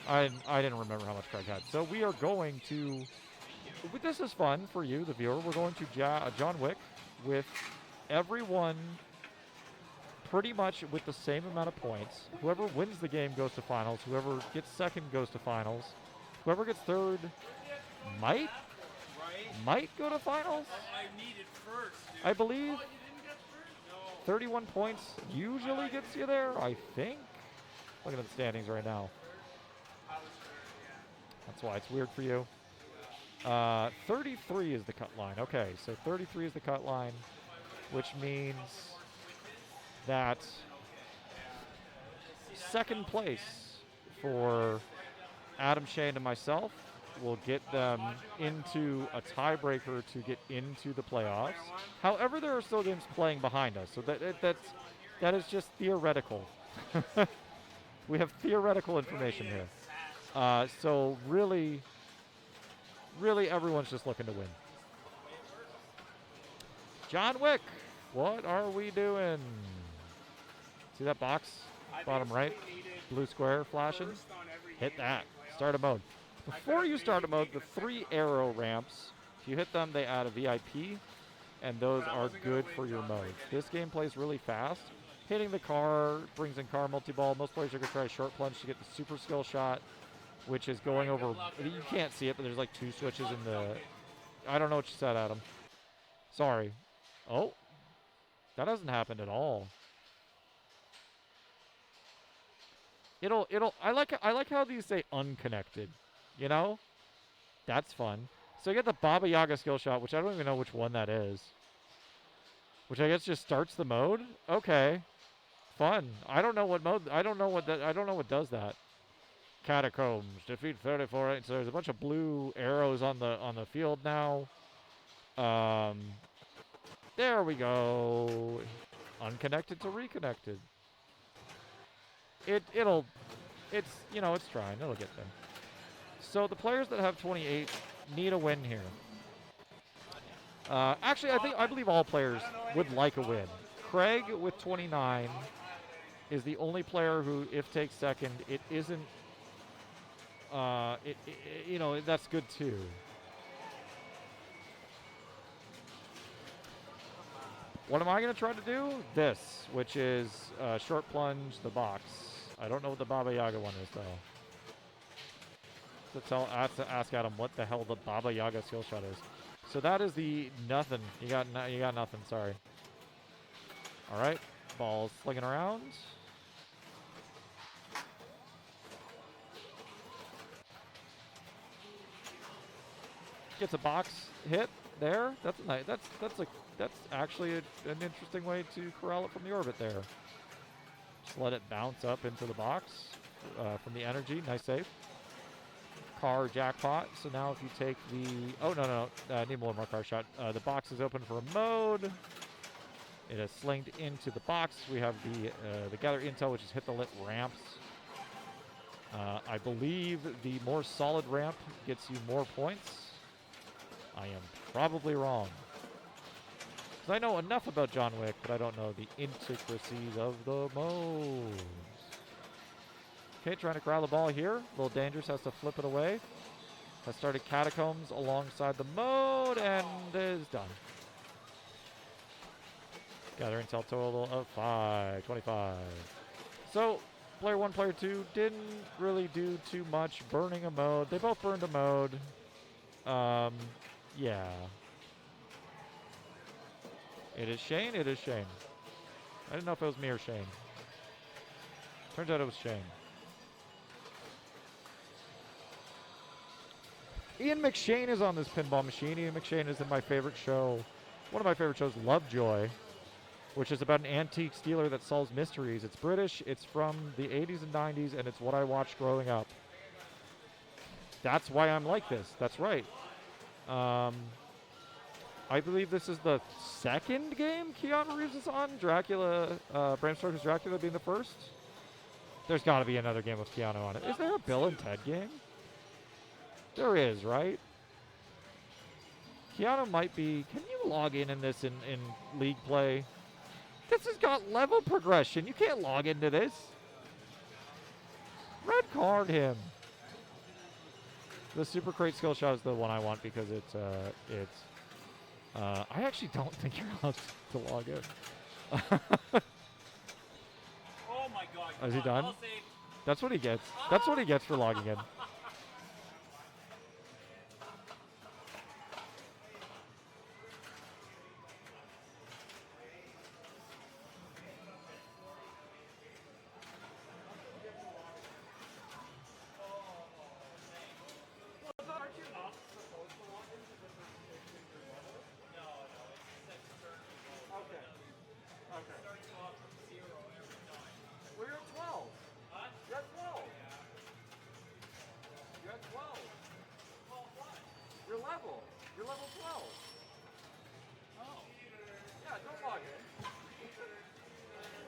I didn't remember how much Craig had. So we are going to. This is fun for you, the viewer. We're going to John Wick with everyone pretty much with the same amount of points. Whoever wins the game goes to finals. Whoever gets second goes to finals. Whoever gets third might go to finals. I needed first, dude. I believe Oh, you didn't get first? No. 31 points usually gets you there, I think. Looking at the standings right now. That's why it's weird for you. 33 is the cut line. Okay, so 33 is the cut line, which means that second place for Adam, Shane, and myself will get them into a tiebreaker to get into the playoffs. However, there are still games playing behind us, so that is just theoretical. We have theoretical information here. So really everyone's just looking to win. John Wick, what are we doing? See that box? Bottom right? Blue square flashing? Hit that. Start a mode. Before you start a mode, the 3 arrow ramps, if you hit them, they add a VIP, and those are good for your mode. This game plays really fast. Hitting the car brings in car multi-ball. Most players are going to try a short plunge to get the super skill shot, which is going over. You can't see it, but there's like 2 switches in the. I don't know what you said, Adam. Sorry. Oh, that doesn't happen at all. I like how these say unconnected. You know, that's fun. So you get the Baba Yaga skill shot, which I don't even know which one that is. Which I guess just starts the mode. Okay, fun. I don't know what mode. I don't know what does that. Catacombs defeat 34. So there's a bunch of blue arrows on the field now. There we go. Unconnected to reconnected. It's trying. It'll get there. So the players that have 28 need a win here. Actually, I believe all players would like a win. Craig with 29 is the only player who, if takes second, it isn't. That's good too. What am I going to try to do? This, which is short plunge, the box. I don't know what the Baba Yaga one is, though. I have to ask Adam what the hell the Baba Yaga skill shot is. So that is the nothing. You got nothing. Sorry. All right, ball slinging around. Gets a box hit there. That's nice. That's actually an interesting way to corral it from the orbit there. Just let it bounce up into the box from the energy. Nice save. Car jackpot. So now if you take the... Oh, no. I need one more car shot. The box is open for a mode. It is slinged into the box. We have the gather intel, which is hit the lit ramps. I believe the more solid ramp gets you more points. I am probably wrong. Because I know enough about John Wick, but I don't know the intricacies of the modes. Okay, trying to corral the ball here. A little dangerous, has to flip it away. Has started Catacombs alongside the mode and is done. Gather intel total of 25. So, player 1, player 2 didn't really do too much burning a mode. They both burned a mode. Yeah. It is Shane. I didn't know if it was me or Shane. Turns out it was Shane. Ian McShane is on this pinball machine. Ian McShane is in my favorite show. One of my favorite shows, Lovejoy, which is about an antique dealer that solves mysteries. It's British, it's from the 80s and 90s, and it's what I watched growing up. That's why I'm like this. That's right. I believe this is the second game Keanu Reeves is on. Dracula, Bram Stoker's Dracula being the first. There's got to be another game with Keanu on it. Is there a Bill and Ted game? There is, right? Keanu might be... Can you log in this in League play? This has got level progression. You can't log into this. Red card him. The Super Crate skill shot is the one I want because it's I actually don't think you're allowed to log in. come Is he on, done? all saved. That's what he gets. That's what he gets for logging in. Well, you're at 12. Huh? You're at 12. You're at 12. 12 what? Your level. You're level 12. Oh. Yeah, don't log in.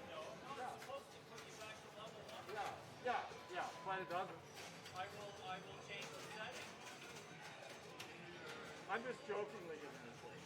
No, it's supposed to put you back to level 1. Yeah, but it doesn't. I will change the setting. I'm just jokingly giving this thing.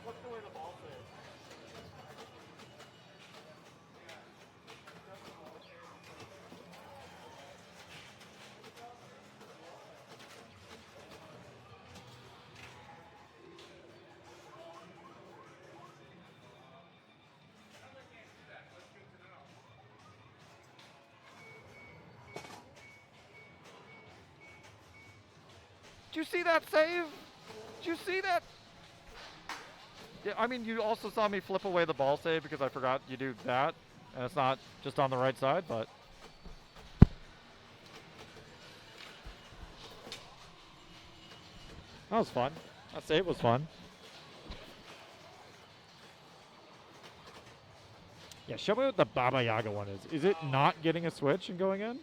Flipped away the ball save. Did you see that save? Did you see that? Yeah, I mean, you also saw me flip away the ball save because I forgot you do that. And it's not just on the right side, but... That was fun. That save was fun. Yeah, show me what the Baba Yaga one is. Is it not getting a switch and going in?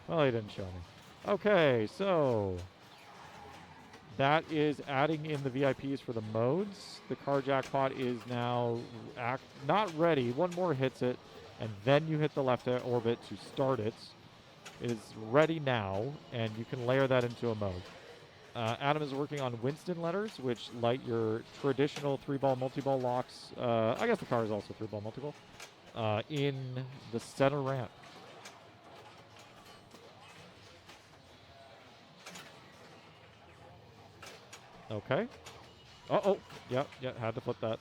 Well, he didn't show me. Okay, so... That is adding in the VIPs for the modes. The car jackpot is now not ready. One more hits it, and then you hit the left orbit to start it. It is ready now, and you can layer that into a mode. Adam is working on Winston letters, which light your traditional 3-ball multi-ball locks. I guess the car is also 3-ball multi-ball. In the center ramp. Okay. Uh-oh. Yep, had to flip that.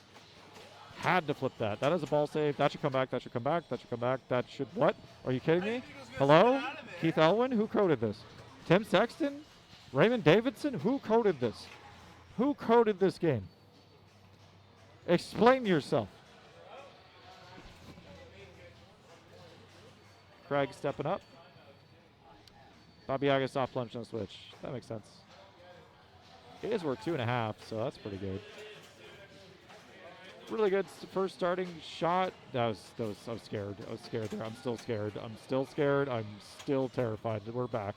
Had to flip that. That is a ball save. That should come back. That should come back. That should come back. That should... What? Are you kidding me? Hello? Keith Elwin? Who coded this? Tim Sexton? Raymond Davidson? Who coded this? Who coded this game? Explain yourself. Craig stepping up. Bobby Yaga soft plunge on switch. That makes sense. It is worth 2.5, so that's pretty good. Really good first starting shot. I was scared. I was scared there. I'm still scared. I'm still scared. I'm still terrified. We're back.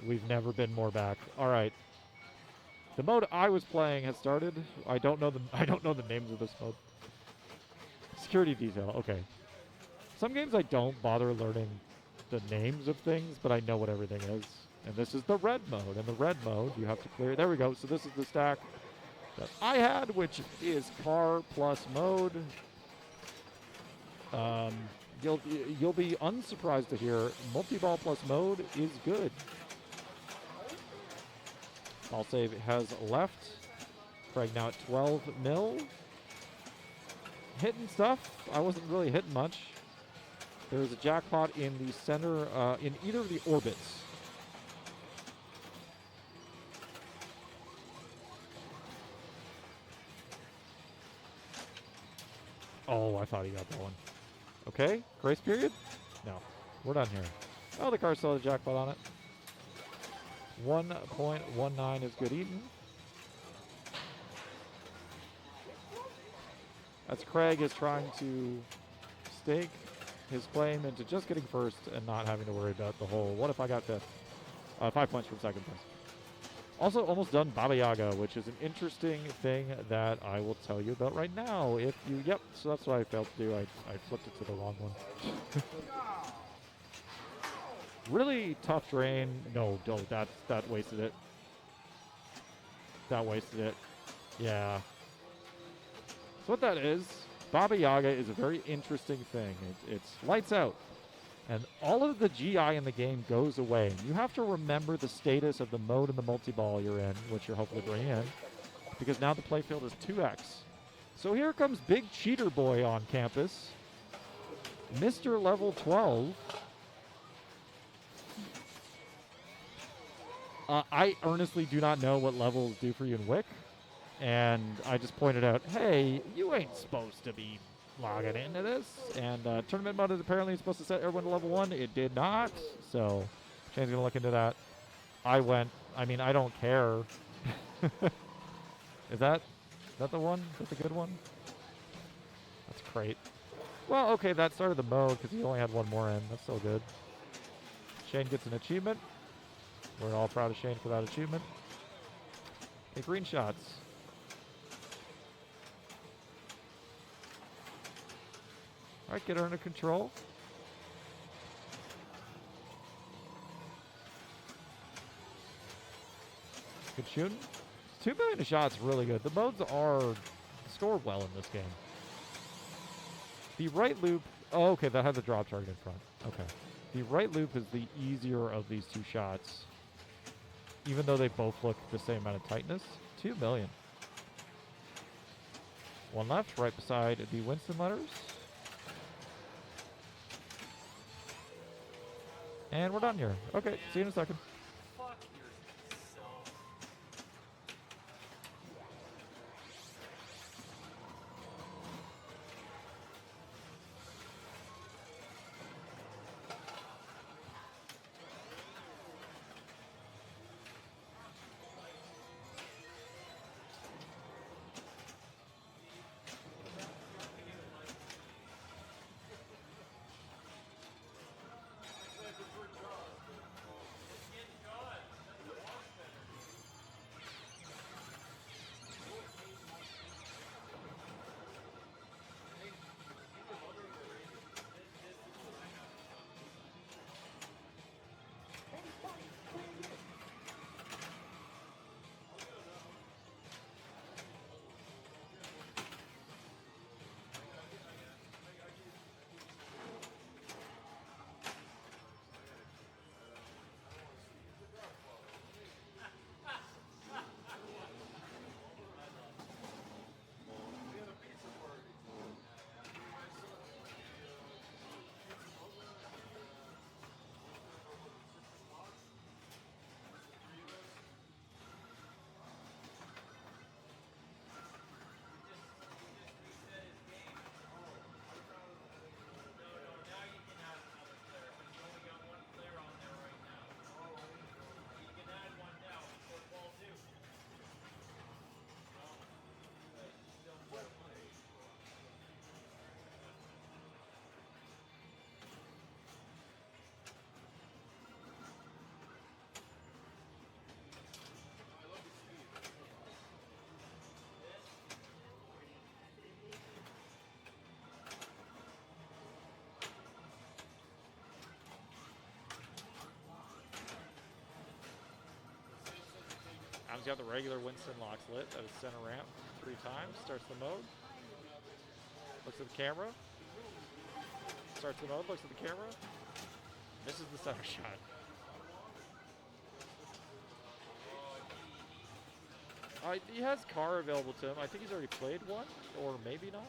We've never been more back. All right. The mode I was playing has started. I don't know the names of this mode. Security detail. Okay. Some games I don't bother learning the names of things, but I know what everything is. And this is the red mode. In the red mode, you have to clear. There we go. So this is the stack that I had, which is car plus mode. You'll be unsurprised to hear multi-ball plus mode is good. Ball save has left. Craig now at 12 mil. Hitting stuff. I wasn't really hitting much. There's a jackpot in the center, in either of the orbits. Oh, I thought he got that one. Okay, grace period? No, we're done here. Oh, the car still has a jackpot on it. 1.19 is good eaten. As Craig is trying to stake his claim into just getting first and not having to worry about the whole, what if I got fifth? 5 points from second place. Also, almost done Baba Yaga, which is an interesting thing that I will tell you about right now. If you, yep, so that's what I failed to do. I flipped it to the wrong one. Really tough drain. No, that wasted it. That wasted it. Yeah. So what that is, Baba Yaga is a very interesting thing. It's lights out. And all of the GI in the game goes away. You have to remember the status of the mode and the multi-ball you're in, which you're hopefully bringing in, because now the playfield is 2x. So here comes Big Cheater Boy on campus. Mr. Level 12. I earnestly do not know what levels do for you in Wick. And I just pointed out, hey, you ain't supposed to be logging into this. And tournament mode is apparently supposed to set everyone to level 1. It did not. So Shane's going to look into that. I mean, I don't care. Is that the one? Is that the good one? That's great. Well, okay, that started the mode because he only had one more in. That's still good. Shane gets an achievement. We're all proud of Shane for that achievement. Okay, green shots. All right, get her under control. Good shooting. 2 million shots, really good. The modes are scored well in this game. The right loop, oh, okay, that had the drop target in front. Okay. The right loop is the easier of these two shots, even though they both look the same amount of tightness. 2 million. One left, right beside the Winston letters. And we're done here. Okay, see you in a second. Fuck yourself. got the regular Winston locks lit at his center ramp 3 times. Starts the mode. Looks at the camera. Starts the mode, looks at the camera. Misses the center shot. He has car available to him. I think he's already played one, or maybe not.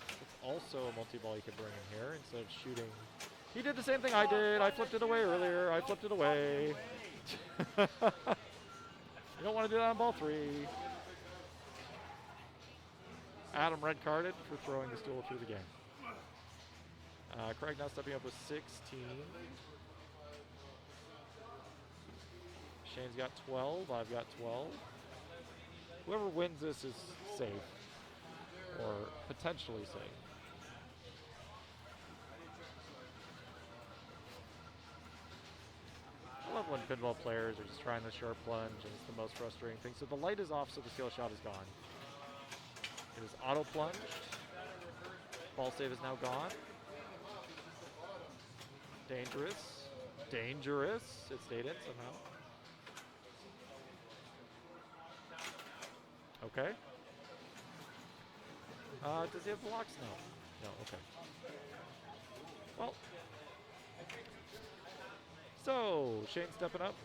It's also a multi-ball you can bring in here instead of shooting. He did the same thing I did. I flipped it away earlier. I flipped it away. You don't want to do that on ball 3. Adam red carded for throwing the stool through the game. Craig now stepping up with 16. Shane's got 12. I've got 12. Whoever wins this is safe, or potentially safe. I love when pinball players are just trying the sharp plunge, and it's the most frustrating thing. So the light is off, so the skill shot is gone. It is auto plunged. Ball save is now gone. Dangerous. Dangerous. It stayed in somehow. Okay. Does he have blocks? No. No, okay. Well. So, Shane stepping up.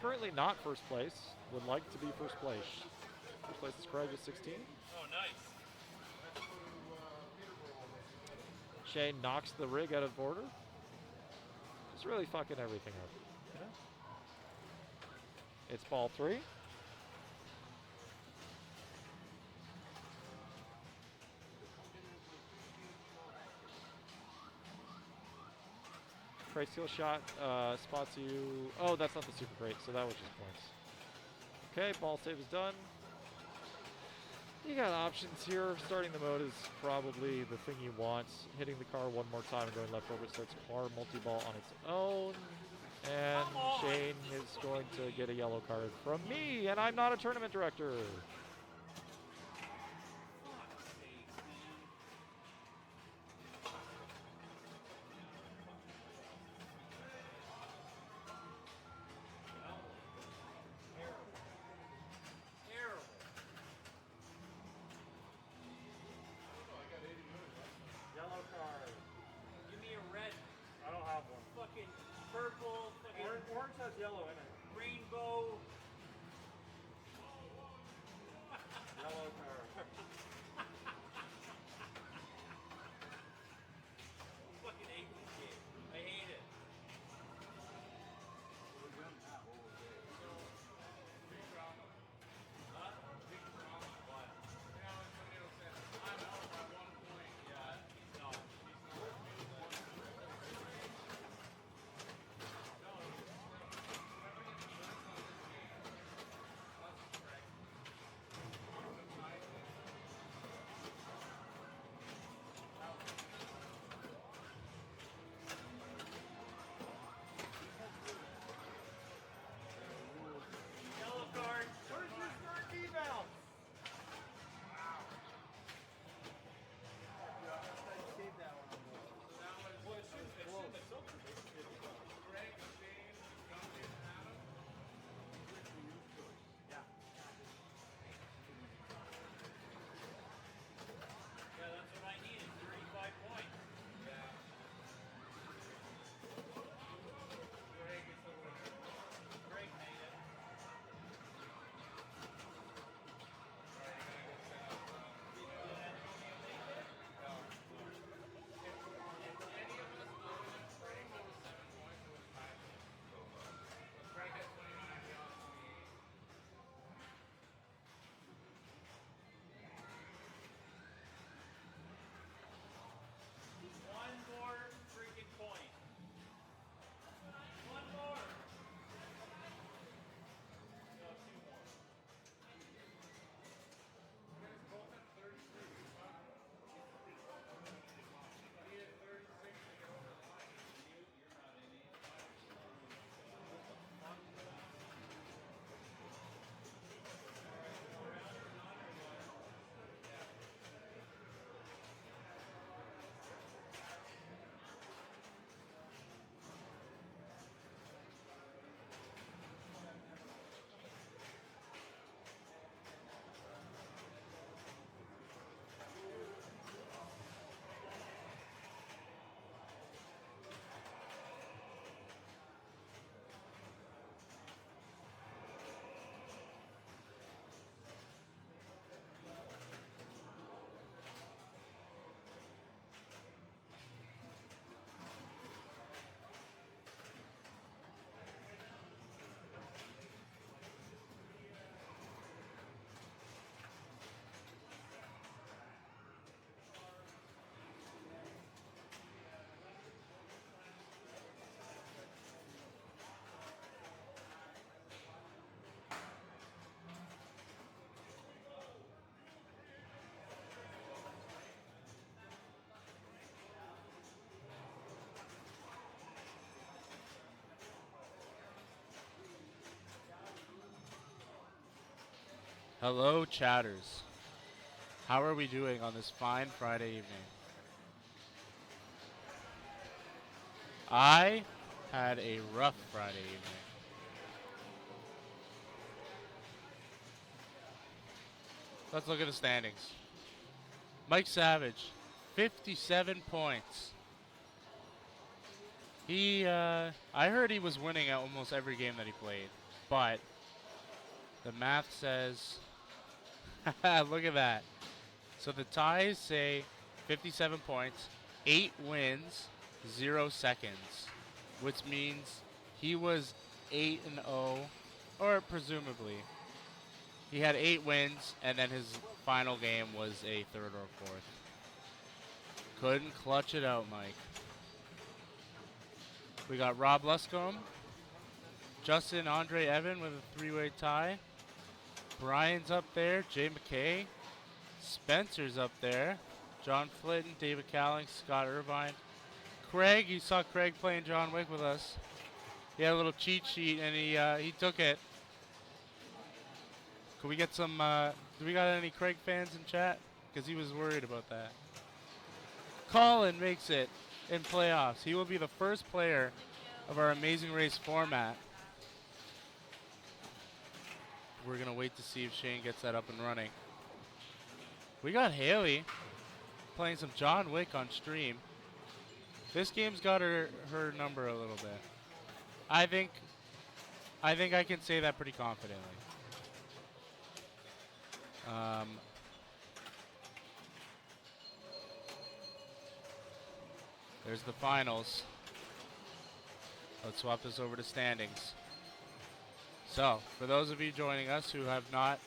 Currently not first place. Would like to be first place. First place is Craig with 16. Oh, nice. Shane knocks the rig out of order. Just really fucking everything up. You know? It's ball 3. Craig steal shot spots you. Oh, that's not the super great, so that was just points. Okay, ball save is done. You got options here. Starting the mode is probably the thing you want. Hitting the car one more time and going left over starts car multi-ball on its own. And Shane is going to get a yellow card from me, and I'm not a tournament director. Yellow card. Give me a red, I don't have one. fucking purple, fucking Orange has yellow in it. rainbow. Yellow card. Fucking hate this game. I hate it. Hello, chatters. How are we doing on this fine Friday evening? I had a rough Friday evening. Let's look at the standings. Mike Savage, 57 points. I heard he was winning at almost every game that he played, but the math says, look at that. So the ties say 57 points, 8 wins, 0 seconds, which means he was 8-0, or presumably. He had 8 wins, and then his final game was a third or fourth. Couldn't clutch it out, Mike. We got Rob Luscombe, Justin, Andre, Evan with a 3-way tie. Brian's up there, Jay McKay. Spencer's up there. John Flitton, David Cowling, Scott Irvine. Craig, you saw Craig playing John Wick with us. He had a little cheat sheet and he took it. Could we get some, do we got any Craig fans in chat? Because he was worried about that. Colin makes it in playoffs. He will be the first player of our Amazing Race format. We're going to wait to see if Shane gets that up and running. We got Haley playing some John Wick on stream. This game's got her number a little bit. I think I can say that pretty confidently. There's the finals. Let's swap this over to standings. So, for those of you joining us who have not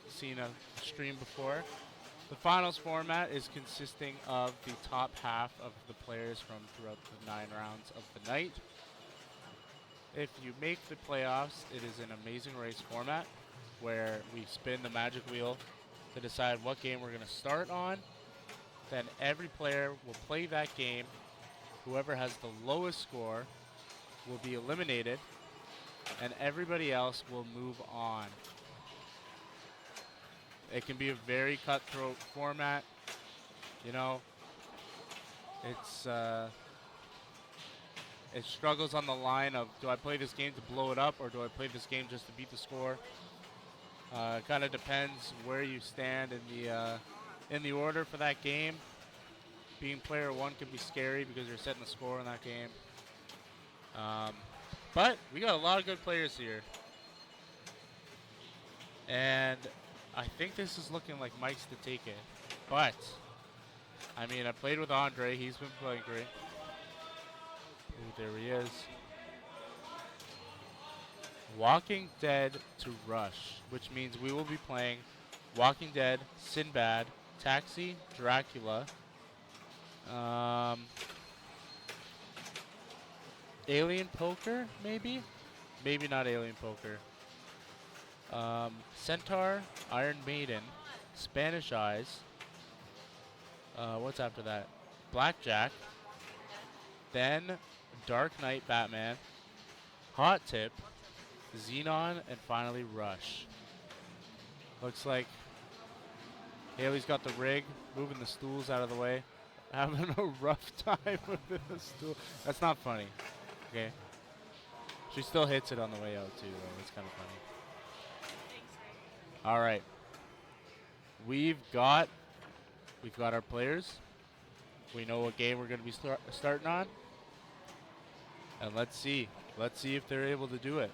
seen a stream before, the finals format is consisting of the top half of the players from throughout the 9 rounds of the night. If you make the playoffs, it is an Amazing Race format where we spin the magic wheel to decide what game we're going to start on. Then every player will play that game. Whoever has the lowest score will be eliminated, and everybody else will move on. It can be a very cutthroat format. You know, it struggles on the line of, do I play this game to blow it up, or do I play this game just to beat the score? It kind of depends where you stand in the order for that game. Being player 1 can be scary because you're setting the score in that game. But we got a lot of good players here. And I think this is looking like Mike's to take it. But, I mean, I played with Andre. He's been playing great. Ooh, there he is. Walking Dead to Rush, which means we will be playing Walking Dead, Sinbad, Taxi, Dracula, Alien Poker, maybe? Maybe not Alien Poker. Centaur, Iron Maiden, Spanish Eyes. What's after that? Blackjack. Then Dark Knight Batman, Hot Tip, Xenon, and finally Rush. Looks like Haley's got the rig, moving the stools out of the way. Having a rough time with the stool. That's not funny. Okay. She still hits it on the way out too, though. It's kind of funny. All right. We've got our players. We know what game we're going to be starting on. And let's see. Let's see if they're able to do it.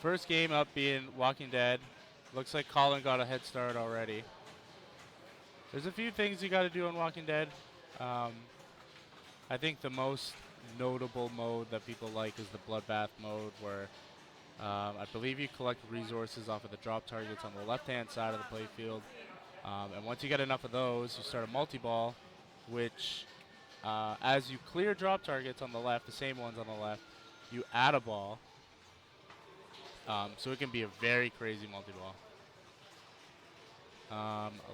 First game up being Walking Dead. Looks like Colin got a head start already. There's a few things you got to do on Walking Dead. I think the most notable mode that people like is the Bloodbath mode, where I believe you collect resources off of the drop targets on the left-hand side of the playfield. And once you get enough of those, you start a multi-ball, which as you clear drop targets on the left, the same ones on the left, you add a ball. So it can be a very crazy multi-ball.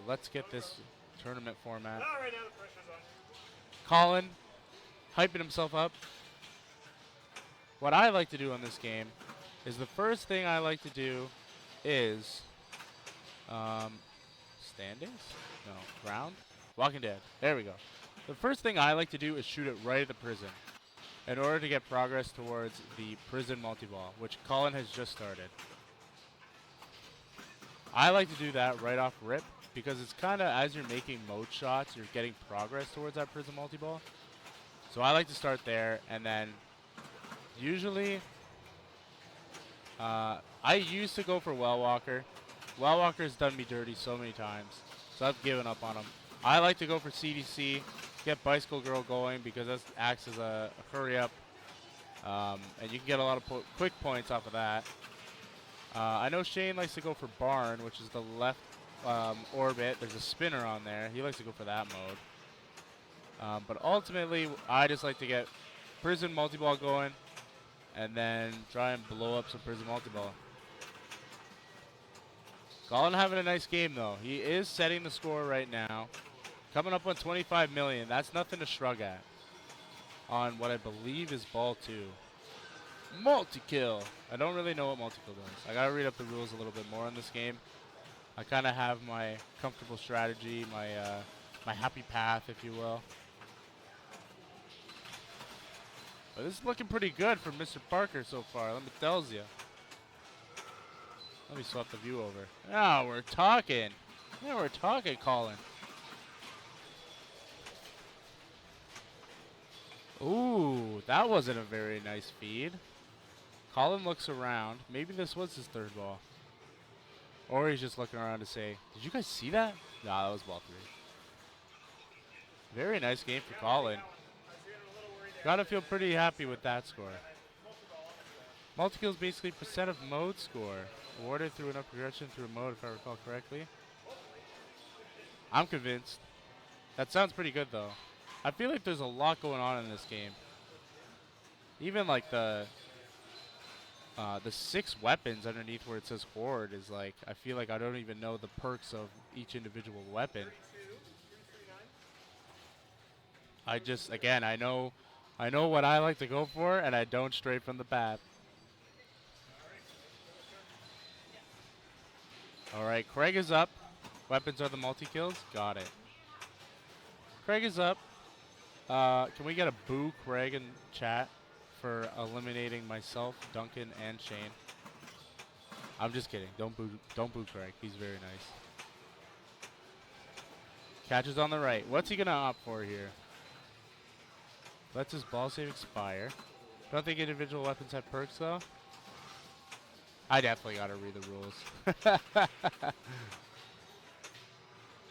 Let's get this tournament format. Not right now, the pressure's on. Colin hyping himself up. What I like to do on this game is the first thing I like to do is standings? No, ground? Walking Dead. There we go. The first thing I like to do is shoot it right at the prison in order to get progress towards the prison multi-ball, which Colin has just started. I like to do that right off rip because it's kind of, as you're making mode shots, you're getting progress towards that prison multi-ball. So I like to start there, and then usually I used to go for Well Walker. Well Walker's done me dirty so many times, so I've given up on him. I like to go for CDC, get Bicycle Girl going because that acts as a hurry up, and you can get a lot of quick points off of that. I know Shane likes to go for Barn, which is the left orbit. There's a spinner on there. He likes to go for that mode. But ultimately, I just like to get prison multi-ball going and then try and blow up some prison multi-ball. Colin having a nice game, though. He is setting the score right now. Coming up on 25 million. That's nothing to shrug at. On what I believe is ball 2. Multi-kill. I don't really know what multi-kill does. I gotta read up the rules a little bit more on this game. I kind of have my comfortable strategy, my happy path, if you will. But this is looking pretty good for Mr. Parker so far, let me tell you. Let me swap the view over. Now we're talking. Now we're talking, Colin. Ooh, that wasn't a very nice feed. Colin looks around. Maybe this was his third ball. Or he's just looking around to say, did you guys see that? Nah, that was ball 3. Very nice game for Colin. Gotta feel pretty happy with that score. Multi-kill is basically percent of mode score. Awarded through enough progression through a mode, if I recall correctly. I'm convinced. That sounds pretty good, though. I feel like there's a lot going on in this game. Even like the 6 weapons underneath where it says Horde is like, I feel like I don't even know the perks of each individual weapon. I just, again, I know what I like to go for, and I don't stray from the path. Alright, Craig is up. Weapons are the multi-kills. Got it. Craig is up. Can we get a boo Craig in chat for eliminating myself, Duncan, and Shane? I'm just kidding. Don't boo Craig. He's very nice. Catches on the right. What's he gonna opt for here? Lets his ball save expire. Don't think individual weapons have perks though. I definitely gotta read the rules.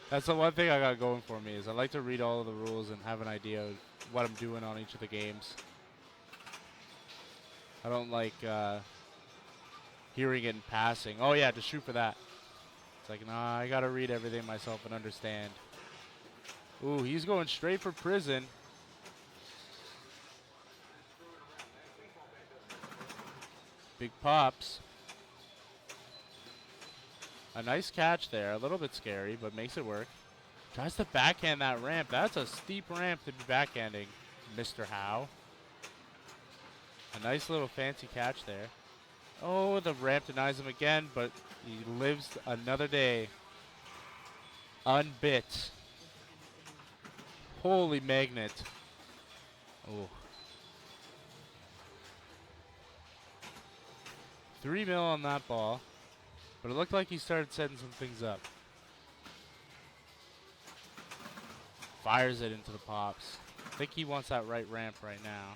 That's the one thing I got going for me is I like to read all of the rules and have an idea of what I'm doing on each of the games. I don't like hearing it in passing. Oh yeah, just shoot for that. It's like, nah, I gotta read everything myself and understand. Ooh, he's going straight for prison. Big pops. A nice catch there. A little bit scary, but makes it work. Tries to backhand that ramp. That's a steep ramp to be backhanding, Mr. Howe. A nice little fancy catch there. Oh, the ramp denies him again, but he lives another day. Unbit. Holy magnet. Oh. 3 mil on that ball. But it looked like he started setting some things up. Fires it into the pops. I think he wants that right ramp right now.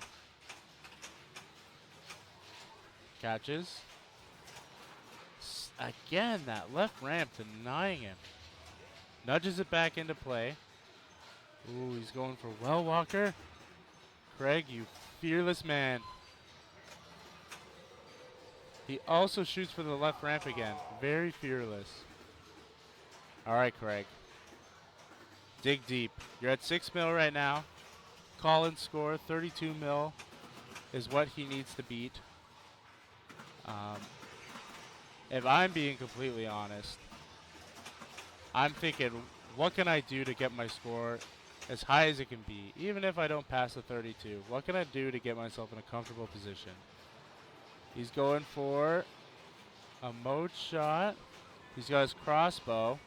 Catches. Again, that left ramp denying him. Nudges it back into play. Ooh, he's going for Well Walker. Craig, you fearless man. He also shoots for the left ramp again. Very fearless. All right, Craig. Dig deep. You're at 6 mil right now. Colin's score, 32 mil, is what he needs to beat. If I'm being completely honest, I'm thinking what can I do to get my score as high as it can be, even if I don't pass the 32? What can I do to get myself in a comfortable position? He's going for a mode shot. He's got his crossbow.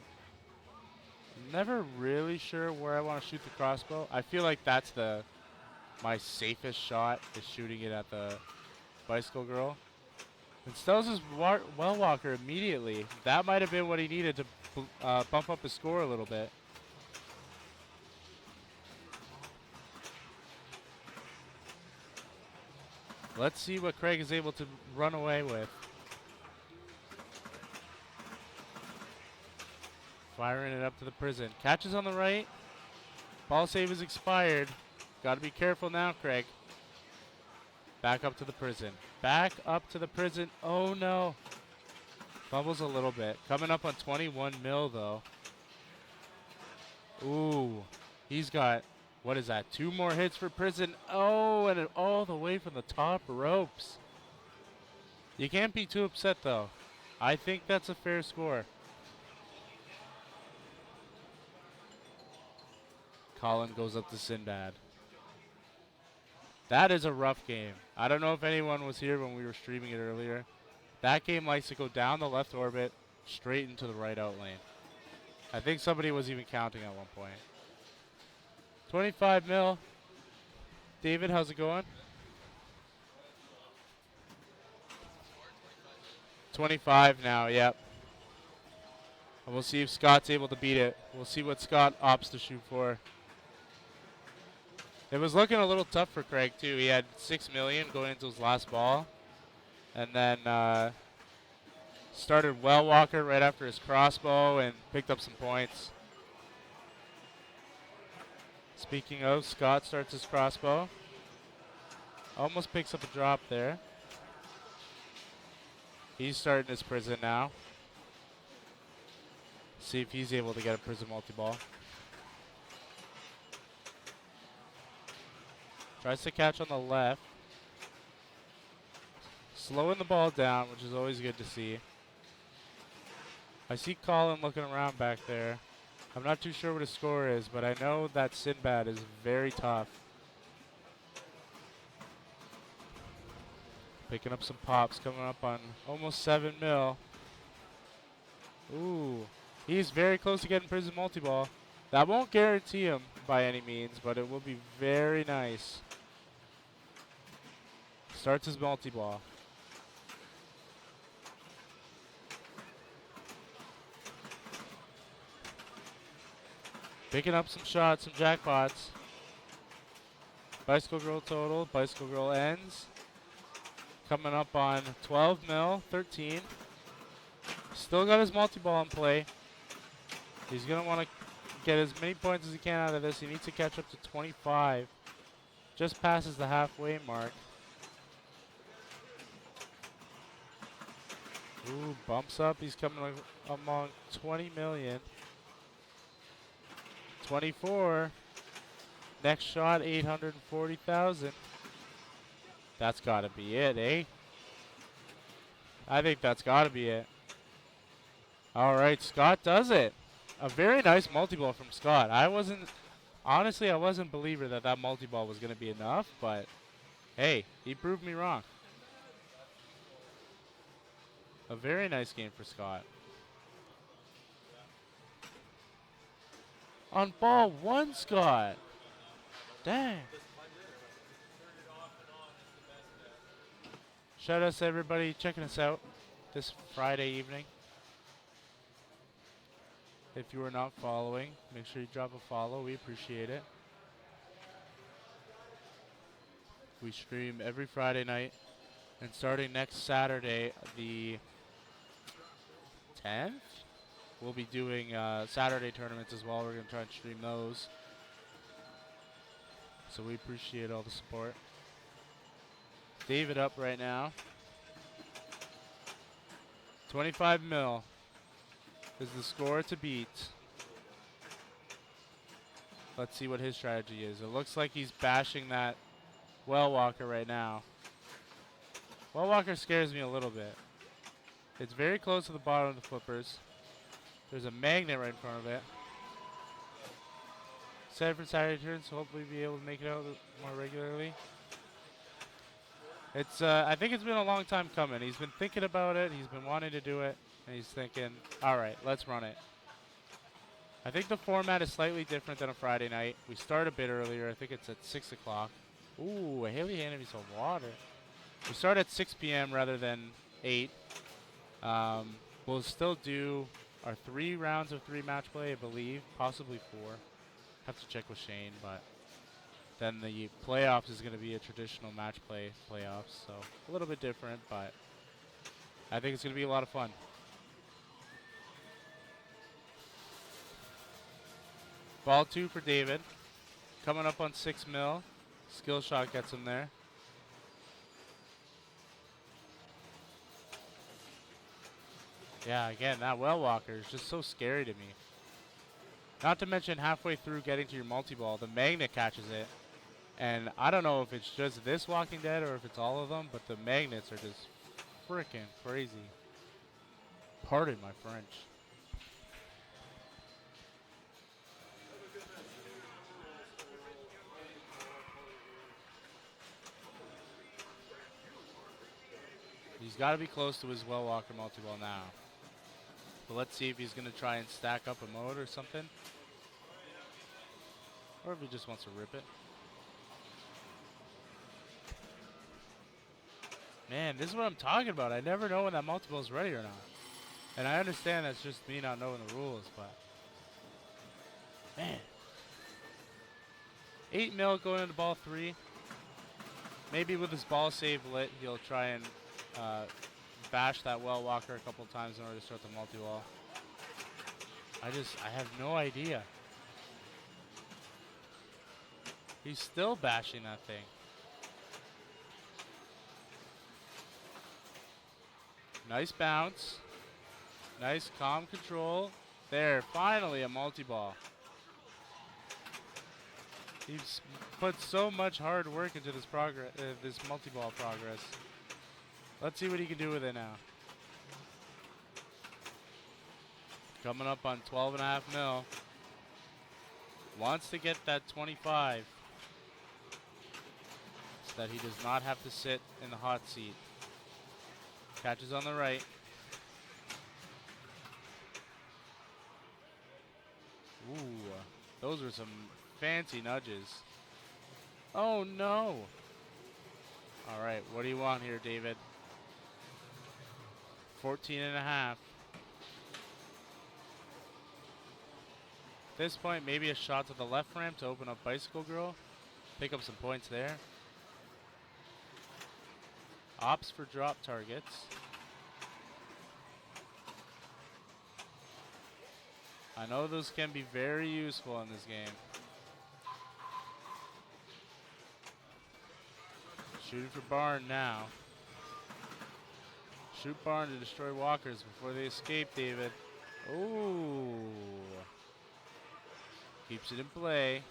Never really sure where I want to shoot the crossbow. I feel like that's my safest shot is shooting it at the bicycle girl. And Stells his well walker immediately. That might have been what he needed to bump up his score a little bit. Let's see what Craig is able to run away with. Firing it up to the prison. Catches on the right. Ball save is expired. Got to be careful now, Craig. Back up to the prison. Back up to the prison. Oh, no. Fumbles a little bit. Coming up on 21 mil, though. Ooh. He's got, what is that, 2 more hits for prison. Oh, and it all the way from the top ropes. You can't be too upset, though. I think that's a fair score. Colin goes up to Sinbad. That is a rough game. I don't know if anyone was here when we were streaming it earlier. That game likes to go down the left orbit, straight into the right out lane. I think somebody was even counting at one point. 25 mil. David, how's it going? 25 now, yep. And we'll see if Scott's able to beat it. We'll see what Scott opts to shoot for. It was looking a little tough for Craig, too. He had 6 million going into his last ball. And then started Well Walker right after his crossbow and picked up some points. Speaking of, Scott starts his crossbow. Almost picks up a drop there. He's starting his prison now. See if he's able to get a prison multi-ball. Tries to catch on the left. Slowing the ball down, which is always good to see. I see Colin looking around back there. I'm not too sure what his score is, but I know that Sinbad is very tough. Picking up some pops, coming up on almost 7 mil. Ooh, he's very close to getting prison multi-ball. That won't guarantee him by any means, but it will be very nice. Starts his multi-ball. Picking up some shots, some jackpots. Bicycle Girl total. Bicycle Girl ends. Coming up on 12 mil, 13. Still got his multi-ball in play. He's going to want to get as many points as he can out of this. He needs to catch up to 25. Just passes the halfway mark. Ooh, bumps up. He's coming among 20 million. 24. Next shot, 840,000. That's got to be it, eh? I think that's got to be it. All right, Scott does it. A very nice multi-ball from Scott. Honestly, I wasn't a believer that multi-ball was going to be enough, but hey, he proved me wrong. A very nice game for Scott. On ball 1, Scott. Dang. Shout out to everybody checking us out this Friday evening. If you are not following, make sure you drop a follow. We appreciate it. We stream every Friday night. And starting next Saturday, the 10th, we'll be doing Saturday tournaments as well. We're going to try and stream those. So we appreciate all the support. David up right now. 25 mil is the score to beat. Let's see what his strategy is. It looks like he's bashing that Well Walker right now. Well Walker scares me a little bit. It's very close to the bottom of the flippers. There's a magnet right in front of it. excited for Saturday turns. Hopefully, be able to make it out more regularly. It's I think it's been a long time coming. He's been thinking about it. He's been wanting to do it, and he's thinking, all right, let's run it. I think the format is slightly different than a Friday night. We start a bit earlier. I think it's at 6 o'clock. Ooh, Haley handed me some water. We start at 6 p.m. rather than 8. We'll still do our 3 rounds of 3 match play, I believe, possibly 4. Have to check with Shane, but then the playoffs is going to be a traditional match play playoffs, so a little bit different, but I think it's going to be a lot of fun. Ball 2 for David. Coming up on 6 mil. Skill shot gets him there. Yeah, again, that well walker is just so scary to me. Not to mention halfway through getting to your multi-ball, the magnet catches it. And I don't know if it's just this Walking Dead or if it's all of them, but the magnets are just freaking crazy. Pardon my French. He's got to be close to his well walker multi-ball now. But let's see if he's going to try and stack up a mode or something. Or if he just wants to rip it. Man, this is what I'm talking about. I never know when that multi-ball is ready or not. And I understand that's just me not knowing the rules, but... Man. 8 mil going into ball 3. Maybe with his ball save lit, he'll try and bash that well walker a couple times in order to start the multi-wall. I have no idea. He's still bashing that thing. Nice bounce. Nice calm control. There, finally a multi-ball. He's put so much hard work into this this multi-ball progress. Let's see what he can do with it now. Coming up on 12.5 mil. Wants to get that 25 so that he does not have to sit in the hot seat. Catches on the right. Ooh, those were some fancy nudges. Oh no. All right, what do you want here, David? 14.5. At this point, maybe a shot to the left ramp to open up Bicycle Girl. Pick up some points there. Opts for drop targets. I know those can be very useful in this game. Shooting for Barn now. Shoot Barn to destroy walkers before they escape, David. Ooh. Keeps it in play.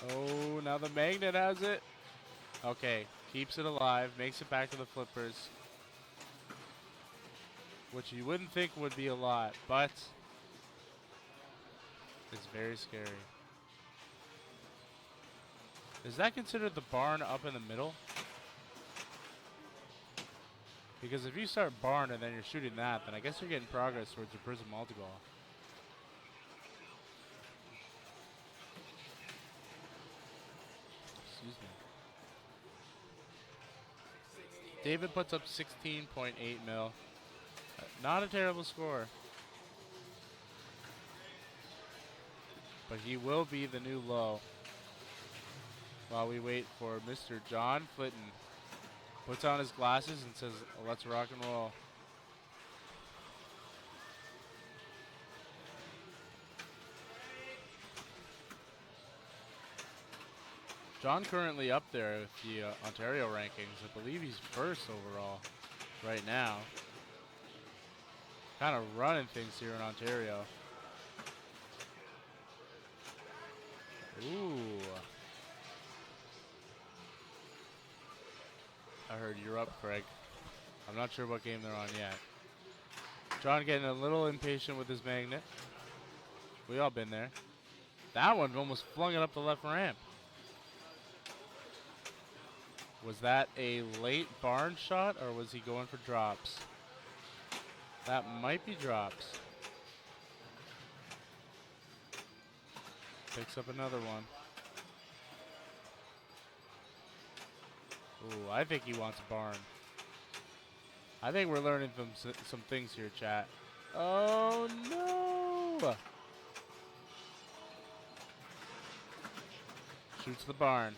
Oh, now the magnet has it. Okay, keeps it alive, makes it back to the flippers. Which you wouldn't think would be a lot, but it's very scary. Is that considered the barn up in the middle? Because if you start barn and then you're shooting that, then I guess you're getting progress towards your prism multi-ball. Excuse me. David puts up 16.8 mil. Not a terrible score. But he will be the new low. While we wait for Mr. John Flitton. Puts on his glasses and says, let's rock and roll. John currently up there with the Ontario rankings. I believe he's first overall right now. Kind of running things here in Ontario. Ooh. I heard you're up, Craig. I'm not sure what game they're on yet. John getting a little impatient with his magnet. We all been there. That one almost flung it up the left ramp. Was that a late barn shot, or was he going for drops? That might be drops. Picks up another one. Ooh, I think he wants barn. I think we're learning some things here, chat. Oh, no! Shoots the barn.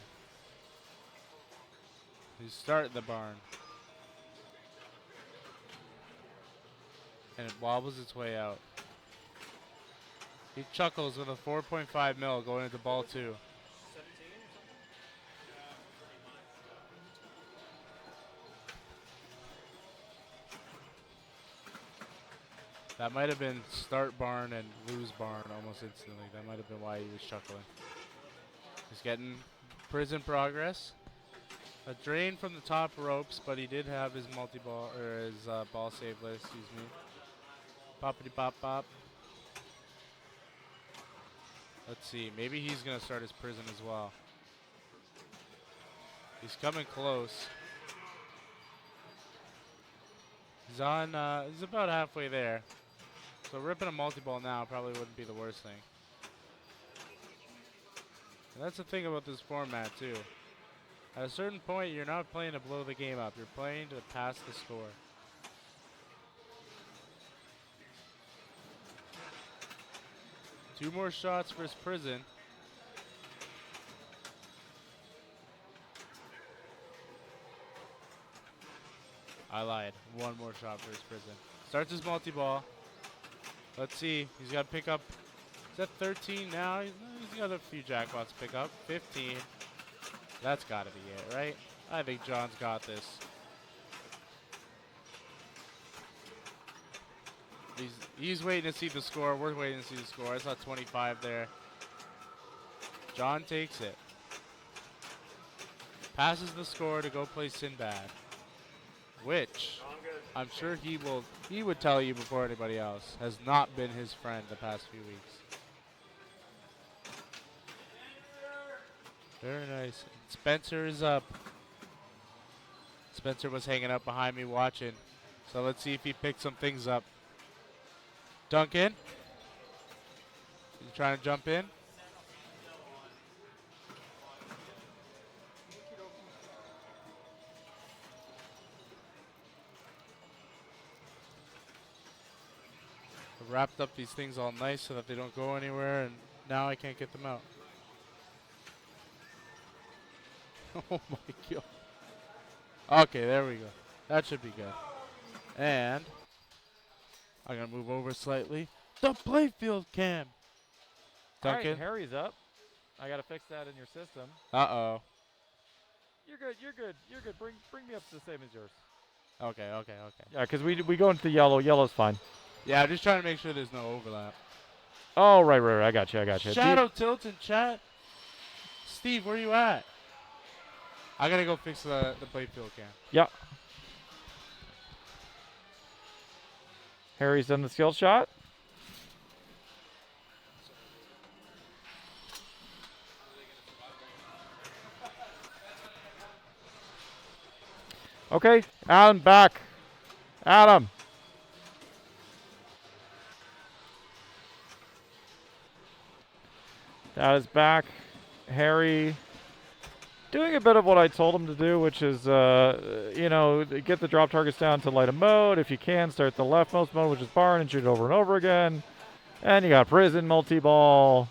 He's starting the barn. And it wobbles its way out. He chuckles with a 4.5 mil going into ball 2. That might have been start barn and lose barn almost instantly. That might have been why he was chuckling. He's getting prison progress. A drain from the top ropes, but he did have his multi-ball, or his ball save list, excuse me. Poppity pop pop. Let's see, maybe he's gonna start his prison as well. He's coming close. He's on, he's about halfway there. So ripping a multi-ball now probably wouldn't be the worst thing. And that's the thing about this format too. At a certain point, you're not playing to blow the game up. You're playing to pass the score. Two more shots for his prison. I lied. One more shot for his prison. Starts his multi-ball. Let's see. He's got to pick up. Is that 13 now? He's got a few jackpots to pick up. 15. That's got to be it, right? I think John's got this. He's waiting to see the score. We're waiting to see the score. I saw 25 there. John takes it. Passes the score to go play Sinbad. Which I'm sure he would tell you before anybody else, has not been his friend the past few weeks. Very nice. Spencer is up. Spencer was hanging out behind me watching. So let's see if he picks some things up. Duncan. You trying to jump in? I wrapped up these things all nice so that they don't go anywhere, and now I can't get them out. Oh my god. Okay, there we go. That should be good. And I'm going to move over slightly. The playfield cam. Duncan. All right, Harry's up. I got to fix that in your system. Uh-oh. You're good, you're good, you're good. Bring me up to the same as yours. Okay. Yeah, because we go into yellow. Yellow's fine. Yeah, I'm just trying to make sure there's no overlap. Oh, right. I got you. Shadow tilt in chat. Steve, where you at? I got to go fix the playfield cam. Yeah. Harry's done the skill shot. Okay, Adam back. Adam. That is back. Harry doing a bit of what I told him to do, which is, get the drop targets down to light of mode. If you can, start the leftmost mode, which is barn, and shoot it over and over again. And you got prison multi-ball.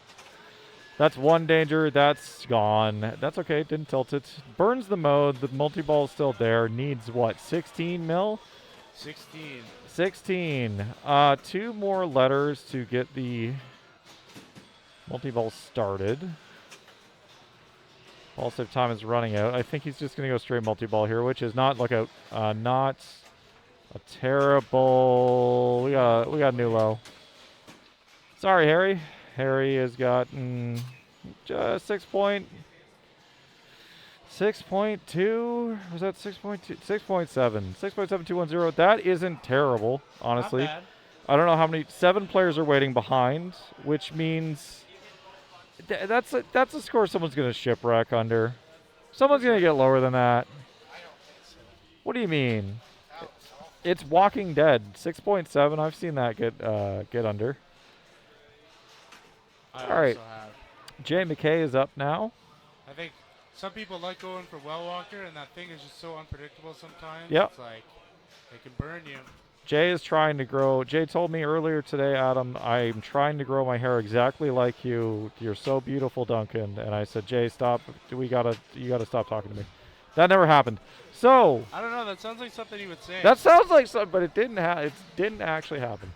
That's one danger. That's gone. That's okay. Didn't tilt it. Burns the mode. The multi-ball is still there. Needs what? 16 mil? 16. 16. Two more letters to get the multi-ball started. Ball save time is running out. I think he's just going to go straight multi-ball here, which is not, look out, not a terrible, we got a new low. Sorry, Harry. Harry has gotten just 6.2. Was that 6.2? 6.7. 6.7210. That isn't terrible, honestly. Not bad. I don't know how many. 7 players are waiting behind, which means That's a score someone's gonna shipwreck under. Someone's gonna get lower than that. What do you mean? It's Walking Dead, 6.7. I've seen that get under. I All right. also have. Jay McKay is up now. I think some people like going for Well Walker, and that thing is just so unpredictable sometimes. Yep. It's like it can burn you. Jay is trying to grow. Jay told me earlier today, Adam, I'm trying to grow my hair exactly like you. You're so beautiful, Duncan. And I said, Jay, stop. You gotta stop talking to me. That never happened. So I don't know. That sounds like something you would say. that sounds like something, but it didn't. It didn't actually happen.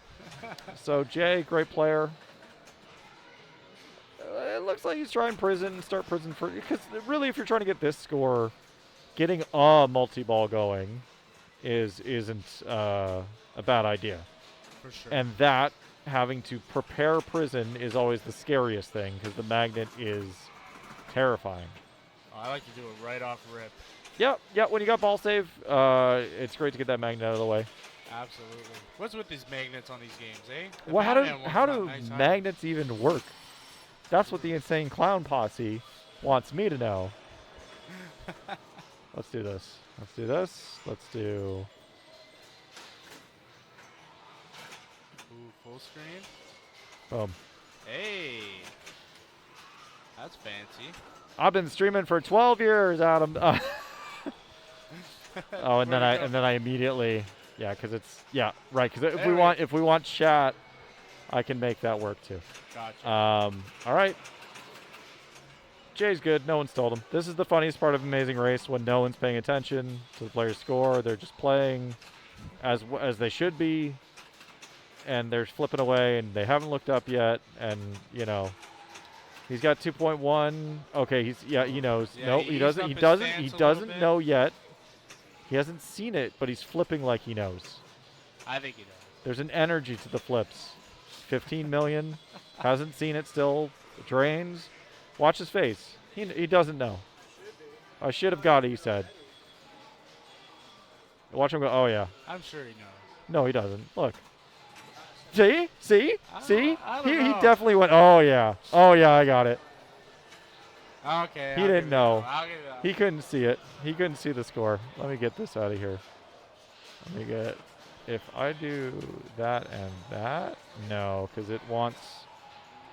So Jay, great player. It looks like he's trying prison. Start prison for because really, if you're trying to get this score, getting a multi-ball going isn't a bad idea. For sure. And that having to prepare prison is always the scariest thing because the magnet is terrifying. Oh, I like to do it right off rip. Yep. When you got ball save, it's great to get that magnet out of the way. Absolutely. What's with these magnets on these games, eh? The Well, Batman one's how not do nice either. magnets even work? That's what the Insane Clown Posse wants me to know. Let's do this. Let's do... Ooh, full screen. Boom. Hey, that's fancy. I've been streaming for 12 years, Adam. Oh, and then I immediately, because it's right. Because if we want chat, I can make that work too. Gotcha. All right. Jay's good. No one stole him. This is the funniest part of Amazing Race when no one's paying attention to the player's score. They're just playing as they should be, and they're flipping away, and they haven't looked up yet. And he's got 2.1. Okay, he knows. Yeah, No, he he eased doesn't. up He his doesn't. stance He a little doesn't bit. know yet. He hasn't seen it, but he's flipping like he knows. I think he does. There's an energy to the flips. 15 million. Hasn't seen it still. Drains. Watch his face. He doesn't know. I should have got it, he said. Watch him go, oh yeah. I'm sure he knows. No, he doesn't. Look. See? See? See? I don't He know. definitely went, oh yeah. Oh yeah, I got it. Okay. He I'll didn't give you know. that one. I'll give you that He one. couldn't see it. He couldn't see the score. Let me get this out of here. Let me get... If I do that and that... No, because it wants...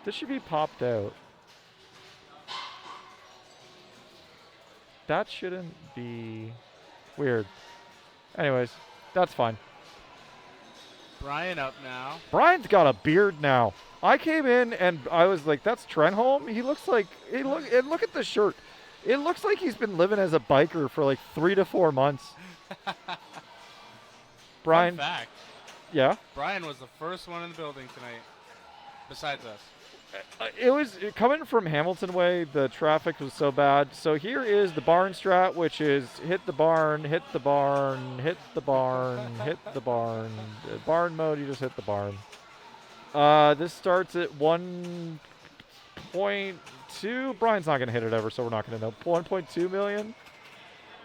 This should be popped out. That shouldn't be... Weird. Anyways, that's fine. Brian up now. Brian's got a beard now. I came in and I was like, that's Trenholm? He looks like... And look at the shirt. It looks like he's been living as a biker for like 3 to 4 months. Brian... Fun fact. Yeah? Brian was the first one in the building tonight, besides us. It was coming from Hamilton way. The traffic was so bad. So here is the barn strat, which is hit the barn, hit the barn, hit the barn, hit the barn. Barn mode, you just hit the barn. This starts at 1.2. Brian's not going to hit it ever, so we're not going to know. 1.2 million.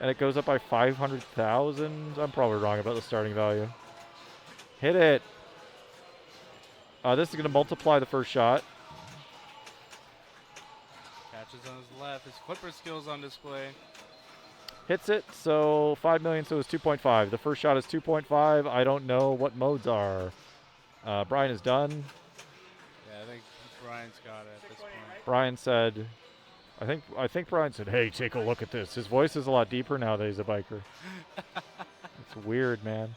And it goes up by 500,000. I'm probably wrong about the starting value. Hit it. This is going to multiply the first shot. Catches on his left. His flipper skills on display. Hits it, so 5 million, so it's 2.5. The first shot is 2.5. I don't know what modes are. Brian is done. Yeah, I think Brian's got it at this point. Brian said, I think Brian said, hey, take a look at this. His voice is a lot deeper now that he's a biker. It's weird, man.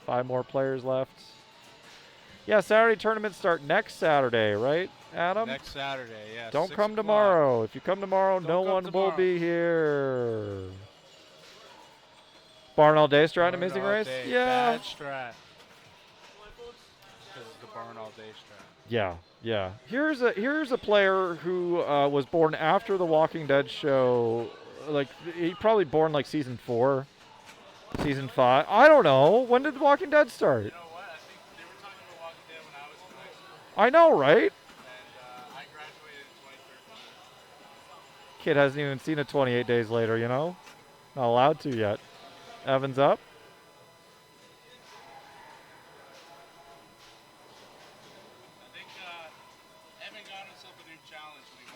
5 more players left. Yeah, Saturday tournaments start next Saturday, right, Adam? Next Saturday, yeah. Don't 6 come o'clock. tomorrow. If you come tomorrow, Don't no come one will tomorrow. be here. Barn all day strat, Barn Amazing all Race? day. Yeah. Bad strat. This is the barn all day strat. Yeah. Here's a player who was born after the Walking Dead show. Like he probably born like season 4, season 5. I don't know. When did The Walking Dead start? You know what? I think they were talking about Walking Dead when I was in high school, I know, right? and I graduated in 2013. Kid hasn't even seen it 28 days later. Not allowed to yet. Evans up. I think Evan got himself a new challenge when he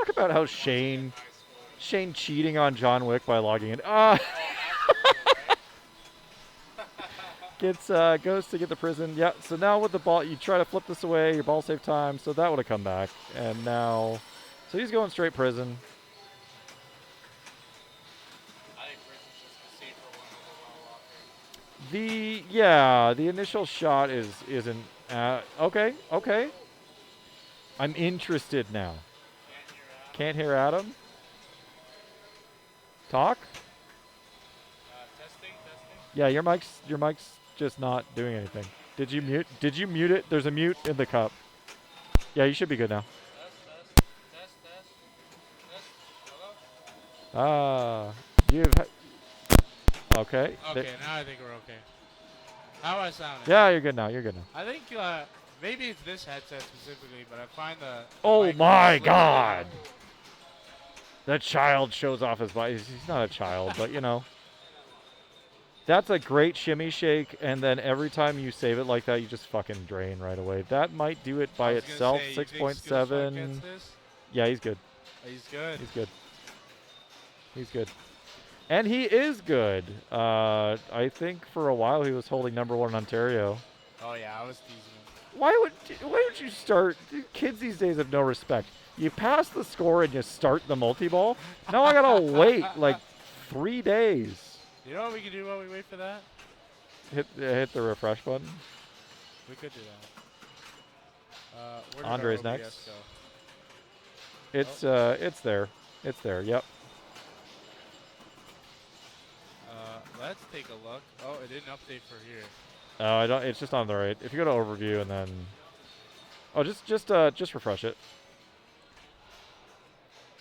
talk about how Shane cheating on John Wick by logging in? Goes to get the prison. Yeah, so now with the ball, you try to flip this away, your ball save time, so that would have come back. And now, so he's going straight prison. I think prison's just the safer one over well off here. The initial shot isn't okay. I'm interested now. Can't hear Adam. Talk? Testing. Yeah, your mic's just not doing anything. Did you mute it? There's a mute in the cup. Yeah, you should be good now. Test. Hello? Okay. Okay, now I think we're okay. How I sound? Yeah, you're good now. I think maybe it's this headset specifically, but I find the Oh mic my slightly God! loud. That child shows off his body. He's not a child, but you know. That's a great shimmy shake, and then every time you save it like that, you just fucking drain right away. That might do it by I was gonna itself. say, you think 6.7. Skillshot gets this? Yeah, he's good. He's good. He's good. And he is good. I think for a while he was holding #1 in Ontario. Oh yeah, I was teasing him. Why would you start? Kids these days have no respect. You pass the score and you start the multi-ball. Now I gotta wait like 3 days. You know what we can do while we wait for that? Hit the refresh button. We could do that. Where did Andre's our OBS next. go? It's there. It's there. Yep. Let's take a look. Oh, it didn't update for here. I don't. It's just on the right. If you go to overview and then, just refresh it.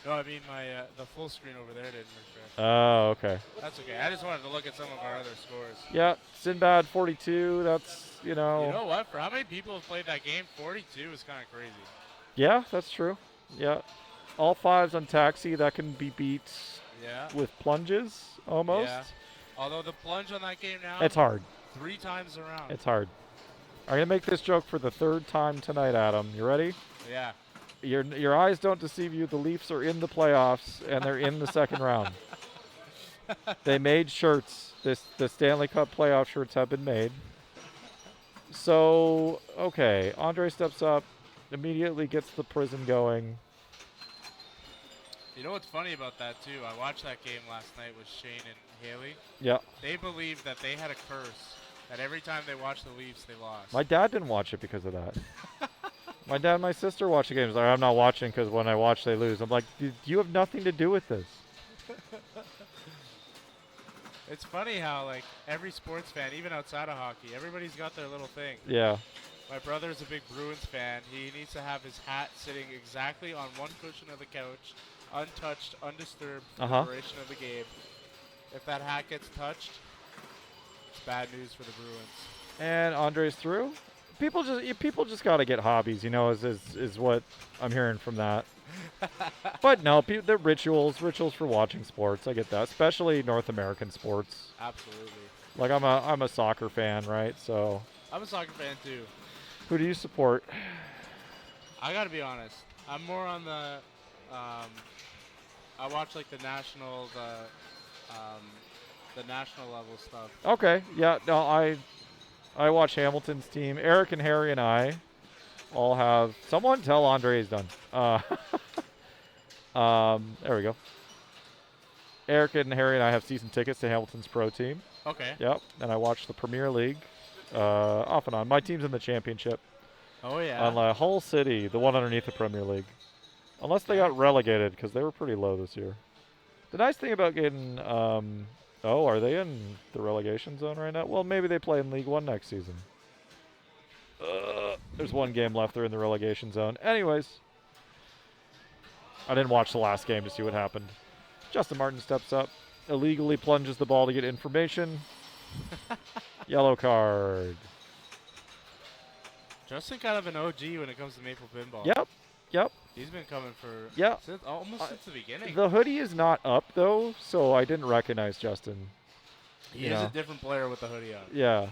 No, I mean my the full screen over there didn't refresh. Oh, okay. That's okay. I just wanted to look at some of our other scores. Yeah, Sinbad 42. That's You know what? For how many people have played that game, 42 is kind of crazy. Yeah, that's true. Yeah, all 5s on Taxi. That can be beat Yeah. with plunges almost. Yeah. Although the plunge on that game now, It's hard. 3 times around. It's hard. I'm gonna make this joke for the 3rd time tonight, Adam. You ready? Yeah. Your eyes don't deceive you. The Leafs are in the playoffs and they're in the second round. They made shirts. The Stanley Cup playoff shirts have been made. So okay, Andre steps up, immediately gets the prison going. You know what's funny about that too? I watched that game last night with Shane and Haley. Yeah. They believed that they had a curse that every time they watched the Leafs, they lost. My dad didn't watch it because of that. My dad and my sister watch the games. Like, I'm not watching because when I watch, they lose. I'm like, you have nothing to do with this. It's funny how like every sports fan, even outside of hockey, everybody's got their little thing. Yeah. My brother's a big Bruins fan. He needs to have his hat sitting exactly on one cushion of the couch, untouched, undisturbed for the duration of the game. If that hat gets touched, it's bad news for the Bruins. And Andre's through. People just got to get hobbies, is what I'm hearing from that. But no, they're rituals for watching sports. I get that, especially North American sports. Absolutely. Like I'm a soccer fan, right? So I'm a soccer fan too. Who do you support? I gotta be honest. I'm more on the. I watch like the national level stuff. Okay, yeah, no, I watch Hamilton's team. Eric and Harry and I all have. Someone tell Andre he's done. There we go. Eric and Harry and I have season tickets to Hamilton's pro team. Okay. Yep, and I watch the Premier League off and on. My team's in the championship. Oh yeah. On Hull City, the one underneath the Premier League. Unless they got relegated because they were pretty low this year. The nice thing about getting, are they in the relegation zone right now? Well, maybe they play in League One next season. There's one game left. They're in the relegation zone. Anyways, I didn't watch the last game to see what happened. Justin Martin steps up, illegally plunges the ball to get information. Yellow card. Justin kind of an OG when it comes to Maple Pinball. Yep. He's been coming for almost since the beginning. The hoodie is not up, though, so I didn't recognize Justin. He is a different player with the hoodie on. Yeah.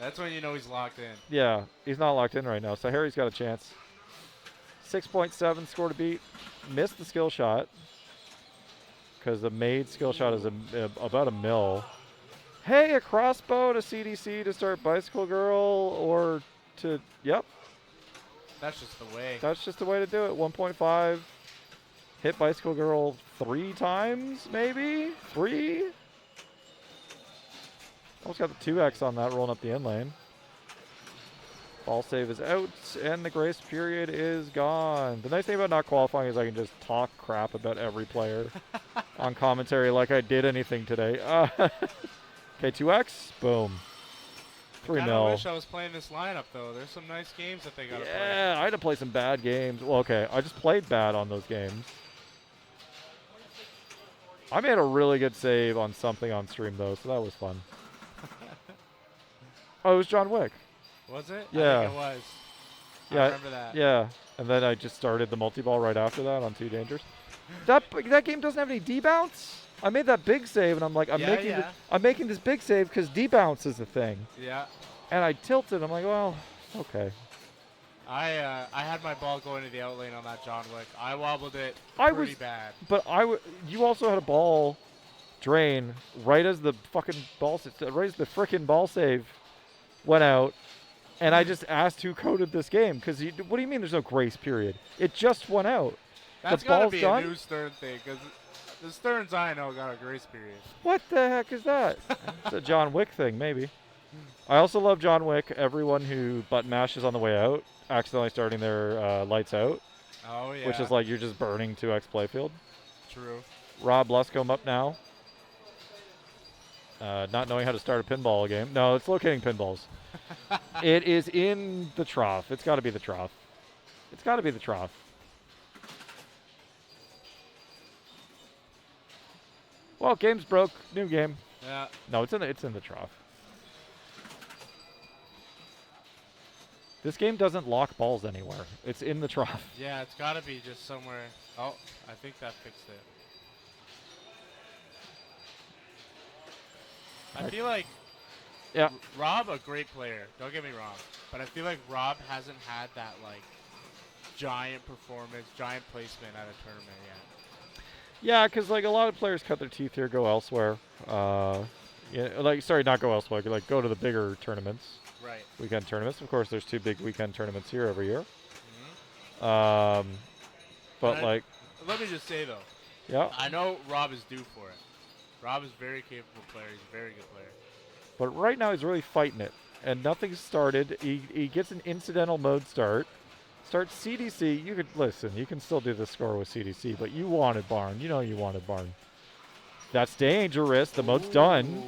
That's when you know he's locked in. Yeah, he's not locked in right now, so Harry's got a chance. 6.7 score to beat. Missed the skill shot. Because the made skill shot is about a mil. Hey, a crossbow to CDC to start Bicycle Girl or to, yep. That's just the way. That's just the way to do it. 1.5. Hit Bicycle Girl 3 times, maybe? 3? Almost got the 2x on that rolling up the end lane. Ball save is out, and the grace period is gone. The nice thing about not qualifying is I can just talk crap about every player on commentary like I did anything today. Okay, 2x, boom. 3 I mil. wish I was playing this lineup, though. There's some nice games that they got to play. Yeah, I had to play some bad games. Well, okay, I just played bad on those games. I made a really good save on something on stream, though, so that was fun. Oh, it was John Wick. Was it? Yeah. I think it was. Yeah, I remember that. Yeah, and then I just started the multi-ball right after that on 2 Dangers. That game doesn't have any D-bounce? I made that big save, and I'm like, I'm making this big save because D-bounce is the thing. Yeah. And I tilted. I'm like, well, okay. I had my ball going to the out lane on that John Wick. I wobbled it pretty bad. But you also had a ball drain right as the fucking right as the frickin' ball save went out. And I just asked who coded this game. Because what do you mean there's no grace period? It just went out. That's got to be a new Stern thing. Because the Sterns I know got a grace period. What the heck is that? It's a John Wick thing, maybe. I also love John Wick. Everyone who button mashes on the way out, accidentally starting their lights out. Oh, yeah. Which is like you're just burning 2x playfield. True. Rob Luscombe up now. Not knowing how to start a pinball game. No, it's locating pinballs. It is in the trough. It's got to be the trough. It's got to be the trough. Well, game's broke. New game. Yeah. No, it's in the trough. This game doesn't lock balls anywhere. It's in the trough. Yeah, it's got to be just somewhere. Oh, I think that fixed it. I feel like Rob, a great player. Don't get me wrong. But I feel like Rob hasn't had that, like, giant performance, giant placement at a tournament yet. Yeah, because, like, a lot of players cut their teeth here, go elsewhere. Sorry, not go elsewhere. Like, go to the bigger tournaments. Right. Weekend tournaments. Of course, there's 2 big weekend tournaments here every year. Mm-hmm. Let me just say, though. Yeah. I know Rob is due for it. Rob is a very capable player. He's a very good player. But right now he's really fighting it. And nothing's started. He gets an incidental mode start. Starts CDC. You could listen. You can still do the score with CDC, but you wanted Barn. You know you wanted Barn. That's dangerous. The mode's done.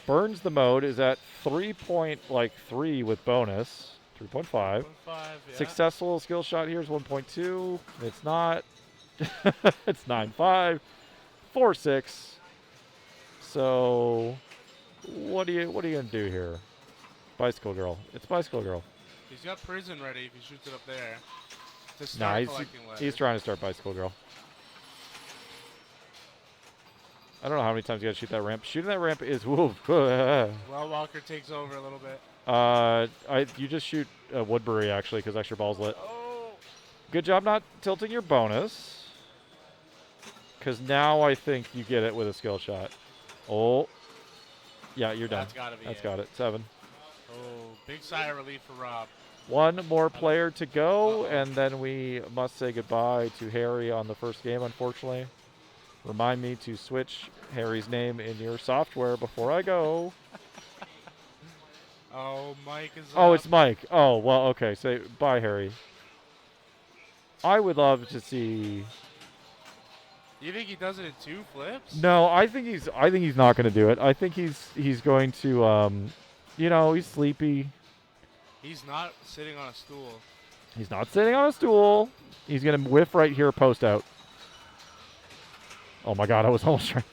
Burns the mode is at 3.3 with bonus. 3.5. Yeah. Successful skill shot here is 1.2. It's not. It's 9.5. 4.6. So, what are you gonna do here? Bicycle Girl. It's Bicycle Girl. He's got prison ready if he shoots it up there. To start collecting letters. He's trying to start Bicycle Girl. I don't know how many times you gotta shoot that ramp. Shooting that ramp is woof. Well, Walker takes over a little bit. You just shoot Woodbury actually because extra ball's lit. Oh. Good job not tilting your bonus. Because now I think you get it with a skill shot. Oh. Yeah, you're done. That's gotta be That's got it. 7. Oh, big sigh of relief for Rob. One more player to go, and then we must say goodbye to Harry on the first game, unfortunately. Remind me to switch Harry's name in your software before I go. Oh, Mike is Oh, up. it's Mike. Oh, well, okay. Say bye, Harry. I would love to see. You think he does it in 2 flips? No, I think he's not going to do it. I think he's going to he's sleepy. He's not sitting on a stool. He's not sitting on a stool. He's going to whiff right here, post out. Oh my God, I was almost trying.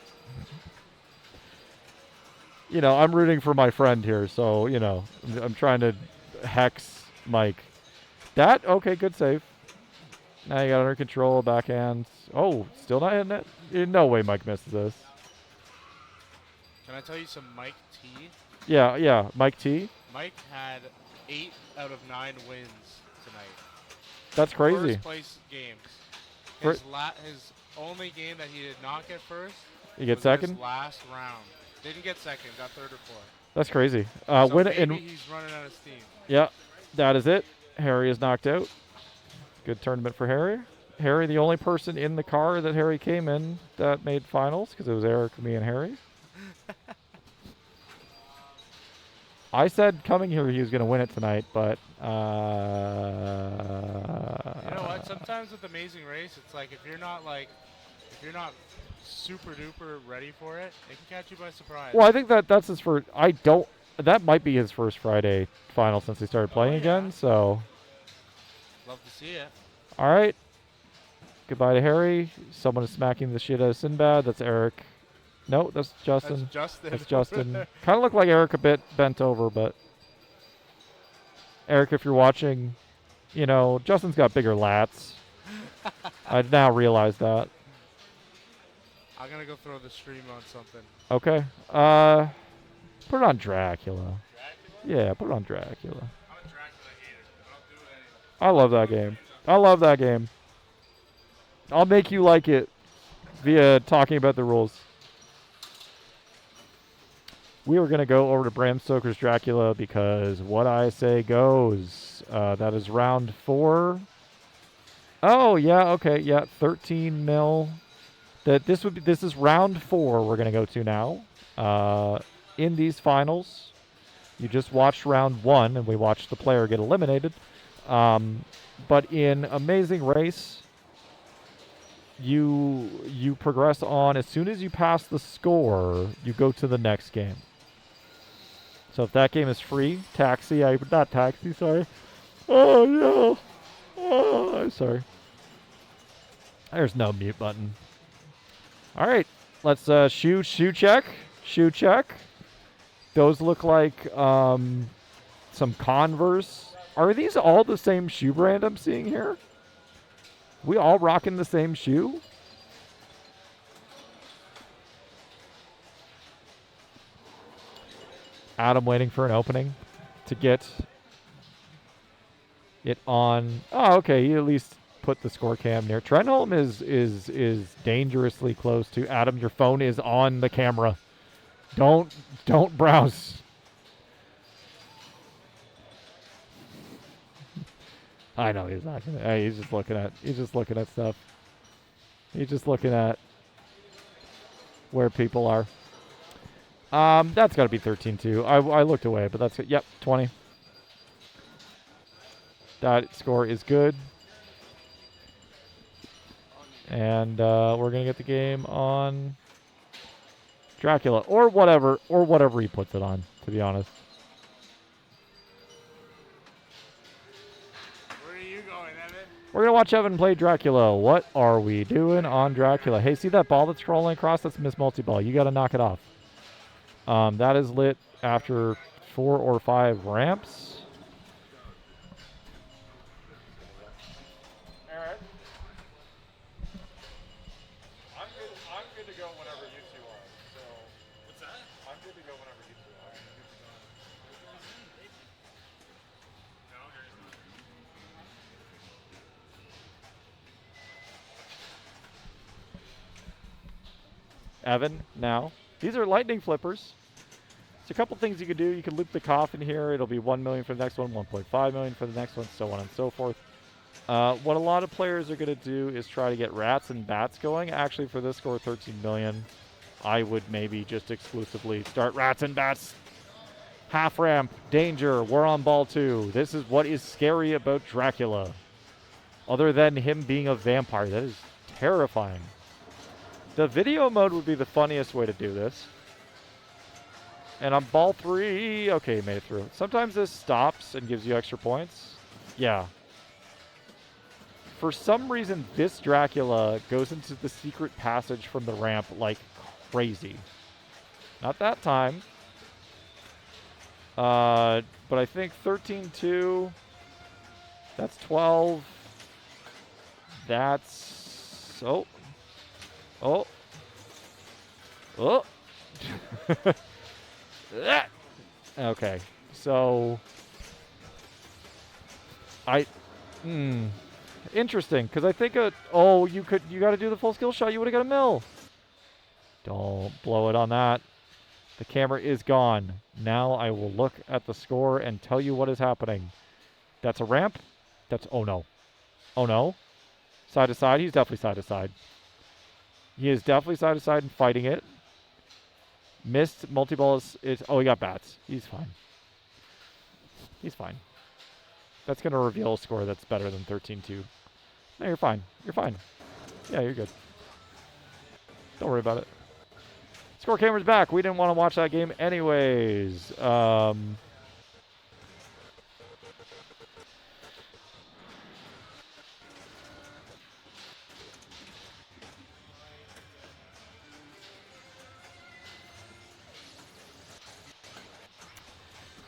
I'm rooting for my friend here, so, I'm trying to hex Mike. Okay, good save. Now you got under control, backhand. Oh, still not hitting it? No way Mike misses this. Can I tell you some Mike T? Yeah, Mike T. Mike had 8 out of 9 wins tonight. That's crazy. First place games. For- His only game that he did not get first. You get was second? This last round. Didn't get second. Got third or fourth. That's crazy. So Win maybe in. he's running out of steam. Yeah, that is it. Harry is knocked out. Good tournament for Harry. Harry, the only person in the car that Harry came in that made finals, because it was Eric, me, and Harry. I said coming here he was going to win it tonight, but You know what? Sometimes with Amazing Race, it's like if you're not super duper ready for it, it can catch you by surprise. well, I think that's his first. That might be his first Friday final since he started playing again. So, Love to see it. all right. Goodbye to Harry. Someone is smacking the shit out of Sinbad. That's Eric. No, that's Justin. That's Justin. That's Justin. Kind of looked like Eric a bit bent over, but Eric, if you're watching, Justin's got bigger lats. I now realize that. I'm gonna go throw the stream on something. Okay. Put it on Dracula. Yeah, put it on Dracula. I'm a Dracula hater. I don't do it anymore. I love that game. I love that game. I'll make you like it via talking about the rules. We were going to go over to Bram Stoker's Dracula because what I say goes. That is round 4. Oh, yeah, okay, yeah, 13 mil. This is round 4 we're going to go to now. In these finals, you just watched round 1 and we watched the player get eliminated. But in Amazing Race, you progress on. As soon as you pass the score, you go to the next game. So if that game is free, not taxi, sorry. Oh, no. Oh, I'm sorry. There's no mute button. All right, let's shoe check. Shoe check. Those look like some Converse. Are these all the same shoe brand I'm seeing here? We all rocking the same shoe? Adam waiting for an opening to get it on. Oh, okay. He at least put the score cam near. Trenholm is dangerously close to Adam. Your phone is on the camera. Don't browse. I know he's not gonna. He's just looking at stuff. He's just looking at where people are. That's got to be 13-2. I looked away, but that's it. Yep, 20. That score is good. And we're going to get the game on Dracula or whatever he puts it on, to be honest. Where are you going, Evan? We're going to watch Evan play Dracula. What are we doing on Dracula? Hey, see that ball that's scrolling across? That's Miss Multi-Ball. You got to knock it off. That is lit after 4 or 5 ramps. Eric, I'm good to go whenever you two are. So what's that? I'm good to go whenever you two are. Evan, now. These are lightning flippers. There's a couple things you could do. You can loop the coffin here. It'll be 1 million for the next one, 1.5 million for the next one, so on and so forth. What a lot of players are going to do is try to get rats and bats going. Actually, for this score, 13 million, I would maybe just exclusively start rats and bats. Half ramp, danger, we're on ball 2. This is what is scary about Dracula. Other than him being a vampire, that is terrifying. The video mode would be the funniest way to do this. And on ball 3, okay, made it through. Sometimes this stops and gives you extra points. Yeah. For some reason, this Dracula goes into the secret passage from the ramp like crazy. Not that time. But I think 13-2. That's 12. That's... Oh. Oh. Oh. Okay. So... Interesting, because I think you got to do the full skill shot. You would have got a mill. Don't blow it on that. The camera is gone. Now I will look at the score and tell you what is happening. That's a ramp. Oh no. Oh no. Side to side. He's definitely side to side. He is definitely side to side and fighting it. Missed multi-ball is oh, he got bats. He's fine. He's fine. That's going to reveal a score that's better than 13-2. No, you're fine. You're fine. Yeah, you're good. Don't worry about it. Score camera's back. We didn't want to watch that game anyways.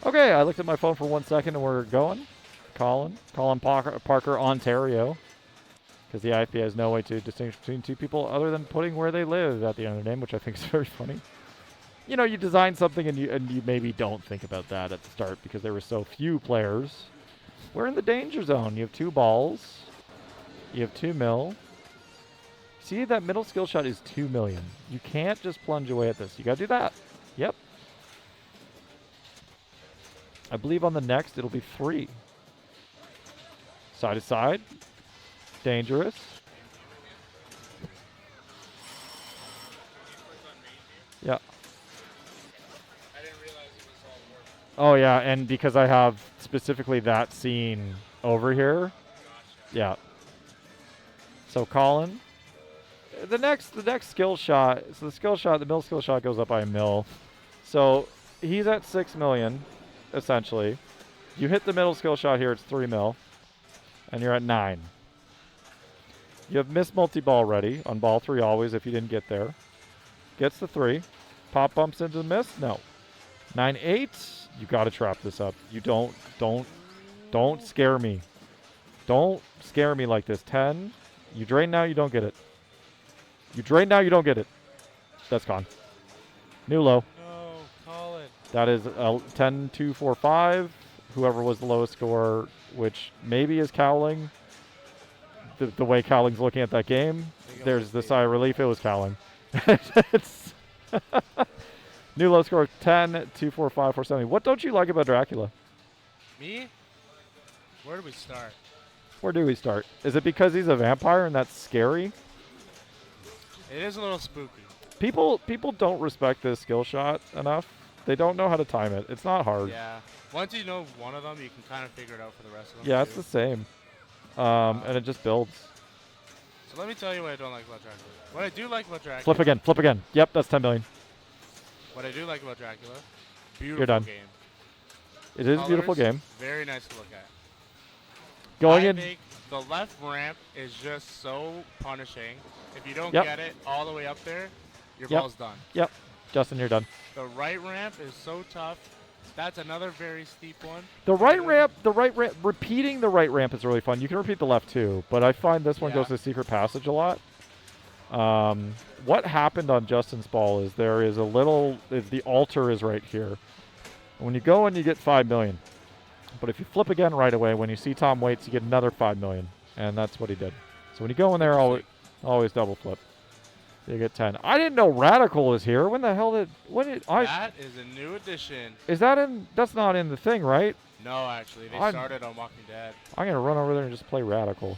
Okay, I looked at my phone for 1 second and we're going. Colin Parker, Ontario. Because the IP has no way to distinguish between two people other than putting where they live at the end of their name, which I think is very funny. You know, you design something and you maybe don't think about that at the start because there were so few players. We're in the danger zone. You have 2 balls. You have 2 mil. See, that middle skill shot is 2 million. You can't just plunge away at this. You got to do that. Yep. I believe on the next it'll be 3. Side to side. Dangerous. Yeah. I didn't realize it was all work. Oh yeah, and because I have specifically that scene over here. Gotcha. Yeah. So Colin, the next skill shot. So the middle skill shot goes up by a mil. So he's at 6 million, essentially. You hit the middle skill shot here, it's 3 mil, and you're at 9. You have missed multi-ball ready on ball 3 always if you didn't get there. Gets the 3. Pop bumps into the miss? No. 9-8. You got to trap this up. You don't scare me. Don't scare me like this. 10. You drain now, you don't get it. You drain now, you don't get it. That's gone. New low. No, Colin. That is 10-2-4-5. Whoever was the lowest score, which maybe is Cowling. The way Cowling's looking at that game, there's the sigh of relief. It was Cowling. New low score 10-2-4-5-4-7. What don't you like about Dracula? Me? Where do we start? Where do we start? Is it because he's a vampire and that's scary? It is a little spooky. People don't respect this skill shot enough. They don't know how to time it. It's not hard. Yeah. Once you know one of them, you can kind of figure it out for the rest of them. Yeah, too. it's the same. And it just builds. So let me tell you what I don't like about Dracula. What I do like about Dracula. Flip again. Yep, that's 10 million. What I do like about Dracula. Beautiful You're done. game. It is a beautiful Colors, game. Very nice to look at. Going I in. think the left ramp is just so punishing. If you don't Yep. get it all the way up there, your Yep. ball's done. Yep. Justin, you're done. The right ramp is so tough. That's another very steep one. The right ramp, repeating the right ramp is really fun. You can repeat the left too, but I find this one Yeah. goes to secret passage a lot. What happened on Justin's ball is there is the altar is right here. When you go in, you get 5 million. But if you flip again right away, when you see Tom Waits, you get another 5 million. And that's what he did. So when you go in there, always double flip. You get 10. I didn't know Radical was here. When the hell did That is a new addition. Is that in? That's not in the thing, right? No, actually, they I'm- started on Walking Dead. I'm gonna run over there and just play Radical.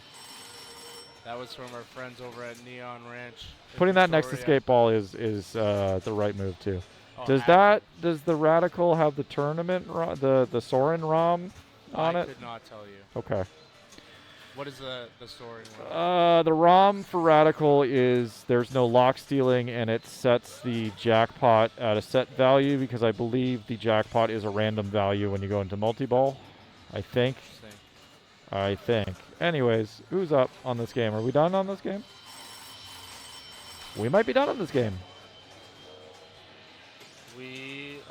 That was from our friends over at Neon Ranch. in Putting that next to Victoria. skate ball is the right move too. Oh, Does the Radical have the tournament the Soren ROM on I it? could not tell you. Okay. What is the story? One? The ROM for Radical is there's no lock stealing and it sets the jackpot at a set value because I believe the jackpot is a random value when you go into multi-ball. I think. Interesting. Anyways, who's up on this game? Are we done on this game? We might be done on this game.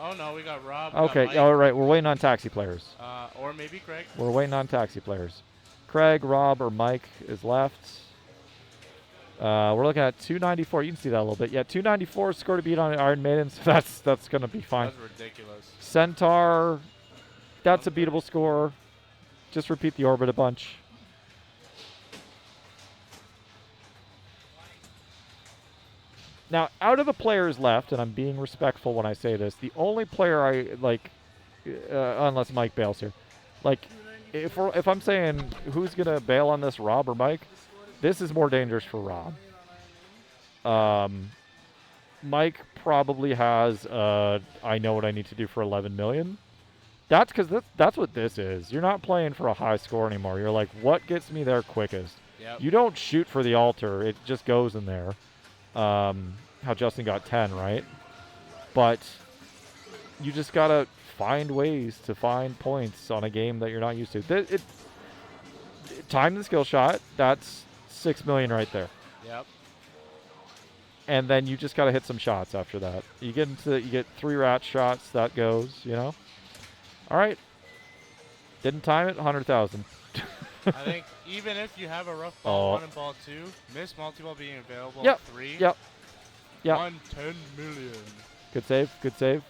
Oh no, we got Rob. we Okay, got Mike, all right. We're waiting on taxi players. or maybe Greg. We're waiting on taxi players. Craig, Rob, or Mike is left. We're looking at 294. You can see that a little bit. Yeah, 294 score to beat on Iron Maiden, so that's going to be fine. That's ridiculous. Centaur, that's a beatable score. Just repeat the orbit a bunch. Now, out of the players left, and I'm being respectful when I say this, the only player I like, unless Mike bails here, like, if I'm saying who's gonna bail on this, Rob or Mike, this is more dangerous for Rob. Mike probably has, I know what I need to do for 11 million. That's because that's what this is. You're not playing for a high score anymore. You're like, what gets me there quickest? Yep. You don't shoot for the altar. It just goes in there. How Justin got 10, right? But you just got to find ways to find points on a game that you're not used to. Time the skill shot. That's 6 million right there. Yep. And then you just got to hit some shots after that. You get 3 rat shots. That goes, All right. Didn't time it. 100,000. I think even if you have a rough ball 1 and ball 2, miss multi-ball being available Yep. 3. Yep. 110 million. Good save. Good save.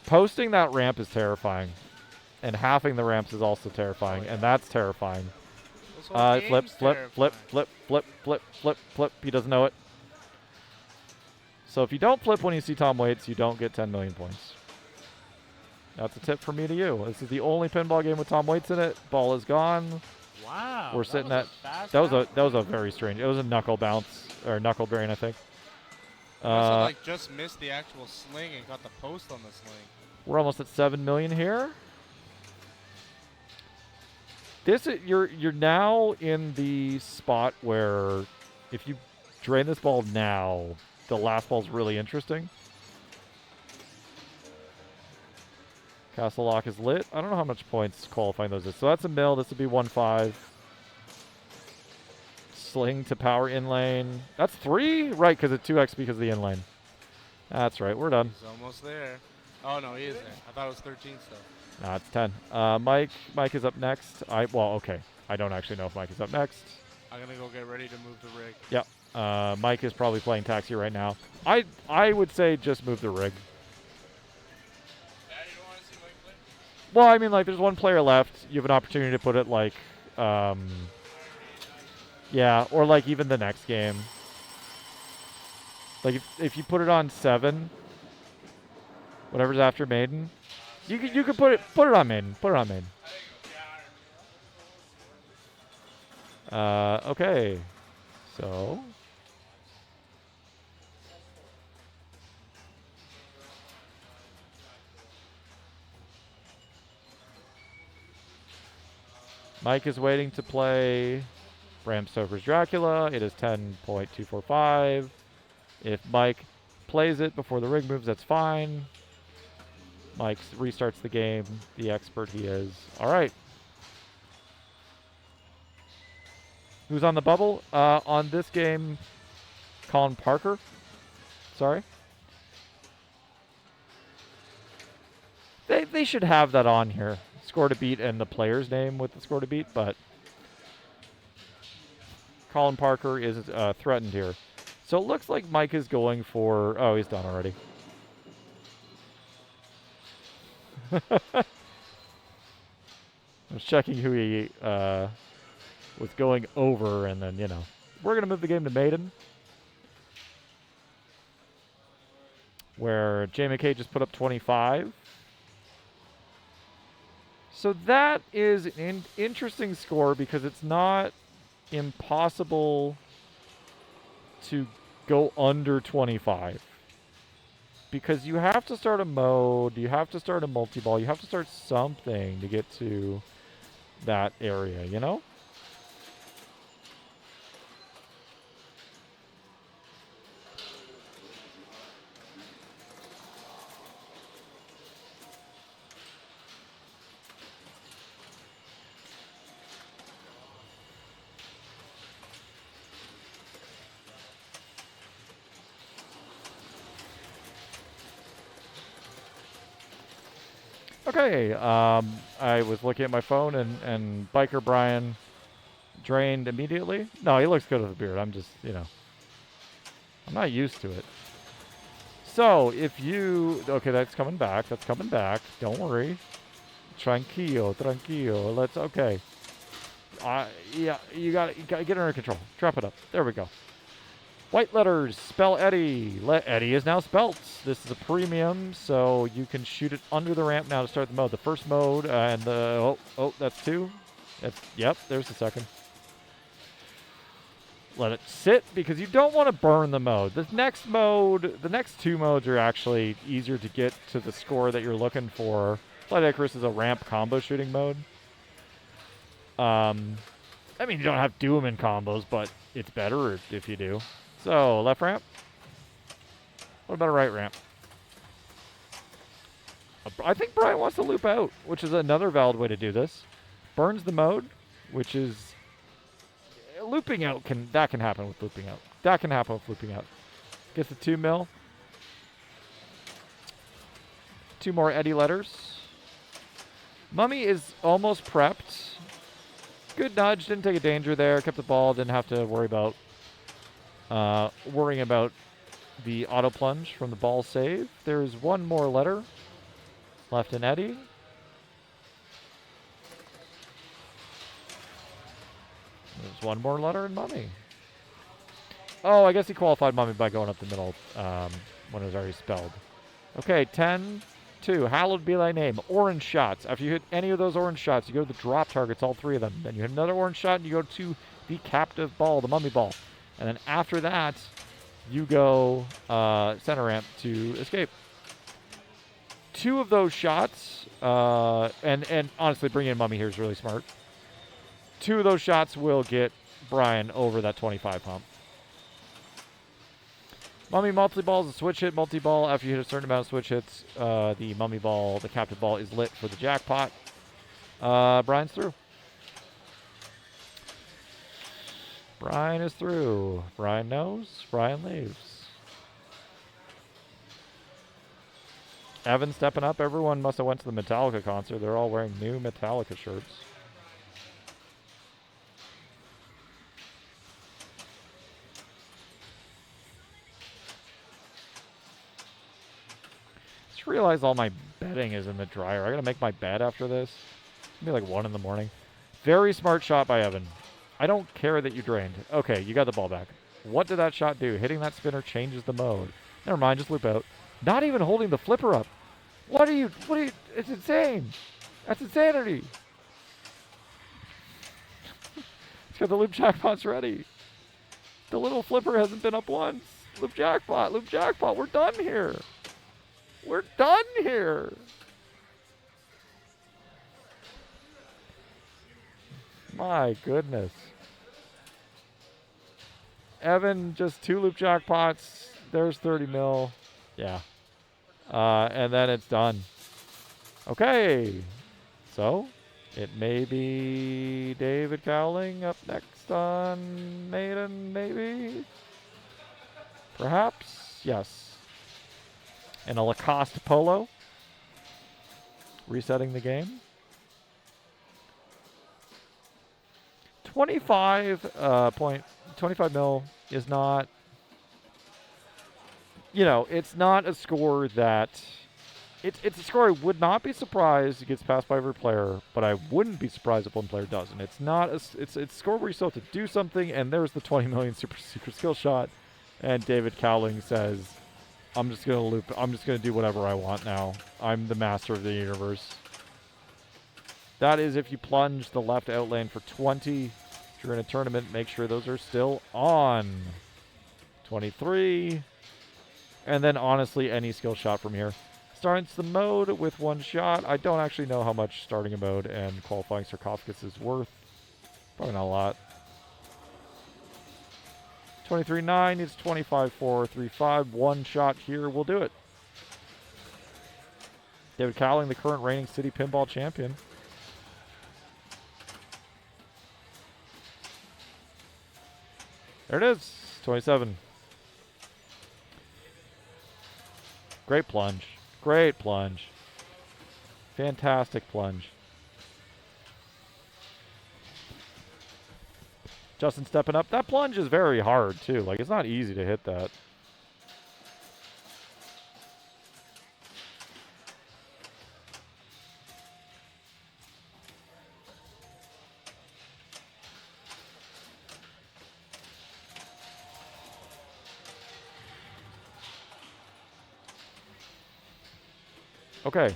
Posting that ramp is terrifying. And halving the ramps is also terrifying. And that's terrifying. This whole game's Flip. He doesn't know it. So if you don't flip when you see Tom Waits, you don't get 10 million points. That's a tip from me to you. This is the only pinball game with Tom Waits in it. Ball is gone. Wow. We're sitting at that was a very strange. It was a knuckle bounce or knuckle drain, I think. Also, just missed the actual sling and got the post on the sling. We're almost at 7 million here. You're now in the spot where if you drain this ball now, the last ball's really interesting. Castle Lock is lit. I don't know how much points qualifying those is. So that's a mil. This would be 1.5. Sling to power in lane. That's 3? Right, because it's 2x because of the in lane. That's right. We're done. He's almost there. Oh, no, he is there. I thought it was 13 still. Nah, it's 10. Mike is up next. Okay. I don't actually know if Mike is up next. I'm going to go get ready to move the rig. Yep. Mike is probably playing taxi right now. I would say just move the rig. Well, I mean, like, there's one player left. You have an opportunity to put it, like, yeah, or, like, even the next game. Like, if you put it on 7, whatever's after Maiden, you could put it on Maiden. Put it on Maiden. Okay. So... Mike is waiting to play Bram Stoker's Dracula. It is 10.245. If Mike plays it before the rig moves, that's fine. Mike restarts the game, the expert he is. All right. Who's on the bubble? On this game, Colin Parker. Sorry. They should have that on here. Score to beat and the player's name with the score to beat, but Colin Parker is threatened here. So it looks like Mike is going for... Oh, he's done already. I was checking who he was going over, and then, we're going to move the game to Maiden, where Jay McKay just put up 25. So that is an interesting score because it's not impossible to go under 25. Because you have to start a mode, you have to start a multi-ball, you have to start something to get to that area, Okay, I was looking at my phone and Biker Brian drained immediately. No, he looks good with a beard. I'm just, I'm not used to it. So, if you... Okay, that's coming back. That's coming back. Don't worry. Tranquilo. Okay. Yeah, you gotta get it under control. Drop it up. There we go. White letters, spell Eddie. Eddie is now spelt. This is a premium, so you can shoot it under the ramp now to start the mode. The first mode, and the, that's 2. Yep, there's the second. Let it sit, because you don't want to burn the mode. The next 2 modes are actually easier to get to the score that you're looking for. Flight Icarus is a ramp combo shooting mode. I mean, you don't have to do them in combos, but it's better if you do. So, left ramp. What about a right ramp? I think Brian wants to loop out, which is another valid way to do this. Burns the mode, which is... Looping out can happen with looping out. That can happen with looping out. Gets the 2 mil. 2 more Eddie letters. Mummy is almost prepped. Good nudge, didn't take a danger there. Kept the ball, didn't have to worry about worrying about the auto plunge from the ball save. There's 1 more letter left in Eddie. There's 1 more letter in Mummy. Oh, I guess he qualified Mummy by going up the middle when it was already spelled. Okay, 10-2. Hallowed be thy name. Orange shots. After you hit any of those orange shots, you go to the drop targets, all 3 of them. Then you hit another orange shot, and you go to the captive ball, the Mummy ball. And then after that, you go center ramp to escape. 2 of those shots, and honestly, bringing in Mummy here is really smart. 2 of those shots will get Brian over that 25 hump. Mummy multi-ball is a switch hit multi-ball. After you hit a certain amount of switch hits, the Mummy ball, the captive ball, is lit for the jackpot. Brian's through. Brian is through. Brian knows. Brian leaves. Evan stepping up. Everyone must have went to the Metallica concert. They're all wearing new Metallica shirts. Just realized all my bedding is in the dryer. I gotta make my bed after this. It's gonna be like 1 in the morning. Very smart shot by Evan. I don't care that you drained. Okay, you got the ball back. What did that shot do? Hitting that spinner changes the mode. Never mind, just loop out. Not even holding the flipper up. What are you, it's insane. That's insanity. It's got the loop jackpots ready. The little flipper hasn't been up once. Loop jackpot, we're done here. We're done here. My goodness. Evan, just 2 loop jackpots. There's 30 mil. Yeah. And then it's done. Okay. So, it may be David Cowling up next on Maiden, maybe? Perhaps? Yes. In a Lacoste polo. Resetting the game. 25 mil is not, it's not a score that, it's a score I would not be surprised it gets passed by every player, but I wouldn't be surprised if one player doesn't. It's not, it's a score where you still have to do something, and there's the 20 million super secret skill shot, and David Cowling says, I'm just going to do whatever I want now. I'm the master of the universe. That is if you plunge the left out lane for 20. If you're in a tournament, make sure those are still on. 23. And then, honestly, any skill shot from here. Starts the mode with 1 shot. I don't actually know how much starting a mode and qualifying sarcophagus is worth. Probably not a lot. 23.9 is 25.435. 1 shot here will do it. David Cowling, the current reigning city pinball champion. There it is. 27. Great plunge. Great plunge. Fantastic plunge. Justin stepping up. That plunge is very hard, too. Like, it's not easy to hit that. Okay.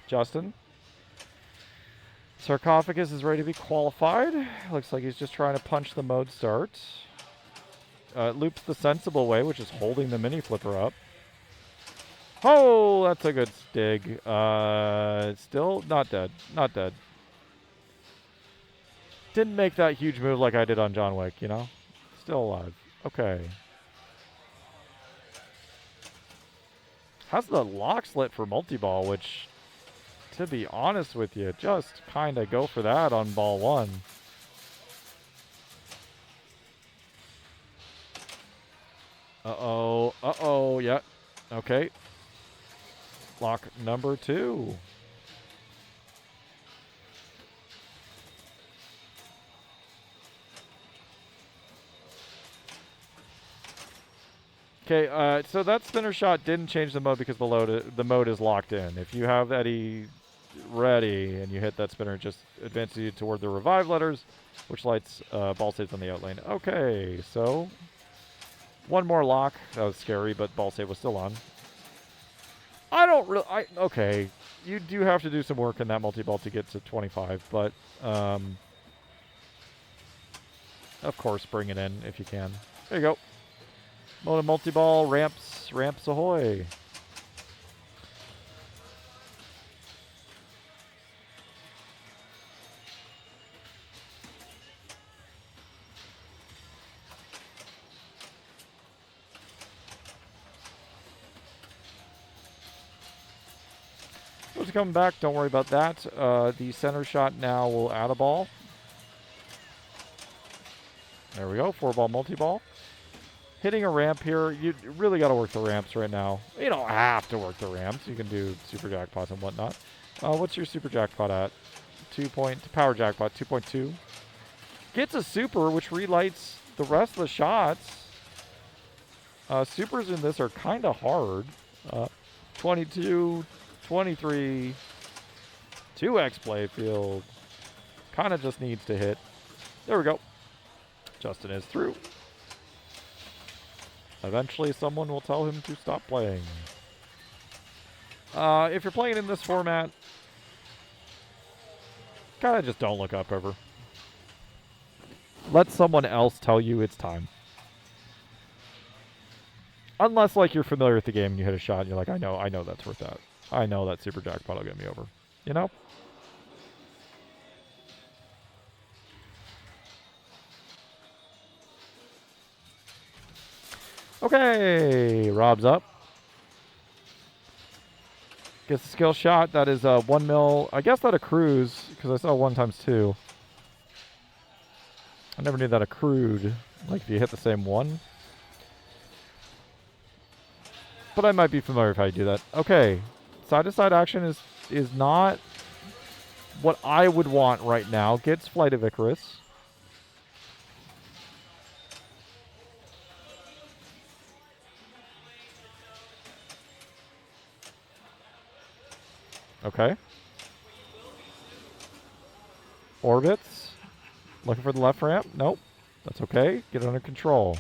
Justin. Sarcophagus is ready to be qualified. Looks like he's just trying to punch the mode start. It loops the sensible way, which is holding the mini flipper up. Oh, that's a good stig. Still not dead. Not dead. Didn't make that huge move like I did on John Wick, you know? Still alive. Okay. Has the lock slit for multi-ball, which, to be honest with you, just kind of go for that on ball 1. Uh-oh. Uh-oh. Yeah. Okay. Lock number 2. Okay, so that spinner shot didn't change the mode because the mode is locked in. If you have Eddie ready and you hit that spinner, it just advances you toward the revive letters, which lights ball saves on the out lane. Okay, so one more lock. That was scary, but ball save was still on. Okay, you do have to do some work in that multi-ball to get to 25, but of course, bring it in if you can. There you go. Mode multi-ball, ramps ahoy. Those are coming back, don't worry about that. The center shot now will add a ball. There we go, 4-ball multi-ball. Hitting a ramp here, you really got to work the ramps right now. You don't have to work the ramps. You can do super jackpots and whatnot. What's your super jackpot at? Power jackpot, 2.2. Gets a super, which relights the rest of the shots. Supers in this are kind of hard. 22, 23, 2x playfield. Kind of just needs to hit. There we go. Justin is through. Eventually, someone will tell him to stop playing. If you're playing in this format, kind of just don't look up ever. Let someone else tell you it's time. Unless, like, you're familiar with the game and you hit a shot and you're like, I know that's worth that. I know that super jackpot will get me over. You know? Okay, Rob's up. Gets a skill shot. That is 1 mil. I guess that accrues, because I saw 1 times 2. I never knew that accrued, like if you hit the same one. But I might be familiar with how you do that. Okay, side-to-side action is not what I would want right now. Gets Flight of Icarus. Okay. Orbits. Looking for the left ramp. Nope. That's okay. Get it under control.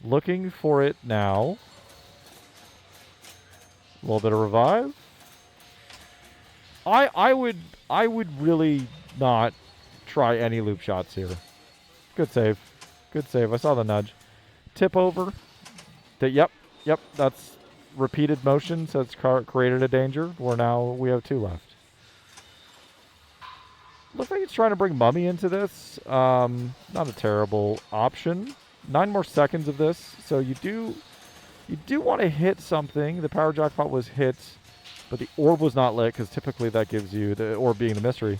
Looking for it now. A little bit of revive. I would really not try any loop shots here. Good save. Good save. I saw the nudge. Tip over. Yep. That's repeated motion, so it's created a danger. We have 2 left. Looks like it's trying to bring Mummy into this. Not a terrible option. 9 more seconds of this, so you do want to hit something. The power jackpot was hit, but the orb was not lit, because typically that gives you, the orb being the mystery,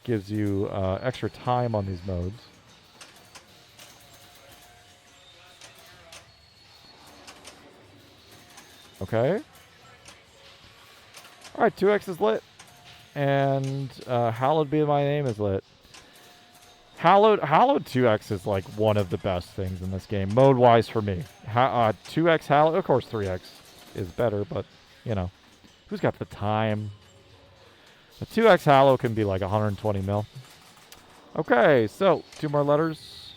gives you extra time on these modes. Okay. Alright, 2x is lit. And Hallowed Be My Name is lit. Hallowed 2x is like one of the best things in this game, mode-wise for me. 2x Hallowed, of course 3x is better, but, you know, who's got the time? A 2x Hallow can be like 120 mil. Okay, so 2 more letters.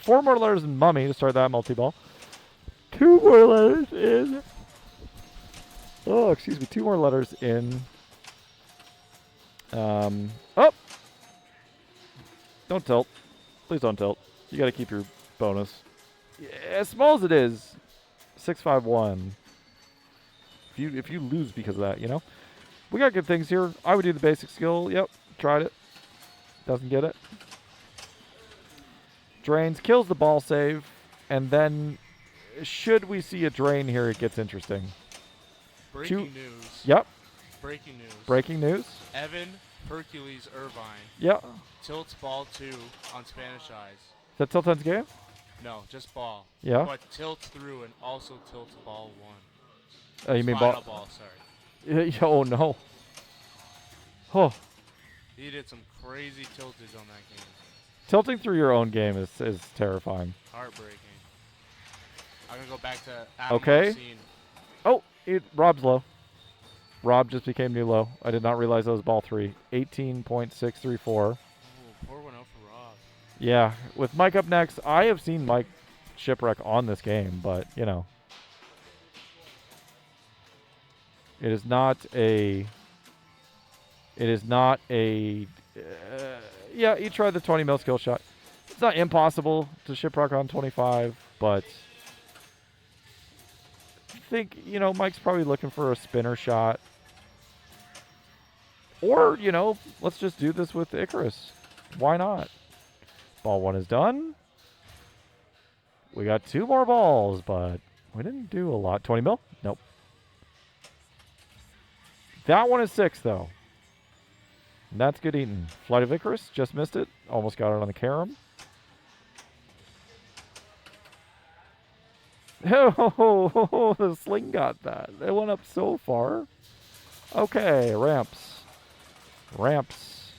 4 more letters in Mummy to start that multi-ball. 2 more letters in. Oh, excuse me. 2 more letters in. Oh! Don't tilt. Please don't tilt. You gotta keep your bonus. Yeah, as small as it is, 651. If you lose because of that, you know? We got good things here. I would do the basic skill. Yep. Tried it. Doesn't get it. Drains, kills the ball save, and then should we see a drain here, it gets interesting. Breaking news. Yep. Breaking news. Breaking news. Evan Hercules Irvine Yep. tilts ball 2 on Spanish Eyes. Is that Tilton's game? No, just ball. Yeah. But tilts through and also tilts ball 1. Oh, you mean Final ball? ball, sorry. Oh, no. Oh. He did some crazy tiltage on that game. Tilting through your own game is terrifying. Heartbreaking. I'm going to go back to Adam Okay. Marcin. Oh, Rob's low. Rob just became new low. I did not realize that was ball 3. 18.634. Ooh, pour one out for Rob. Yeah, with Mike up next, I have seen Mike shipwreck on this game, but, you know. It is not a... yeah, he tried the 20 mil skill shot. It's not impossible to shipwreck on 25, but... I think, you know, Mike's probably looking for a spinner shot. Or, you know, let's just do this with Icarus. Why not? Ball 1 is done. We got 2 more balls, but we didn't do a lot. 20 mil? Nope. That one is 6, though. And that's good eating. Flight of Icarus, just missed it. Almost got it on the carom. Oh, the sling got that. It went up so far. Okay, ramps. Ramps.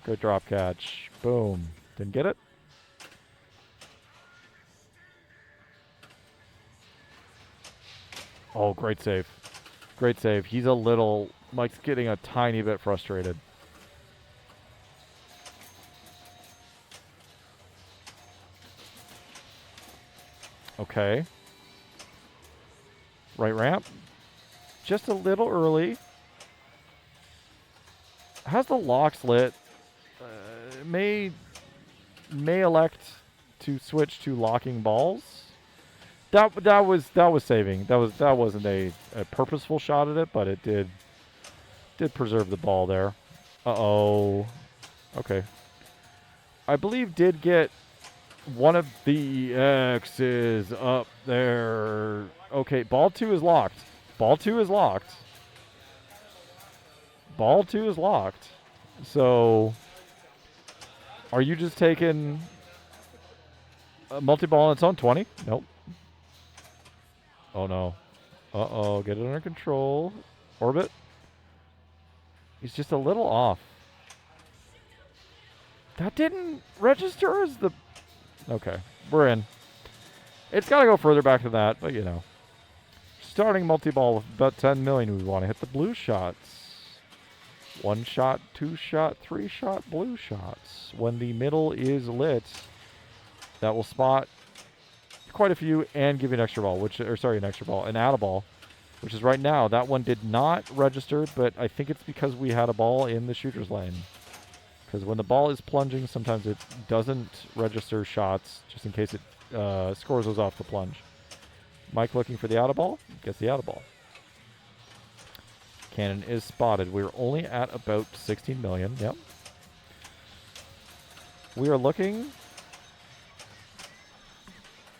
Good drop catch. Boom. Didn't get it. Oh, great save. Great save. He's a little... Mike's getting a tiny bit frustrated. Okay. Right ramp. Just a little early. Has the locks lit. May elect to switch to locking balls. That was saving. That wasn't a purposeful shot at it, but it did preserve the ball there. Uh-oh. Okay. I believe did get one of the X's up there. Okay, ball 2 is locked. Ball 2 is locked. Ball 2 is locked. So, are you just taking a multi-ball on its own? 20? Nope. Oh, no. Uh-oh, get it under control. Orbit. He's just a little off. That didn't register as the... Okay, we're in. It's got to go further back than that, but you know. Starting multi-ball with about 10 million, we want to hit the blue shots. 1 shot, 2 shot, 3 shot blue shots. When the middle is lit, that will spot quite a few and give you an extra ball, an add a ball, which is right now. That one did not register, but I think it's because we had a ball in the shooter's lane. Because when the ball is plunging, sometimes it doesn't register shots, just in case it scores those off the plunge. Mike looking for the out of ball, gets the out of ball. Cannon is spotted. We're only at about 16 million. Yep. We are looking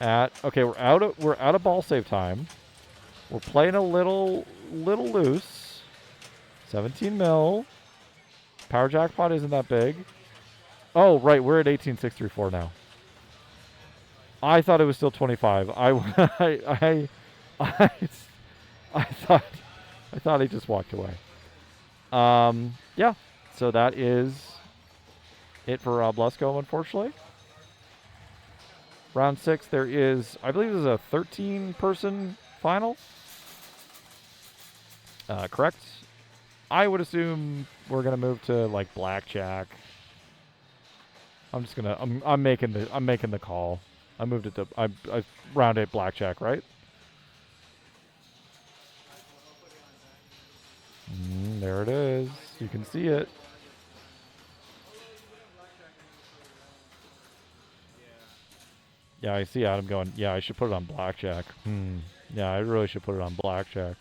at... Okay, we're out of ball save time. We're playing a little loose. 17 mil. Power jackpot isn't that big. Oh, right, we're at 18,634 now. I thought it was still 25. I thought he just walked away. Yeah. So that is it for Rob Lesko, unfortunately. Round 6, there is, I believe there's a 13-person final. Correct. I would assume we're gonna move to like blackjack. I'm making the call. I moved it to I round 8 blackjack, right? There it is. You can see it. Yeah, I see Adam going, yeah, I should put it on blackjack. Yeah, I really should put it on blackjack.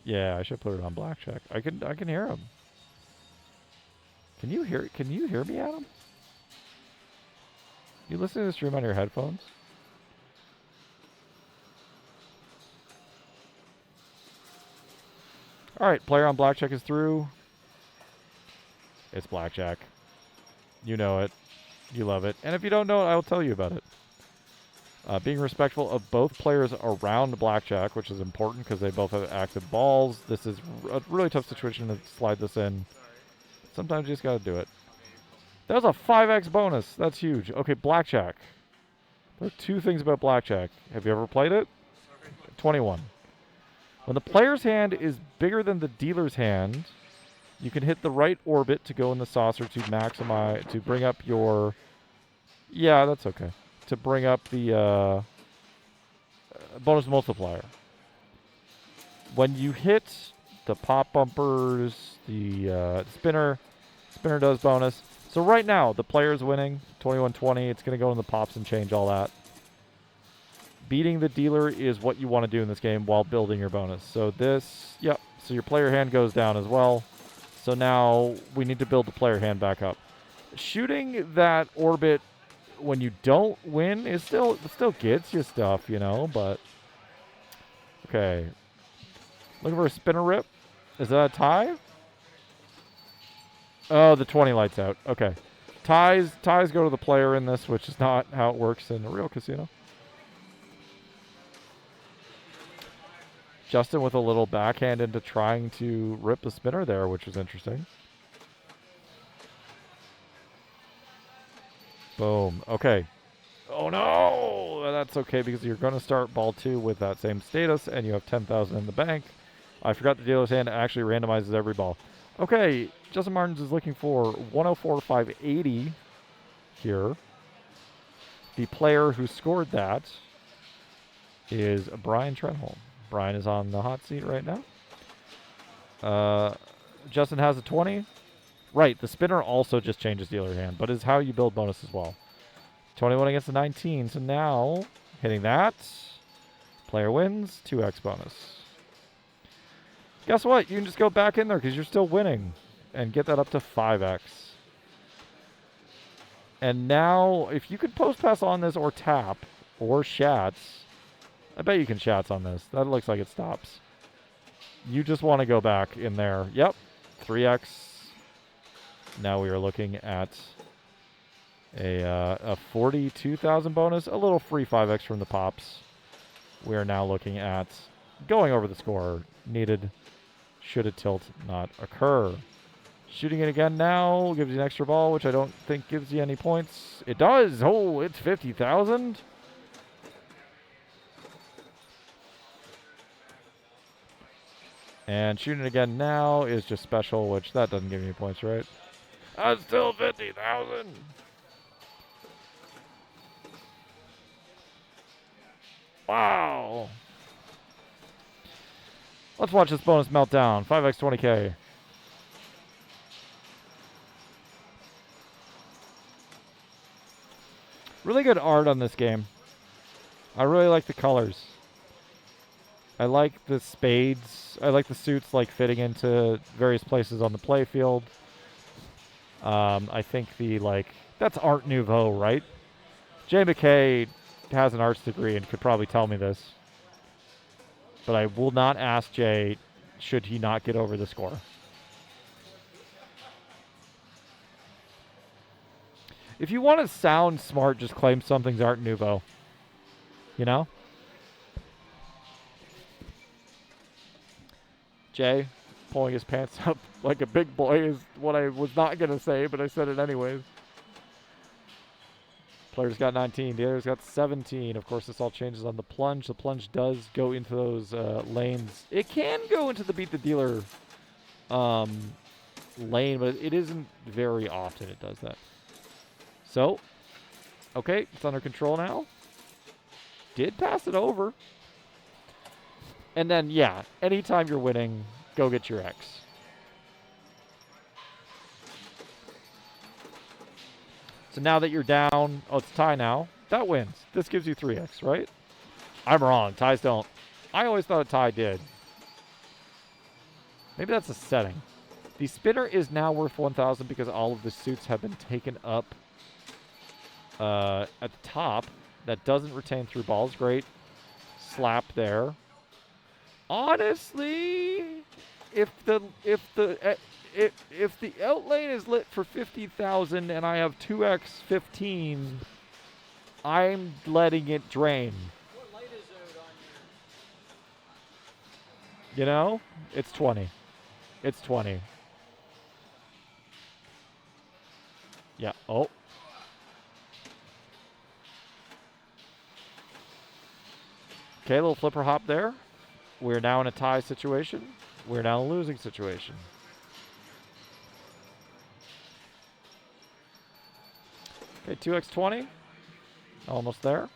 Yeah, I should put it on blackjack. I can hear him. Can you hear me, Adam? You listen to the stream on your headphones? All right, player on blackjack is through. It's blackjack. You know it. You love it. And if you don't know it, I will tell you about it. Being respectful of both players around blackjack, which is important because they both have active balls. This is a really tough situation to slide this in. Sometimes you just got to do it. That was a 5x bonus. That's huge. Okay, blackjack. There are two things about blackjack. Have you ever played it? 21. When the player's hand is bigger than the dealer's hand, you can hit the right orbit to go in the saucer to maximize, to bring up your... Yeah, that's okay. To bring up the bonus multiplier. When you hit the pop bumpers, the spinner does bonus. So right now, the player's winning, 21-20. It's going to go in the pops and change all that. Beating the dealer is what you want to do in this game while building your bonus. So this, yep. So your player hand goes down as well. So now we need to build the player hand back up. Shooting that orbit when you don't win is still gets you stuff, you know, but okay. Looking for a spinner rip. Is that a tie? Oh, the 20 lights out. Okay. Ties go to the player in this, which is not how it works in a real casino. Justin with a little backhand into trying to rip the spinner there, which was interesting. Boom. Okay. Oh, no! That's okay because you're going to start ball 2 with that same status, and you have 10,000 in the bank. I forgot the dealer's hand actually randomizes every ball. Okay. Justin Martins is looking for 104,580 here. The player who scored that is Brian Trenholm. Brian is on the hot seat right now. Justin has a 20. Right, the spinner also just changes dealer hand, but is how you build bonus as well. 21 against the 19, so now hitting that. Player wins, 2x bonus. Guess what? You can just go back in there because you're still winning and get that up to 5x. And now, if you could post pass on this or tap or shats, I bet you can shats on this. That looks like it stops. You just want to go back in there. Yep, 3x. Now we are looking at a 42,000 bonus, a little free 5x from the pops. We are now looking at going over the score needed should a tilt not occur. Shooting it again now gives you an extra ball, which I don't think gives you any points. It does. Oh, it's 50,000. And shooting it again now is just special, which that doesn't give me any points, right? Still 50,000. Wow. Let's watch this bonus meltdown. 5x 20k. Really good art on this game. I really like the colors. I like the spades. I like the suits like fitting into various places on the playfield. I think that's Art Nouveau, right? Jay McKay has an arts degree and could probably tell me this. But I will not ask Jay should he not get over the score. If you want to sound smart, just claim something's Art Nouveau. You know? Jay pulling his pants up like a big boy is what I was not going to say, but I said it anyways. Player's got 19. The other's got 17. Of course, this all changes on the plunge. The plunge does go into those lanes. It can go into the beat the dealer lane, but it isn't very often it does that. So, okay, it's under control now. Did pass it over. And then, yeah, anytime you're winning, Go get your X. So now that you're down, oh, it's a tie now. That wins. This gives you 3X, right? I'm wrong. Ties don't. I always thought a tie did. Maybe that's a setting. The spinner is now worth 1,000 because all of the suits have been taken up at the top. That doesn't retain through balls. Great slap there. Honestly, if the out lane is lit for 50,000 and I have 2x15, I'm letting it drain. What light is out on your... You know? It's 20. It's 20. Yeah. Oh. Okay, little flipper hop there. We're now in a tie situation. We're now in a losing situation. Okay, 2x20. Almost there.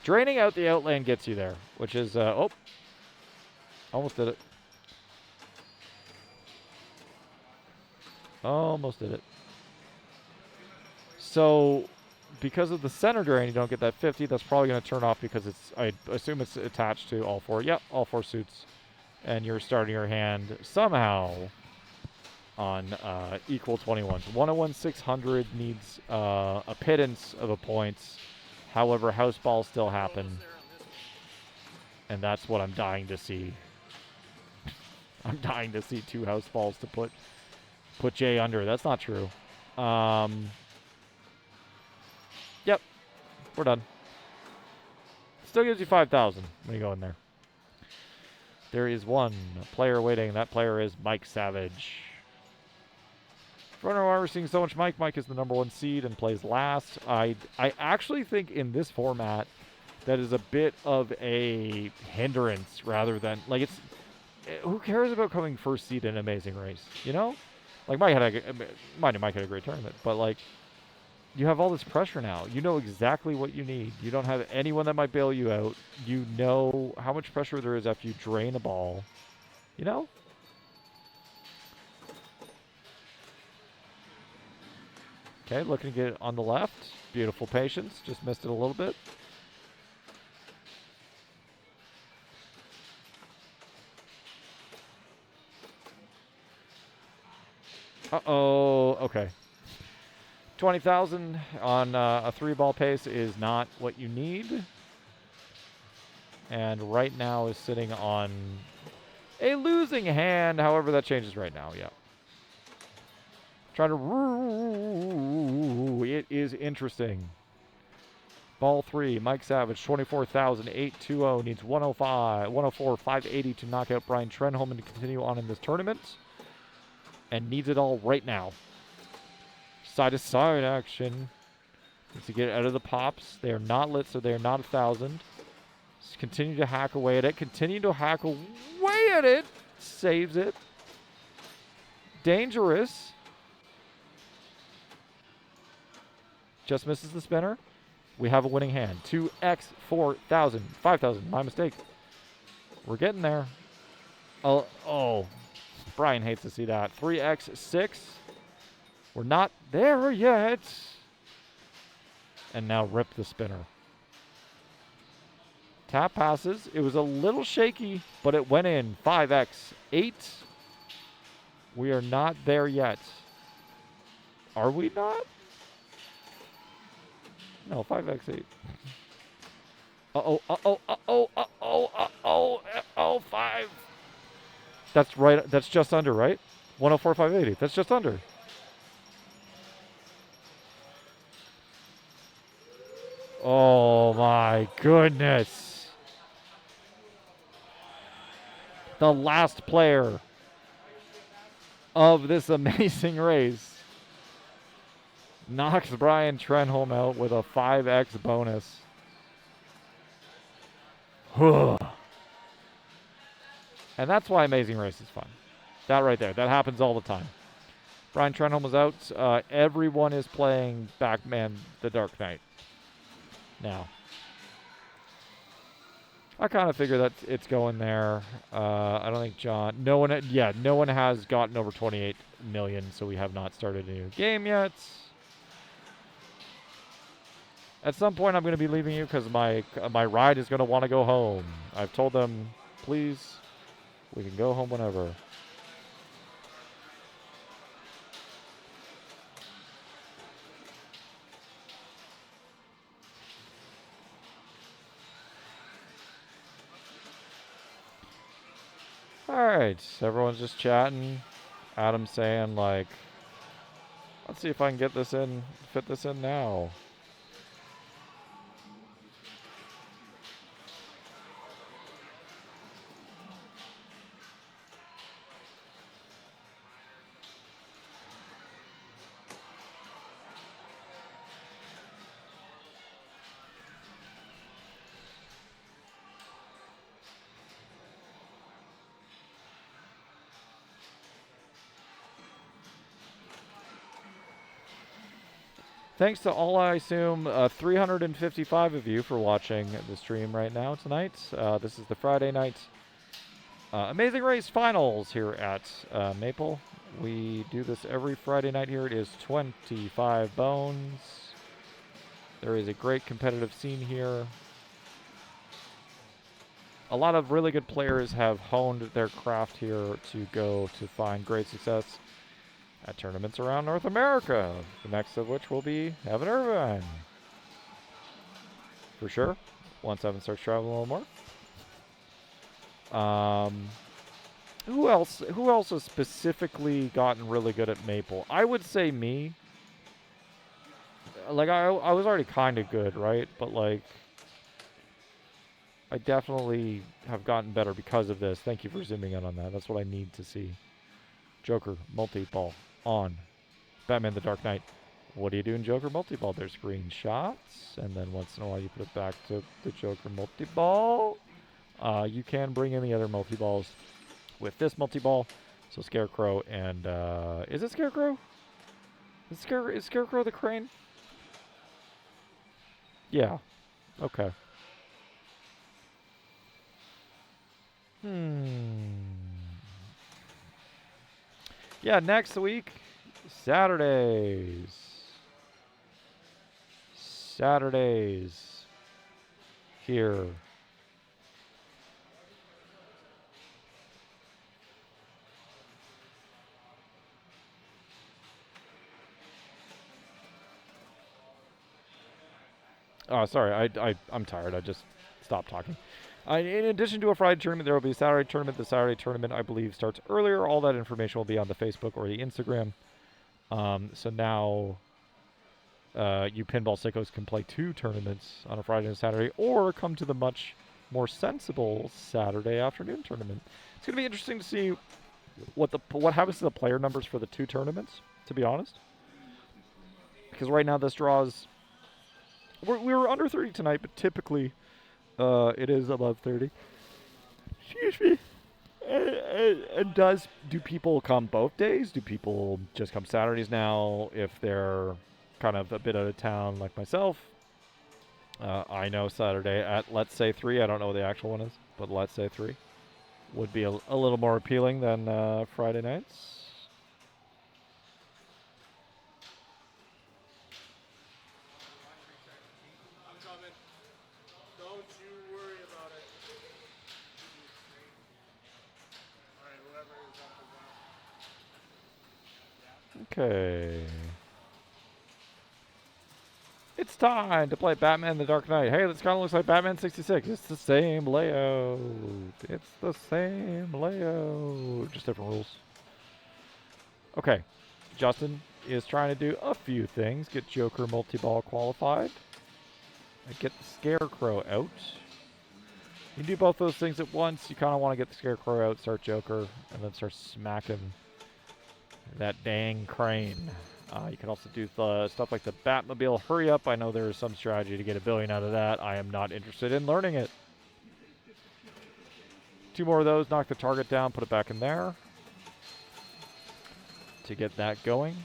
Draining out the out lane gets you there, which is, oh. Almost did it. Almost did it. So, because of the center drain, you don't get that 50. That's probably going to turn off because it's, I assume it's attached to all four. Yep, all four suits. And you're starting your hand somehow on equal 21. 101-600 needs a pittance of a points. However, house balls still happen. And that's what I'm dying to see. I'm dying to see 2 house balls to put Jay under. That's not true. Yep. We're done. Still gives you 5,000 when you go in there. There is one player waiting. That player is Mike Savage. I don't know why we're seeing so much Mike. Mike is the #1 seed and plays last. I actually think in this format that is a bit of a hindrance rather than, like, it's, who cares about coming first seed in Amazing Race, you know? Like, Mike had a great tournament, but, like, you have all this pressure now. You know exactly what you need. You don't have anyone that might bail you out. You know how much pressure there is after you drain a ball. You know? Okay, looking to get it on the left. Beautiful patience. Just missed it a little bit. Uh-oh. Okay. 20,000 on a 3-ball pace is not what you need. And right now is sitting on a losing hand. However, that changes right now. Yeah. Trying to... It is interesting. Ball 3, Mike Savage, 24,000, 820, needs 104, 580 to knock out Brian Trenholm and to continue on in this tournament. And needs it all right now. Side-to-side action. Needs to get out of the pops. They are not lit, so they are not 1,000. Just continue to hack away at it. Continue to hack away at it. Saves it. Dangerous. Just misses the spinner. We have a winning hand. 2x, 4,000, 5,000. My mistake. We're getting there. Oh. Brian hates to see that. 3x, 6. We're not there yet. And now rip the spinner. Tap passes. It was a little shaky, but it went in. 5x, 8. We are not there yet. Are we not? No, 5x8. Uh-oh, 5. That's right. That's just under, right? 104, 580. That's just under. Oh, my goodness. The last player of this amazing race knocks Brian Trenholm out with a 5x bonus. And that's why Amazing Race is fun. That right there. That happens all the time. Brian Trenholm was out. Everyone is playing Batman the Dark Knight now. I kind of figure that it's going there. I don't think John. No one. Yeah, no one has gotten over 28 million, so we have not started a new game yet. At some point, I'm going to be leaving you because my ride is going to want to go home. I've told them, please, we can go home whenever. Alright, everyone's just chatting. Adam's saying, like, let's see if I can get this in, fit this in now. Thanks to all, I assume, 355 of you for watching the stream right now tonight. This is the Friday night Amazing Race Finals here at Maple. We do this every Friday night here. It is 25 bones. There is a great competitive scene here. A lot of really good players have honed their craft here to go to find great success at tournaments around North America, the next of which will be Evan Irvine. For sure, once Evan starts traveling a little more. Who else has specifically gotten really good at Maple? I would say me. Like, I was already kind of good, right? But, like, I definitely have gotten better because of this. Thank you for zooming in on that. That's what I need to see. Joker, multi-ball. On. Batman the Dark Knight. What do you do in Joker multi-ball? There's green shots, and then once in a while you put it back to the Joker multi-ball. You can bring in the other multi-balls with this multi-ball. So Scarecrow and, is it Scarecrow? Is Scarecrow the crane? Yeah. Okay. Yeah, next week, Saturdays. Here. Oh, sorry, I'm tired. I just stopped talking. In addition to a Friday tournament, there will be a Saturday tournament. The Saturday tournament, I believe, starts earlier. All that information will be on the Facebook or the Instagram. So now you pinball sickos can play 2 tournaments on a Friday and a Saturday, or come to the much more sensible Saturday afternoon tournament. It's going to be interesting to see what happens to the player numbers for the 2 tournaments, to be honest. Because right now this draws... We were under 30 tonight, but typically... it is above 30. Excuse me. And do people come both days? Do people just come Saturdays now if they're kind of a bit out of town like myself? I know Saturday at, let's say, 3. I don't know what the actual one is, but let's say 3 would be a little more appealing than Friday nights. Okay. It's time to play Batman the Dark Knight. Hey, this kind of looks like Batman 66. It's the same layout. It's the same layout. Just different rules. Okay. Justin is trying to do a few things. Get Joker multi-ball qualified. And get the Scarecrow out. You can do both those things at once. You kind of want to get the Scarecrow out, start Joker, and then start smacking that dang crane. You can also do stuff like the Batmobile. Hurry up. I know there is some strategy to get $1 billion out of that. I am not interested in learning it. 2 more of those. Knock the target down. Put it back in there to get that going.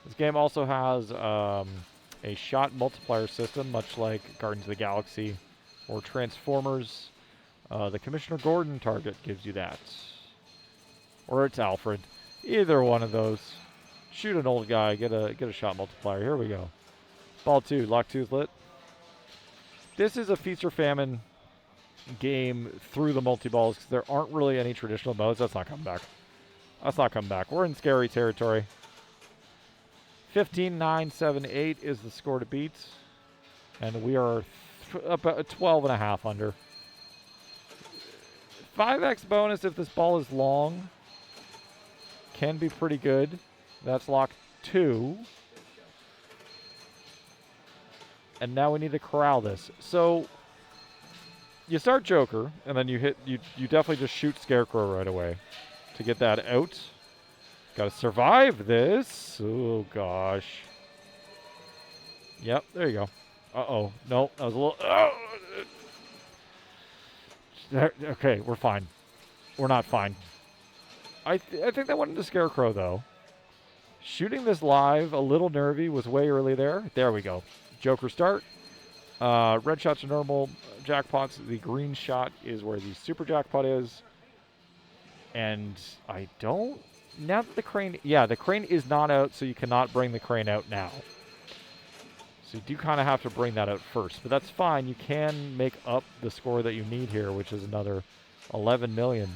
This game also has a shot multiplier system, much like Guardians of the Galaxy or Transformers. The Commissioner Gordon target gives you that. Or it's Alfred. Either one of those. Shoot an old guy, get a shot multiplier. Here we go. Ball 2, lock 2 is lit. This is a feast or famine game through the multi-balls because there aren't really any traditional modes. That's not coming back. That's not coming back. We're in scary territory. 15, 9, 7, 8 is the score to beat. And we are about 12.5 under. 5x bonus if this ball is long. Can be pretty good. That's lock 2. And now we need to corral this. So you start Joker, and then you definitely just shoot Scarecrow right away to get that out. Got to survive this. Oh gosh. Yep, there you go. Uh-oh. No, that was a little... Okay, we're fine. We're not fine. I think that went into Scarecrow, though. Shooting this live, a little nervy, was way early there. There we go. Joker start. Red shots are normal jackpots. The green shot is where the super jackpot is. And I don't... Now that the crane... Yeah, the crane is not out, so you cannot bring the crane out now. So you do kind of have to bring that out first. But that's fine. You can make up the score that you need here, which is another 11 million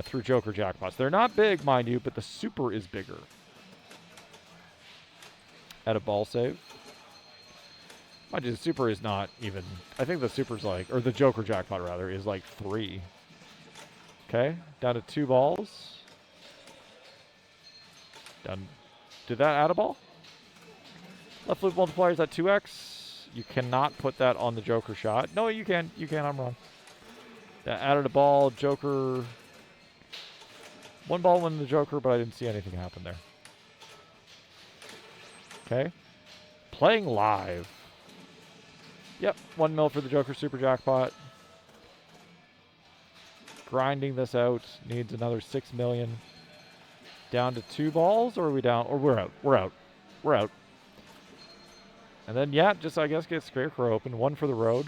through Joker jackpots. They're not big, mind you, but the super is bigger. At a ball save. Mind you, the super is not even... I think the super's like... Or the Joker jackpot, rather, is like 3. Okay, down to 2 balls. Done. Did that add a ball? Left loop multiplier is at 2x. You cannot put that on the Joker shot. No, you can. You can. I'm wrong. That added a ball. Joker. 1 ball went in the Joker, but I didn't see anything happen there. Okay. Playing live. Yep, 1 mil for the Joker super jackpot. Grinding this out. Needs another 6 million. Down to 2 balls, or are we down? Or we're out. We're out. We're out. And then, yeah, just, I guess, get Scarecrow open. 1 for the road.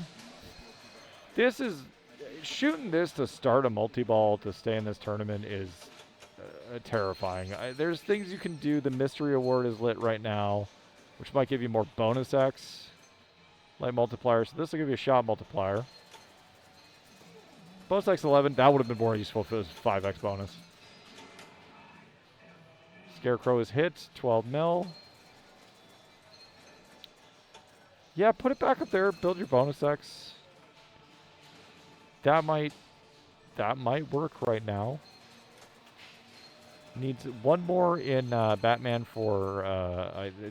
This is... Shooting this to start a multi-ball to stay in this tournament is terrifying. There's things you can do. The mystery award is lit right now, which might give you more bonus X. Light multiplier. So this will give you a shot multiplier. Bonus X 11. That would have been more useful if it was 5x bonus. Scarecrow is hit. 12 mil. Yeah, put it back up there. Build your bonus X. That might work right now. Needs 1 more in Batman for...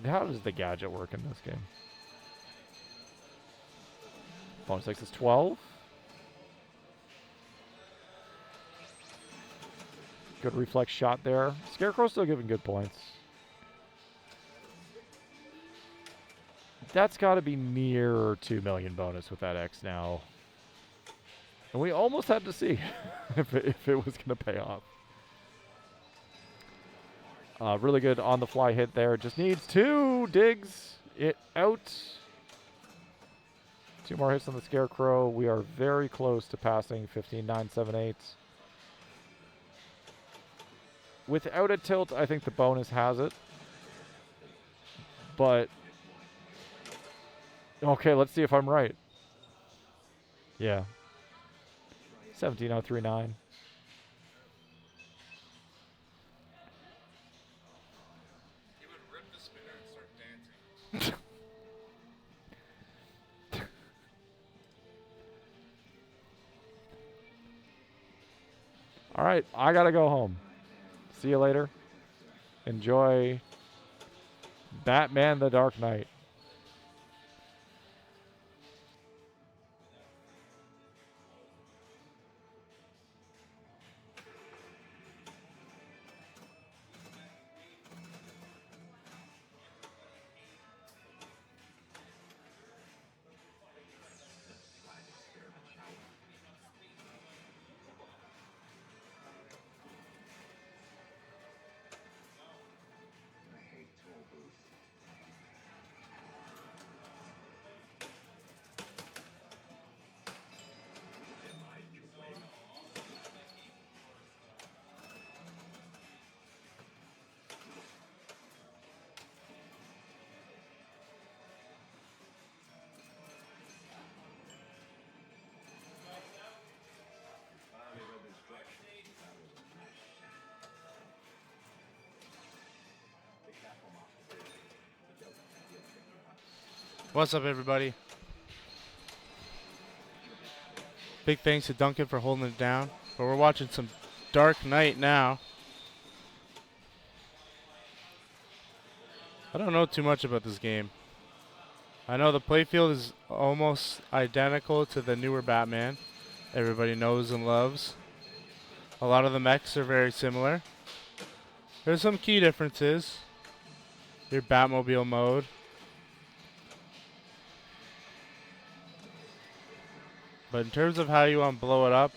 how does the gadget work in this game? Bonus X is 12. Good reflex shot there. Scarecrow's still giving good points. That's got to be near 2 million bonus with that X now. And we almost had to see if it was going to pay off. Really good on-the-fly hit there. Just needs 2 digs it out. 2 more hits on the Scarecrow. We are very close to passing 15, 9, 7, 8. Without a tilt, I think the bonus has it. But... Okay, let's see if I'm right. Yeah. 17039. He would rip the spinner and start dancing. All right, I gotta go home. See you later. Enjoy Batman the Dark Knight. What's up, everybody? Big thanks to Duncan for holding it down. But we're watching some Dark Knight now. I don't know too much about this game. I know the playfield is almost identical to the newer Batman. Everybody knows and loves. A lot of the mechs are very similar. There's some key differences. Your Batmobile mode. But in terms of how you want to blow it up,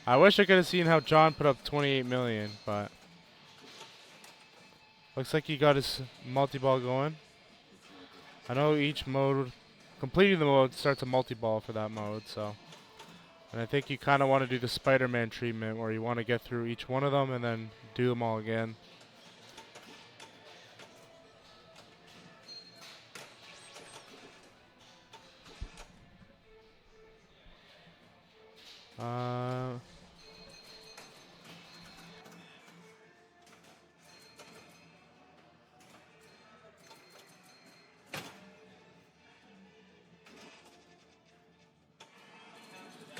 I wish I could have seen how John put up 28 million, but looks like he got his multi-ball going. I know each mode, completing the mode starts a multi-ball for that mode, so. And I think you kind of want to do the Spider-Man treatment where you want to get through each one of them and then do them all again.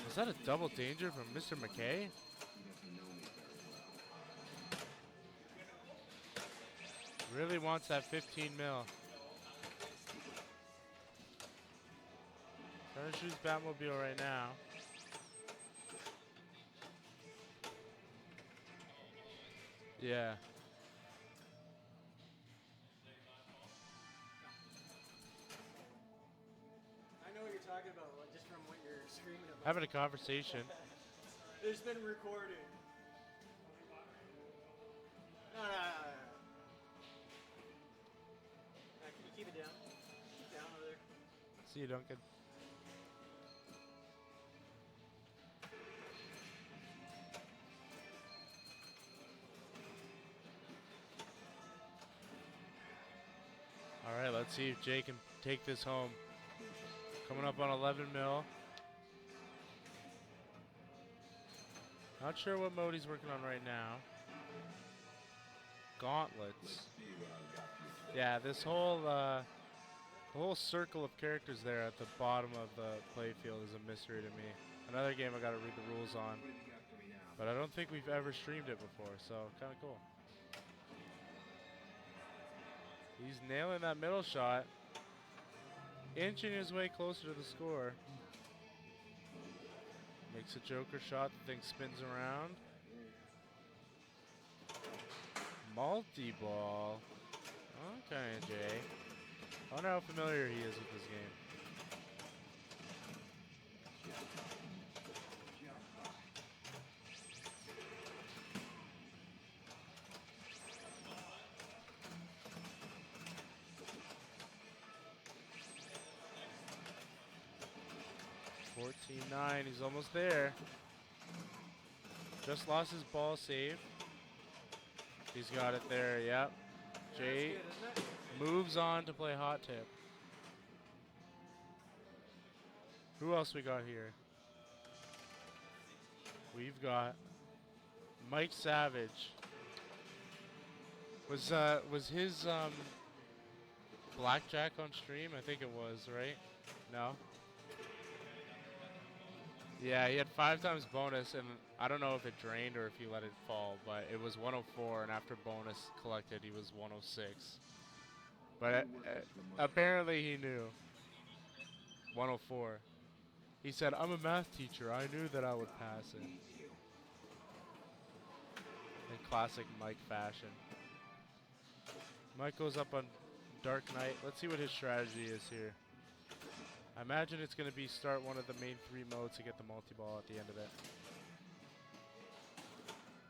Was that a double danger from Mr. McKay? Really wants that 15 mil. Trying to choose Batmobile right now. Yeah. I know what you're talking about, just from what you're screaming about. Having a conversation. It's been recorded. No. Can you keep it down? Down over there. See you, Duncan. All right, let's see if Jay can take this home. Coming up on 11 mil. Not sure what mode he's working on right now. Gauntlets. Yeah, this whole the whole circle of characters there at the bottom of the playfield is a mystery to me. Another game I gotta read the rules on. But I don't think we've ever streamed it before, so kinda cool. He's nailing that middle shot. Inching his way closer to the score. Makes a Joker shot, the thing spins around. Multi-ball. Okay, Jay. I wonder how familiar he is with this game. $14-9, he's almost there. Just lost his ball save. He's got it there, yep. Jay moves on to play hot tip. Who else we got here? We've got Mike Savage. Was his blackjack on stream? I think it was, right? No? Yeah, he had 5 times bonus, and I don't know if it drained or if he let it fall, but it was 104, and after bonus collected, he was 106. But apparently he knew. 104. He said, I'm a math teacher. I knew that I would pass it. In classic Mike fashion. Mike goes up on Dark Knight. Let's see what his strategy is here. I imagine it's going to be start one of the main 3 modes to get the multi-ball at the end of it.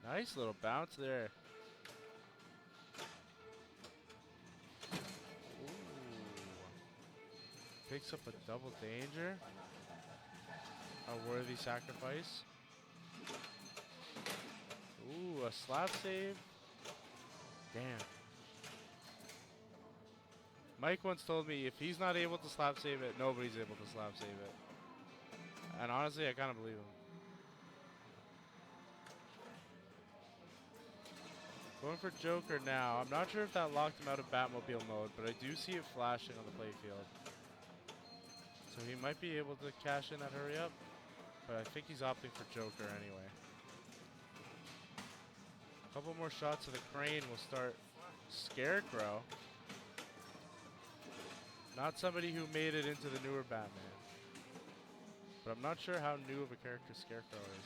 Nice little bounce there. Ooh. Picks up a double danger. A worthy sacrifice. Ooh, a slap save. Damn. Mike once told me if he's not able to slap save it, nobody's able to slap save it. And honestly, I kind of believe him. Going for Joker now. I'm not sure if that locked him out of Batmobile mode, but I do see it flashing on the playfield. So he might be able to cash in that hurry up, but I think he's opting for Joker anyway. A couple more shots of the crane will start Scarecrow. Not somebody who made it into the newer Batman. But I'm not sure how new of a character Scarecrow is.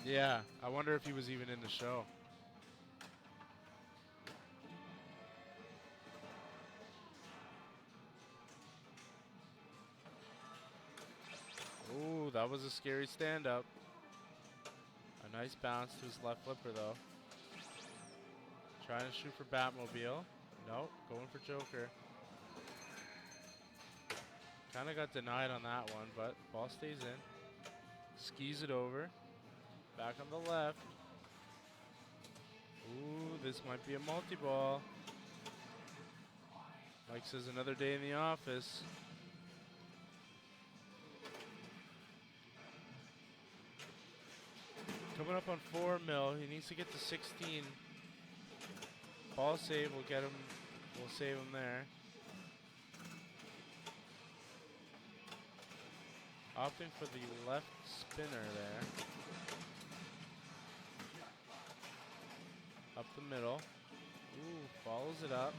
Yeah, I wonder if he was even in the show. Ooh, that was a scary stand-up. A nice bounce to his left flipper, though. Trying to shoot for Batmobile. Nope, going for Joker. Kind of got denied on that one, but ball stays in. Skis it over. Back on the left. Ooh, this might be a multi-ball. Mike says another day in the office. Coming up on 4 mil. He needs to get to 16. Ball save will get him. We'll save him there. Opting for the left spinner there. Up the middle. Ooh, follows it up.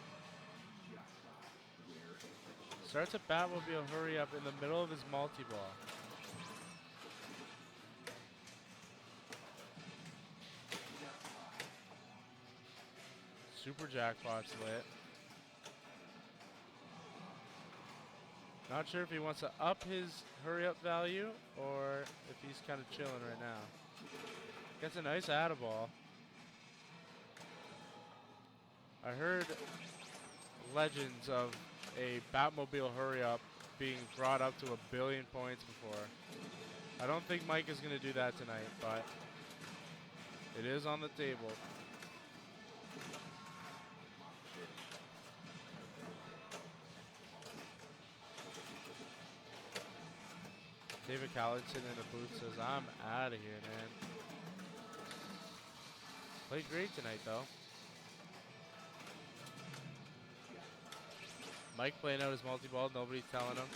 Starts a Batmobile hurry up in the middle of his multi-ball. Super jackpot's lit. Not sure if he wants to up his hurry up value or if he's kind of chilling right now. Gets a nice add-a-ball. I heard legends of a Batmobile hurry up being brought up to 1 billion points before. I don't think Mike is going to do that tonight, but it is on the table. David Callinson in the booth says, I'm out of here, man. Played great tonight, though. Mike playing out his multi-ball, nobody's telling him.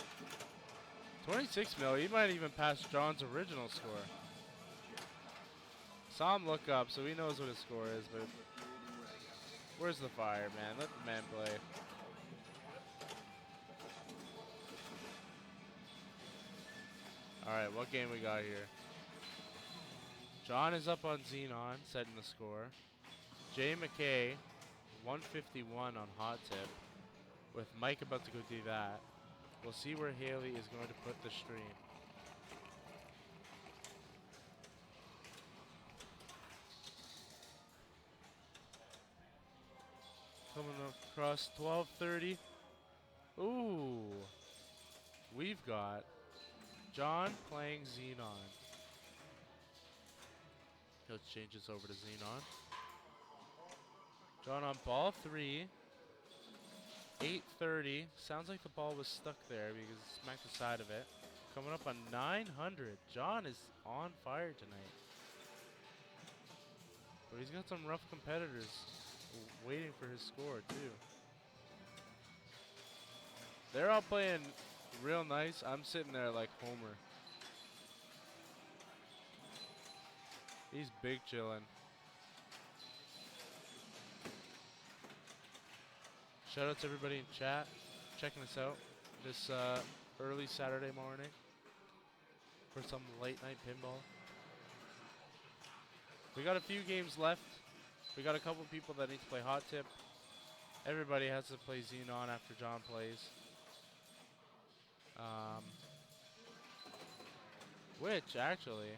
26 mil, he might even pass John's original score. Saw him look up, so he knows what his score is, but where's the fire, man? Let the man play. Alright, what game we got here? John is up on Xenon, setting the score. Jay McKay, 151 on hot tip. With Mike about to go do that. We'll see where Haley is going to put the stream. Coming across 12:30. Ooh. We've got John playing Xenon. Let's change this over to Xenon. John on ball 3. 830. Sounds like the ball was stuck there because it smacked the side of it. Coming up on 900. John is on fire tonight. But he's got some rough competitors waiting for his score too. They're all playing real nice. I'm sitting there like Homer. He's big chillin'. Shout out to everybody in chat checking us out this early Saturday morning for some late night pinball. We got a few games left. We got a couple people that need to play hot tip. Everybody has to play Xenon after John plays. Which actually,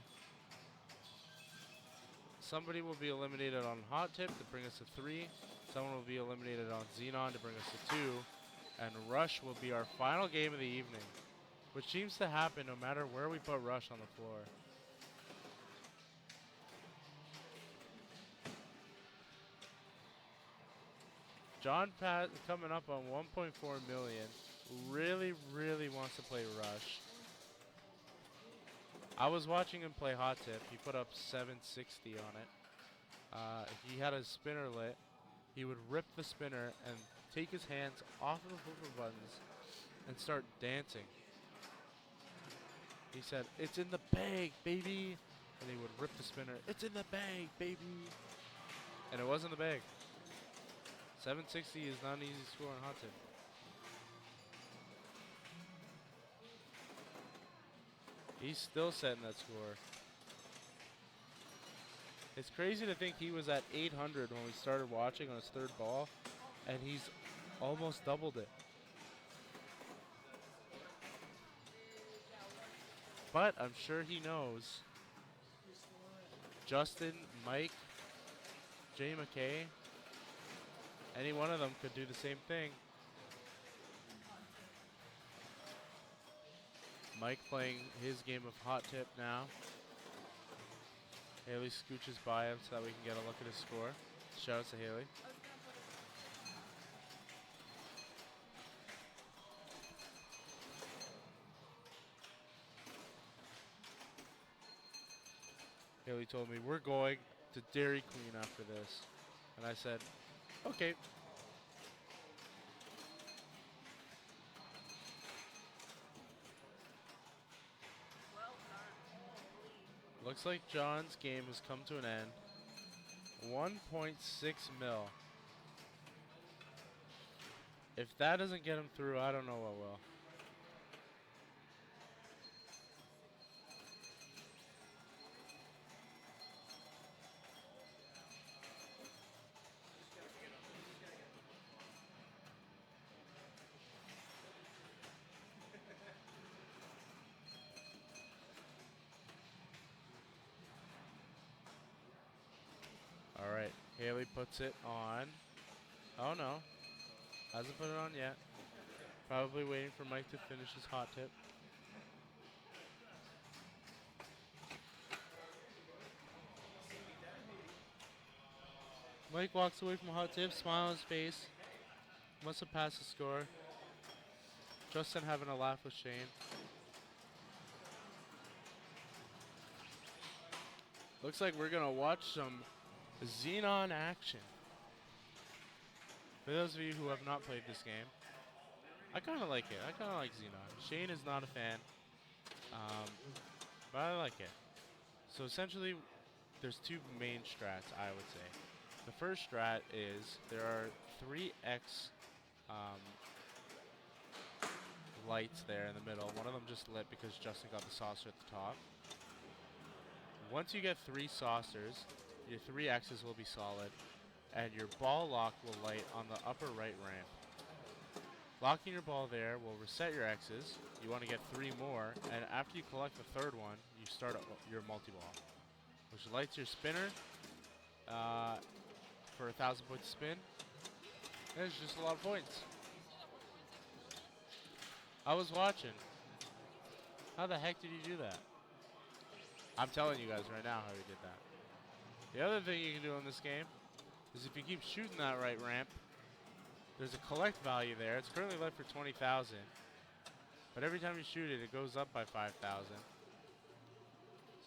somebody will be eliminated on hot tip to bring us to 3. Someone will be eliminated on Xenon to bring us to 2. And Rush will be our final game of the evening, which seems to happen no matter where we put Rush on the floor. John Pat coming up on 1.4 million. Really, really wants to play Rush. I was watching him play hot tip. He put up 760 on it. He had a spinner lit. he would rip the spinner and take his hands off of the flipper buttons and start dancing. He said, "It's in the bag, baby." And he would rip the spinner. "It's in the bag, baby." And it was in the bag. 760 is not an easy score on hot tip. He's still setting that score. It's crazy to think he was at 800 when we started watching on his third ball, and he's almost doubled it. But I'm sure he knows Justin, Mike, Jay McKay, any one of them could do the same thing. Mike playing his game of hot tip now. Haley scooches by him so that we can get a look at his score. Shout out to Haley. Haley told me, "We're going to Dairy Queen after this." And I said, "Okay." Looks like John's game has come to an end. 1.6 mil. If that doesn't get him through, I don't know what will. All right, Haley puts it on. Oh no, hasn't put it on yet. Probably waiting for Mike to finish his hot tip. Mike walks away from hot tip, smile on his face. Must have passed the score. Justin having a laugh with Shane. Looks like we're gonna watch some Xenon action. For those of you who have not played this game, I kind of like it. I kind of like Xenon. Shane is not a fan, but I like it. So essentially, there's two main strats, I would say. The first strat is there are 3X lights there in the middle. One of them just lit because Justin got the saucer at the top. Once you get 3 saucers, your 3 X's will be solid, and your ball lock will light on the upper right ramp. Locking your ball there will reset your X's. You want to get 3 more, and after you collect the third one, you start your multi-ball, which lights your spinner for 1,000 points spin. And it's just a lot of points. I was watching. How the heck did you do that? I'm telling you guys right now how he did that. The other thing you can do in this game is if you keep shooting that right ramp, there's a collect value there. It's currently left for 20,000. But every time you shoot it, it goes up by 5,000.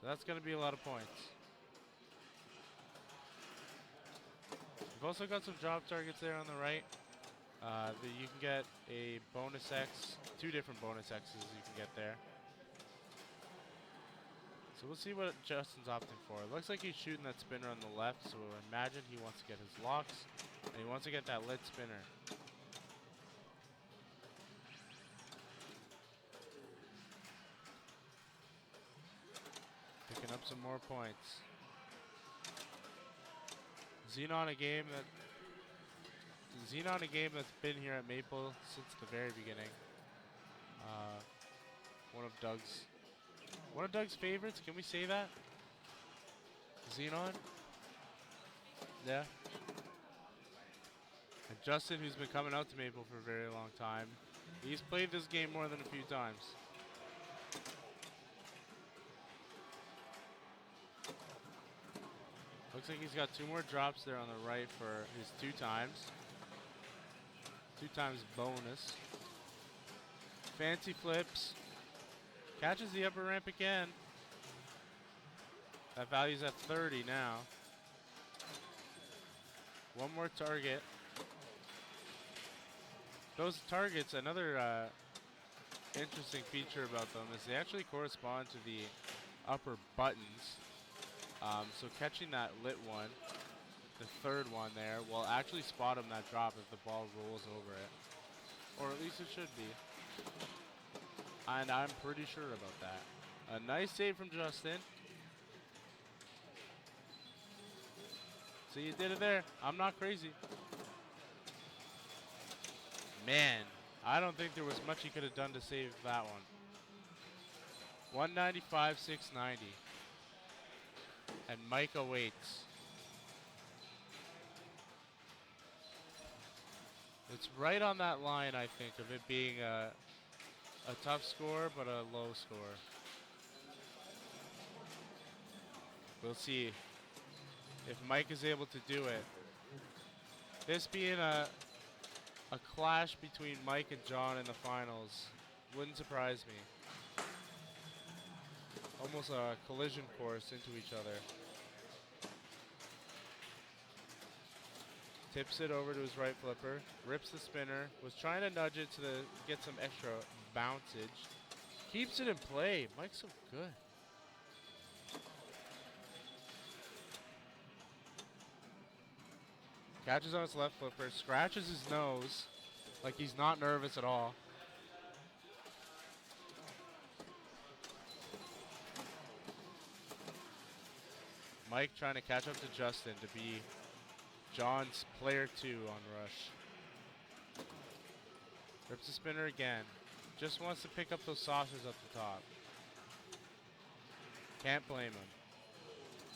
So that's going to be a lot of points. You've also got some drop targets there on the right. You can get a bonus X, 2 different bonus X's you can get there. So we'll see what Justin's opting for. It looks like he's shooting that spinner on the left, so imagine he wants to get his locks, and he wants to get that lit spinner. Picking up some more points. Xenon a game that's been here at Maple since the very beginning. One of Doug's favorites. Can we say that? Xenon? Yeah. And Justin, who's been coming out to Maple for a very long time, he's played this game more than a few times. Looks like he's got 2 more drops there on the right for his 2 times. 2 times bonus. Fancy flips. Catches the upper ramp again. That value's at 30 now. One more target. Those targets, another interesting feature about them is they actually correspond to the upper buttons. So catching that lit one, the third one there, will actually spot him that drop if the ball rolls over it. Or at least it should be. And I'm pretty sure about that. A nice save from Justin. So you did it there. I'm not crazy. Man, I don't think there was much he could have done to save that one. 195, 690. And Mike awaits. It's right on that line, I think, of it being a tough score, but a low score. We'll see if Mike is able to do it. This being a clash between Mike and John in the finals wouldn't surprise me. Almost a collision course into each other. Tips it over to his right flipper, rips the spinner, was trying to nudge it to get some extra bouncage. Keeps it in play. Mike's so good. Catches on his left flipper, scratches his nose like he's not nervous at all. Mike trying to catch up to Justin to be John's player 2 on rush. Rips the spinner again. Just wants to pick up those saucers up the top. Can't blame him.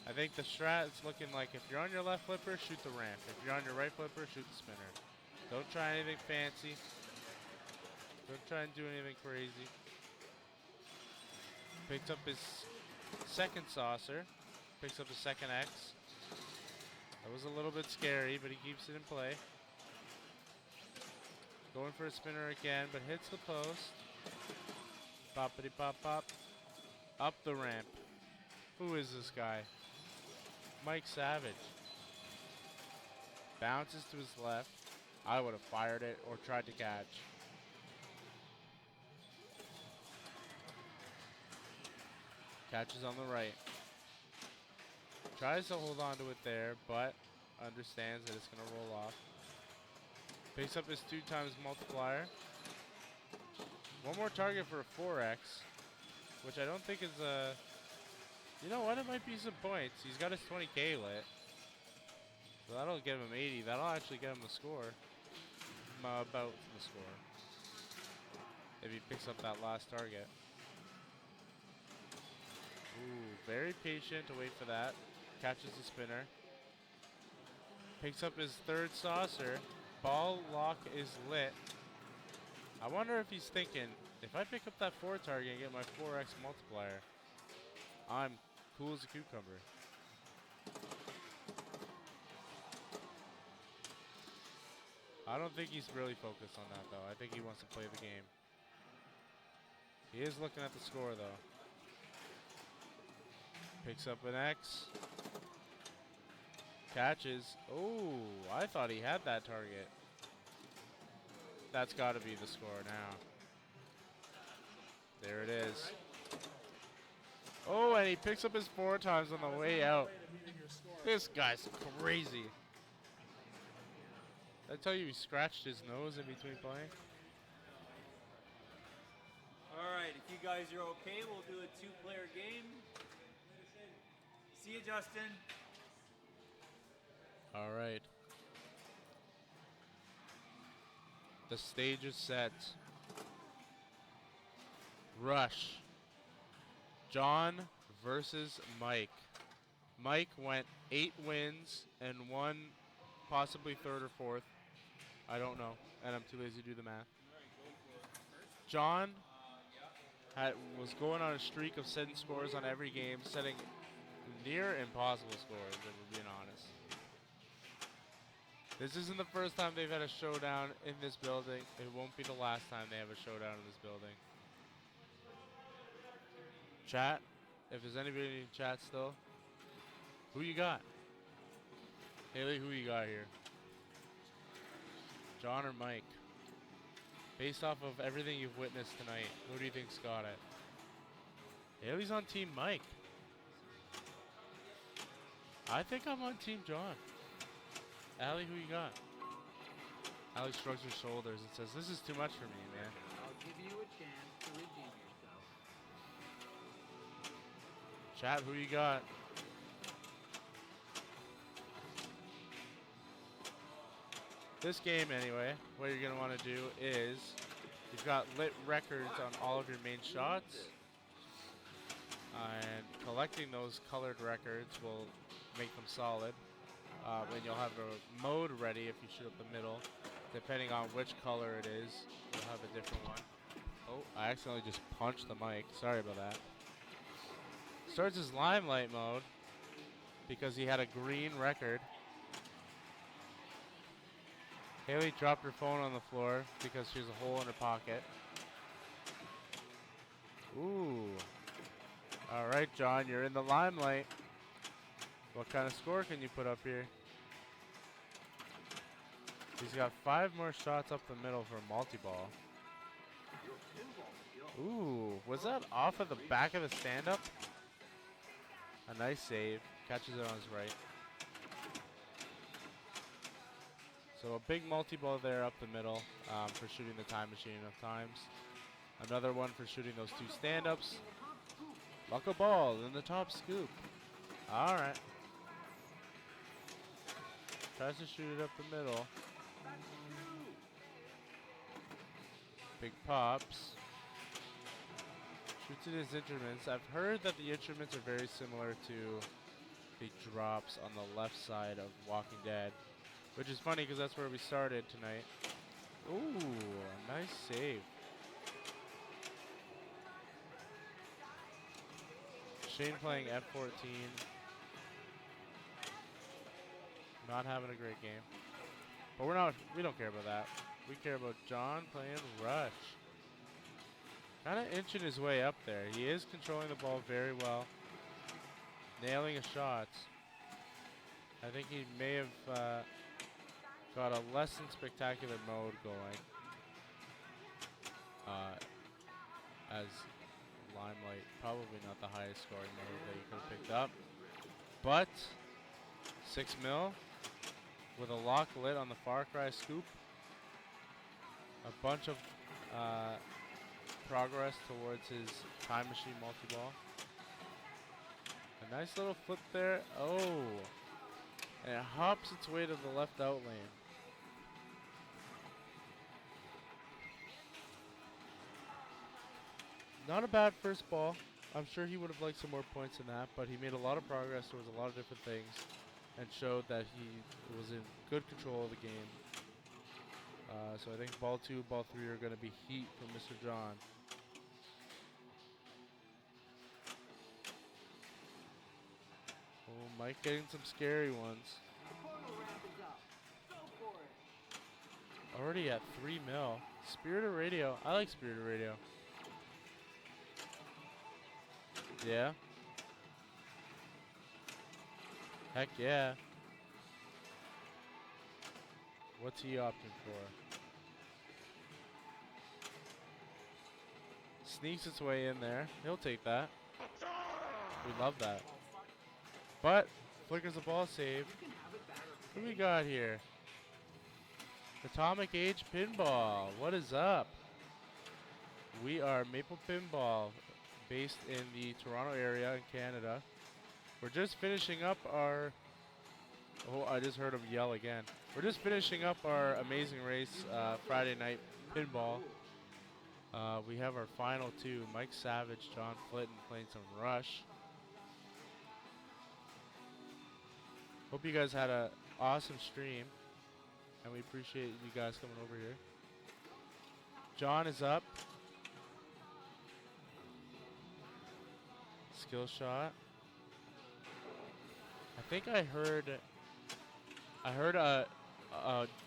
I think the strat is looking like if you're on your left flipper, shoot the ramp. If you're on your right flipper, shoot the spinner. Don't try anything fancy. Don't try and do anything crazy. Picks up his second saucer. Picks up his second X. That was a little bit scary, but he keeps it in play. Going for a spinner again, but hits the post. Poppity pop pop. Up the ramp. Who is this guy? Mike Savage. Bounces to his left. I would have fired it or tried to catch. Catches on the right. Tries to hold on to it there, but understands that it's going to roll off. Picks up his 2 times multiplier. One more target for a 4X, which I don't think is a... You know what? It might be some points. He's got his 20K lit. So that'll give him 80. That'll actually get him the score. About the score. If he picks up that last target. Ooh, very patient to wait for that. Catches the spinner. Picks up his third saucer. Ball lock is lit. I wonder if he's thinking, if I pick up that 4 target and get my 4X multiplier, I'm cool as a cucumber. I don't think he's really focused on that, though. I think he wants to play the game. He is looking at the score, though. Picks up an X. Catches. Oh, I thought he had that target. That's got to be the score now. There it is. Oh, and he picks up his 4 times on the way out. This guy's crazy. Did I tell you he scratched his nose in between playing? Alright, if you guys are okay, we'll do a 2-player game. See you, Justin. All right. The stage is set. Rush. John versus Mike. Mike went 8 wins and 1 possibly 3rd or 4th. I don't know, and I'm too lazy to do the math. John was going on a streak of setting scores on every game, setting near impossible scores, if we're being honest. This isn't the first time they've had a showdown in this building. It won't be the last time they have a showdown in this building. Chat, if there's anybody in chat still, who you got? Haley, who you got here? John or Mike? Based off of everything you've witnessed tonight, who do you think's got it? Haley's on Team Mike. I think I'm on Team John. Allie, who you got? Allie shrugs her shoulders and says, "This is too much for me, man." I'll give you a chance to redeem yourself. Chat, who you got? This game, anyway, what you're going to want to do is you've got lit records on all of your main shots. And collecting those colored records will make them solid. And you'll have a mode ready if you shoot up the middle. Depending on which color it is, you'll have a different one. Oh, I accidentally just punched the mic. Sorry about that. Starts his limelight mode because he had a green record. Haley dropped her phone on the floor because she has a hole in her pocket. Ooh. Alright, John, you're in the limelight. What kind of score can you put up here? He's got 5 more shots up the middle for a multi-ball. Ooh, was that off of the back of the stand-up? A nice save. Catches it on his right. So a big multi-ball there up the middle for shooting the time machine enough times. Another one for shooting those 2 stand-ups. Luck a ball in the top scoop. Alright. Tries to shoot it up the middle. Big pops. Shoots in his instruments. I've heard that the instruments are very similar to the drops on the left side of Walking Dead. Which is funny because that's where we started tonight. Ooh, a nice save. Shane playing F14. Not having a great game. But we don't care about that. We care about John playing Rush. Kind of inching his way up there. He is controlling the ball very well. Nailing his shots. I think he may have got a less than spectacular mode going. As Limelight, probably not the highest scoring mode that you could have picked up. But 6 mil with a lock lit on the Far Cry scoop. A bunch of progress towards his time machine multi-ball. A nice little flip there. Oh, and it hops its way to the left out lane. Not a bad first ball. I'm sure he would have liked some more points than that, but he made a lot of progress towards a lot of different things and showed that he was in good control of the game. So I think ball 2, ball 3 are going to be heat from Mr. John. Oh, Mike getting some scary ones. Already at 3 mil. Spirit of Radio. I like Spirit of Radio. Yeah. Heck yeah. What's he opting for? Sneaks its way in there. He'll take that. We love that. But flickers the ball save. Who we got here? Atomic Age Pinball. What is up? We are Maple Pinball, based in the Toronto area in Canada. We're just finishing up our... Oh, I just heard him yell again. We're just finishing up our Amazing Race Friday night pinball. We have our final 2, Mike Savage, John Flitton playing some Rush. Hope you guys had an awesome stream, and we appreciate you guys coming over here. John is up. Skill shot. I think I heard a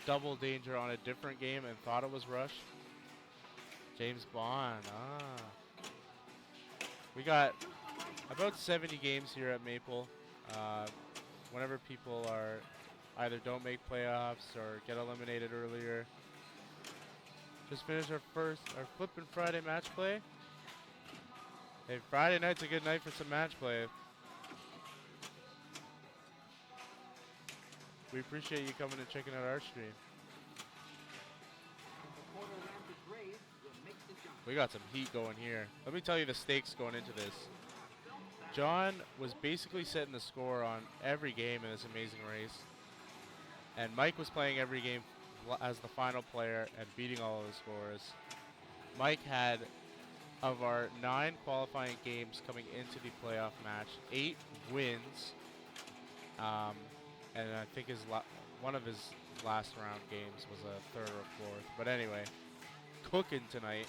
double danger on a different game and thought it was Rush. James Bond. We got about 70 games here at Maple. Whenever people are either don't make playoffs or get eliminated earlier. Just finished our Flippin' Friday match play. Hey, Friday night's a good night for some match play. We appreciate you coming and checking out our stream. We got some heat going here. Let me tell you the stakes going into this. John was basically setting the score on every game in this amazing race. And Mike was playing every game as the final player and beating all of the scores. Mike had, of our 9 qualifying games coming into the playoff match, 8 wins. And I think one of his last round games was a 3rd or 4th. But anyway, cooking tonight.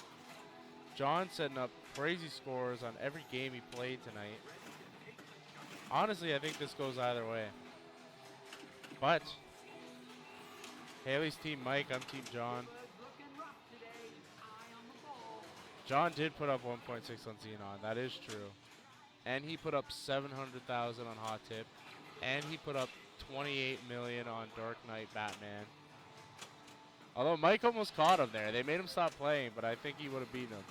John setting up crazy scores on every game he played tonight. Honestly, I think this goes either way. But Haley's team Mike, I'm team John. John did put up 1.6 on Xenon, that is true. And he put up 700,000 on Hot Tip. And he put up 28 million on Dark Knight Batman. Although Mike almost caught him there. They made him stop playing, but I think he would have beaten him.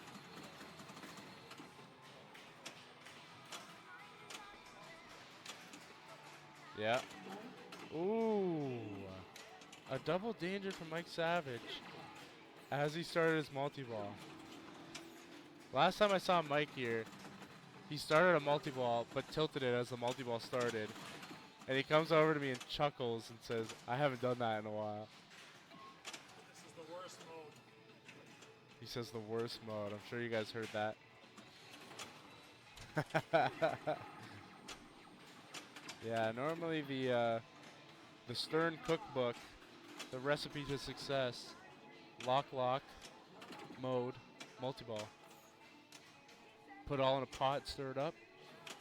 Yeah. Ooh. A double danger from Mike Savage as he started his multi-ball. Last time I saw Mike here, he started a multi-ball but tilted it as the multi-ball started. And he comes over to me and chuckles and says, I haven't done that in a while. This is the worst mode. He says the worst mode. I'm sure you guys heard that. Yeah, normally the Stern cookbook, the recipe to success, lock mode, multi-ball. Put all in a pot, stir it up,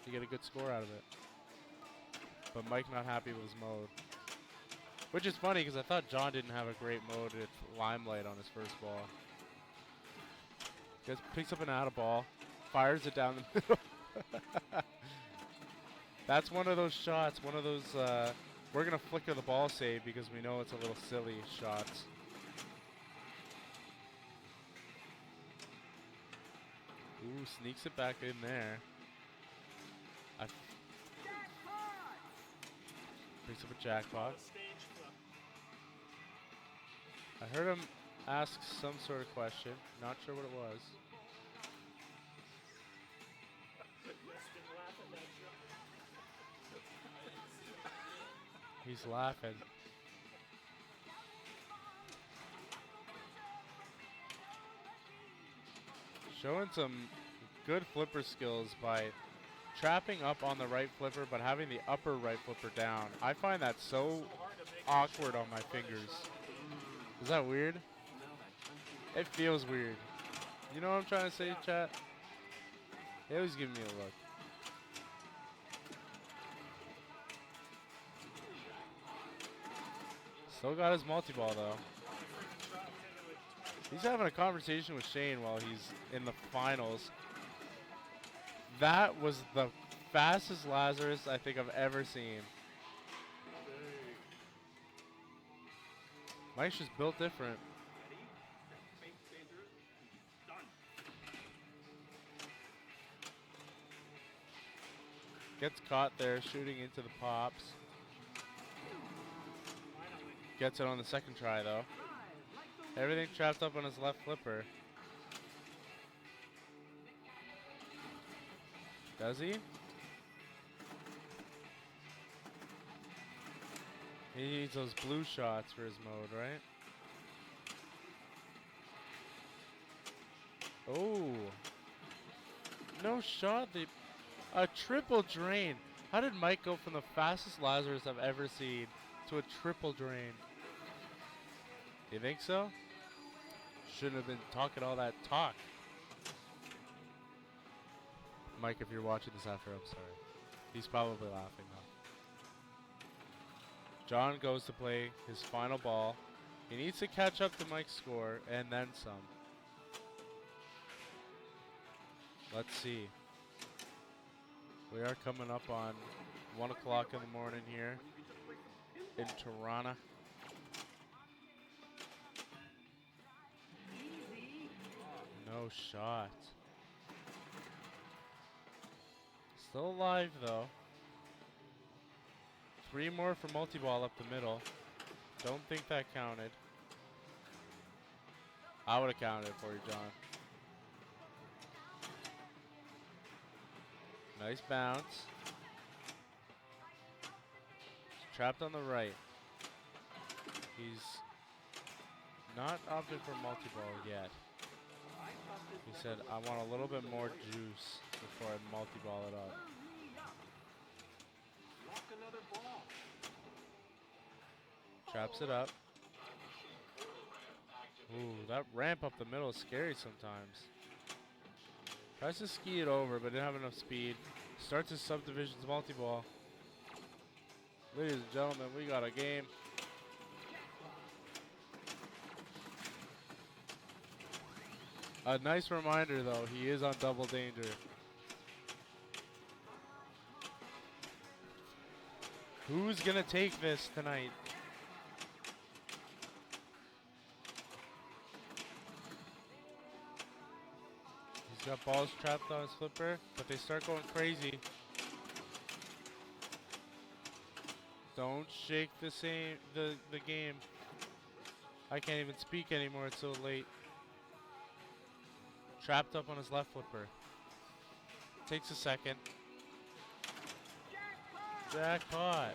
you get a good score out of it. But Mike not happy with his mode. Which is funny because I thought John didn't have a great mode with Limelight on his first ball. He picks up an out of ball, fires it down the middle. That's one of those shots, one of those, we're going to flicker the ball save because we know it's a little silly shots. Ooh, sneaks it back in there. Picks up a jackpot. I heard him ask some sort of question. Not sure what it was. He's laughing. Showing some good flipper skills by trapping up on the right flipper but having the upper right flipper down. I find that so awkward on my fingers. Is that weird? It feels weird. You know what I'm trying to say, chat? They always give me a look. Still got his multi-ball though. He's having a conversation with Shane while he's in the finals. That was the fastest Lazarus I think I've ever seen. Mike's just built different. Gets caught there shooting into the pops. Gets it on the second try though. Everything trapped up on his left flipper. Does he? He needs those blue shots for his mode, right? Oh. No shot. A triple drain. How did Mike go from the fastest Lazarus I've ever seen to a triple drain? You think so? Shouldn't have been talking all that talk. Mike, if you're watching this after, I'm sorry. He's probably laughing now. John goes to play his final ball. He needs to catch up to Mike's score and then some. Let's see. We are coming up on 1 o'clock in the morning here. in Tirana. No shot. Still alive though. 3 more for multi-ball up the middle. Don't think that counted. I would have counted it for you, John. Nice bounce. Trapped on the right. He's not opted for multi-ball yet. He said, I want a little bit more juice before I multi-ball it up. Traps it up. Ooh, that ramp up the middle is scary sometimes. Tries to ski it over, but didn't have enough speed. Starts his subdivisions multi-ball. Ladies and gentlemen, we got a game. A nice reminder, though, he is on double danger. Who's gonna take this tonight? He's got balls trapped on his flipper, but they start going crazy. Don't shake the game. I can't even speak anymore, it's so late. Trapped up on his left flipper. Takes a second. Jackpot.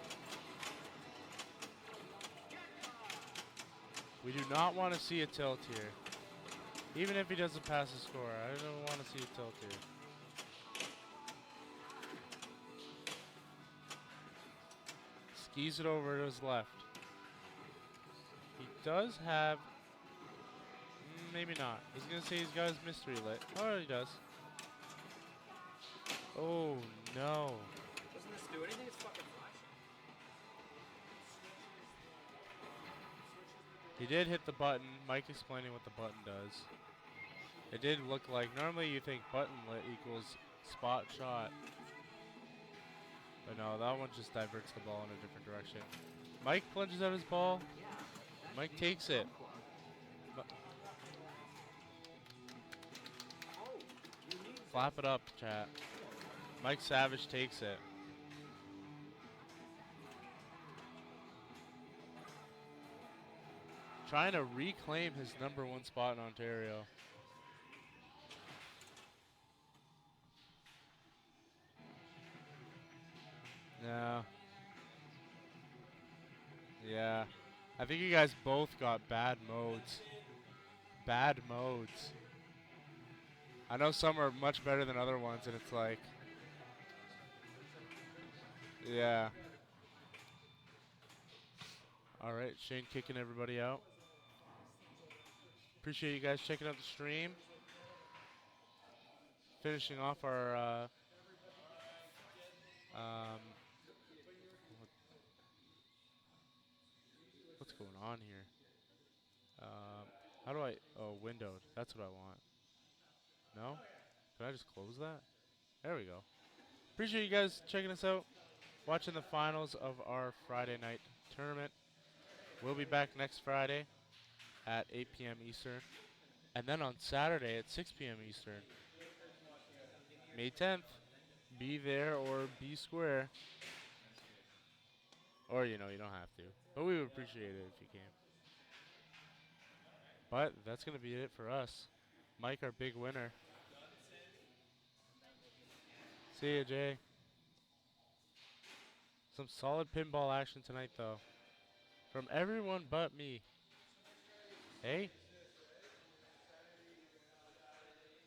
We do not want to see a tilt here. Even if he doesn't pass the score, I don't want to see a tilt here. Skis it over to his left. He does have... maybe not. I was going to say he's got his mystery lit. Oh, he does. Oh, no. Doesn't this do anything? It's fucking flashing. He did hit the button. Mike explaining what the button does. It did look like... normally you think button lit equals spot shot. But no, that one just diverts the ball in a different direction. Mike plunges out his ball. Mike takes it. Flap it up, chat. Mike Savage takes it. Trying to reclaim his #1 spot in Ontario. No. Yeah. I think you guys both got bad modes. Bad modes. I know some are much better than other ones, and it's like... yeah. Alright, Shane kicking everybody out. Appreciate you guys checking out the stream. Finishing off our... what's going on here? How do I... oh, windowed. That's what I want. No? Can I just close that? There we go. Appreciate you guys checking us out. Watching the finals of our Friday night tournament. We'll be back next Friday at 8 p.m. Eastern. And then on Saturday at 6 p.m. Eastern. May 10th. Be there or be square. Or, you know, you don't have to. But we would appreciate it if you came. But that's going to be it for us. Mike, our big winner. See ya, Jay. Some solid pinball action tonight, though. From everyone but me. Hey?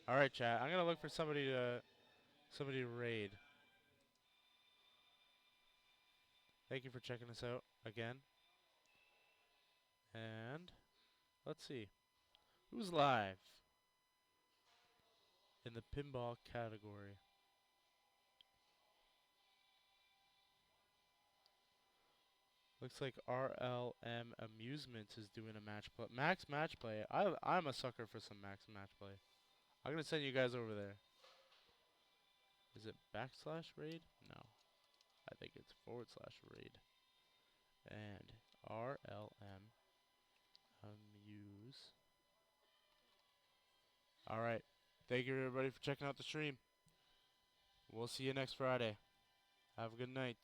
Alright, chat. I'm going to look for somebody to raid. Thank you for checking us out again. And let's see. Who's live in the pinball category? Looks like RLM Amusements is doing a match play. Max Match Play. I'm a sucker for some Max Match Play. I'm going to send you guys over there. Is it /raid? No. I think it's /raid. and RLM Amuse. All right. Thank you, everybody, for checking out the stream. We'll see you next Friday. Have a good night.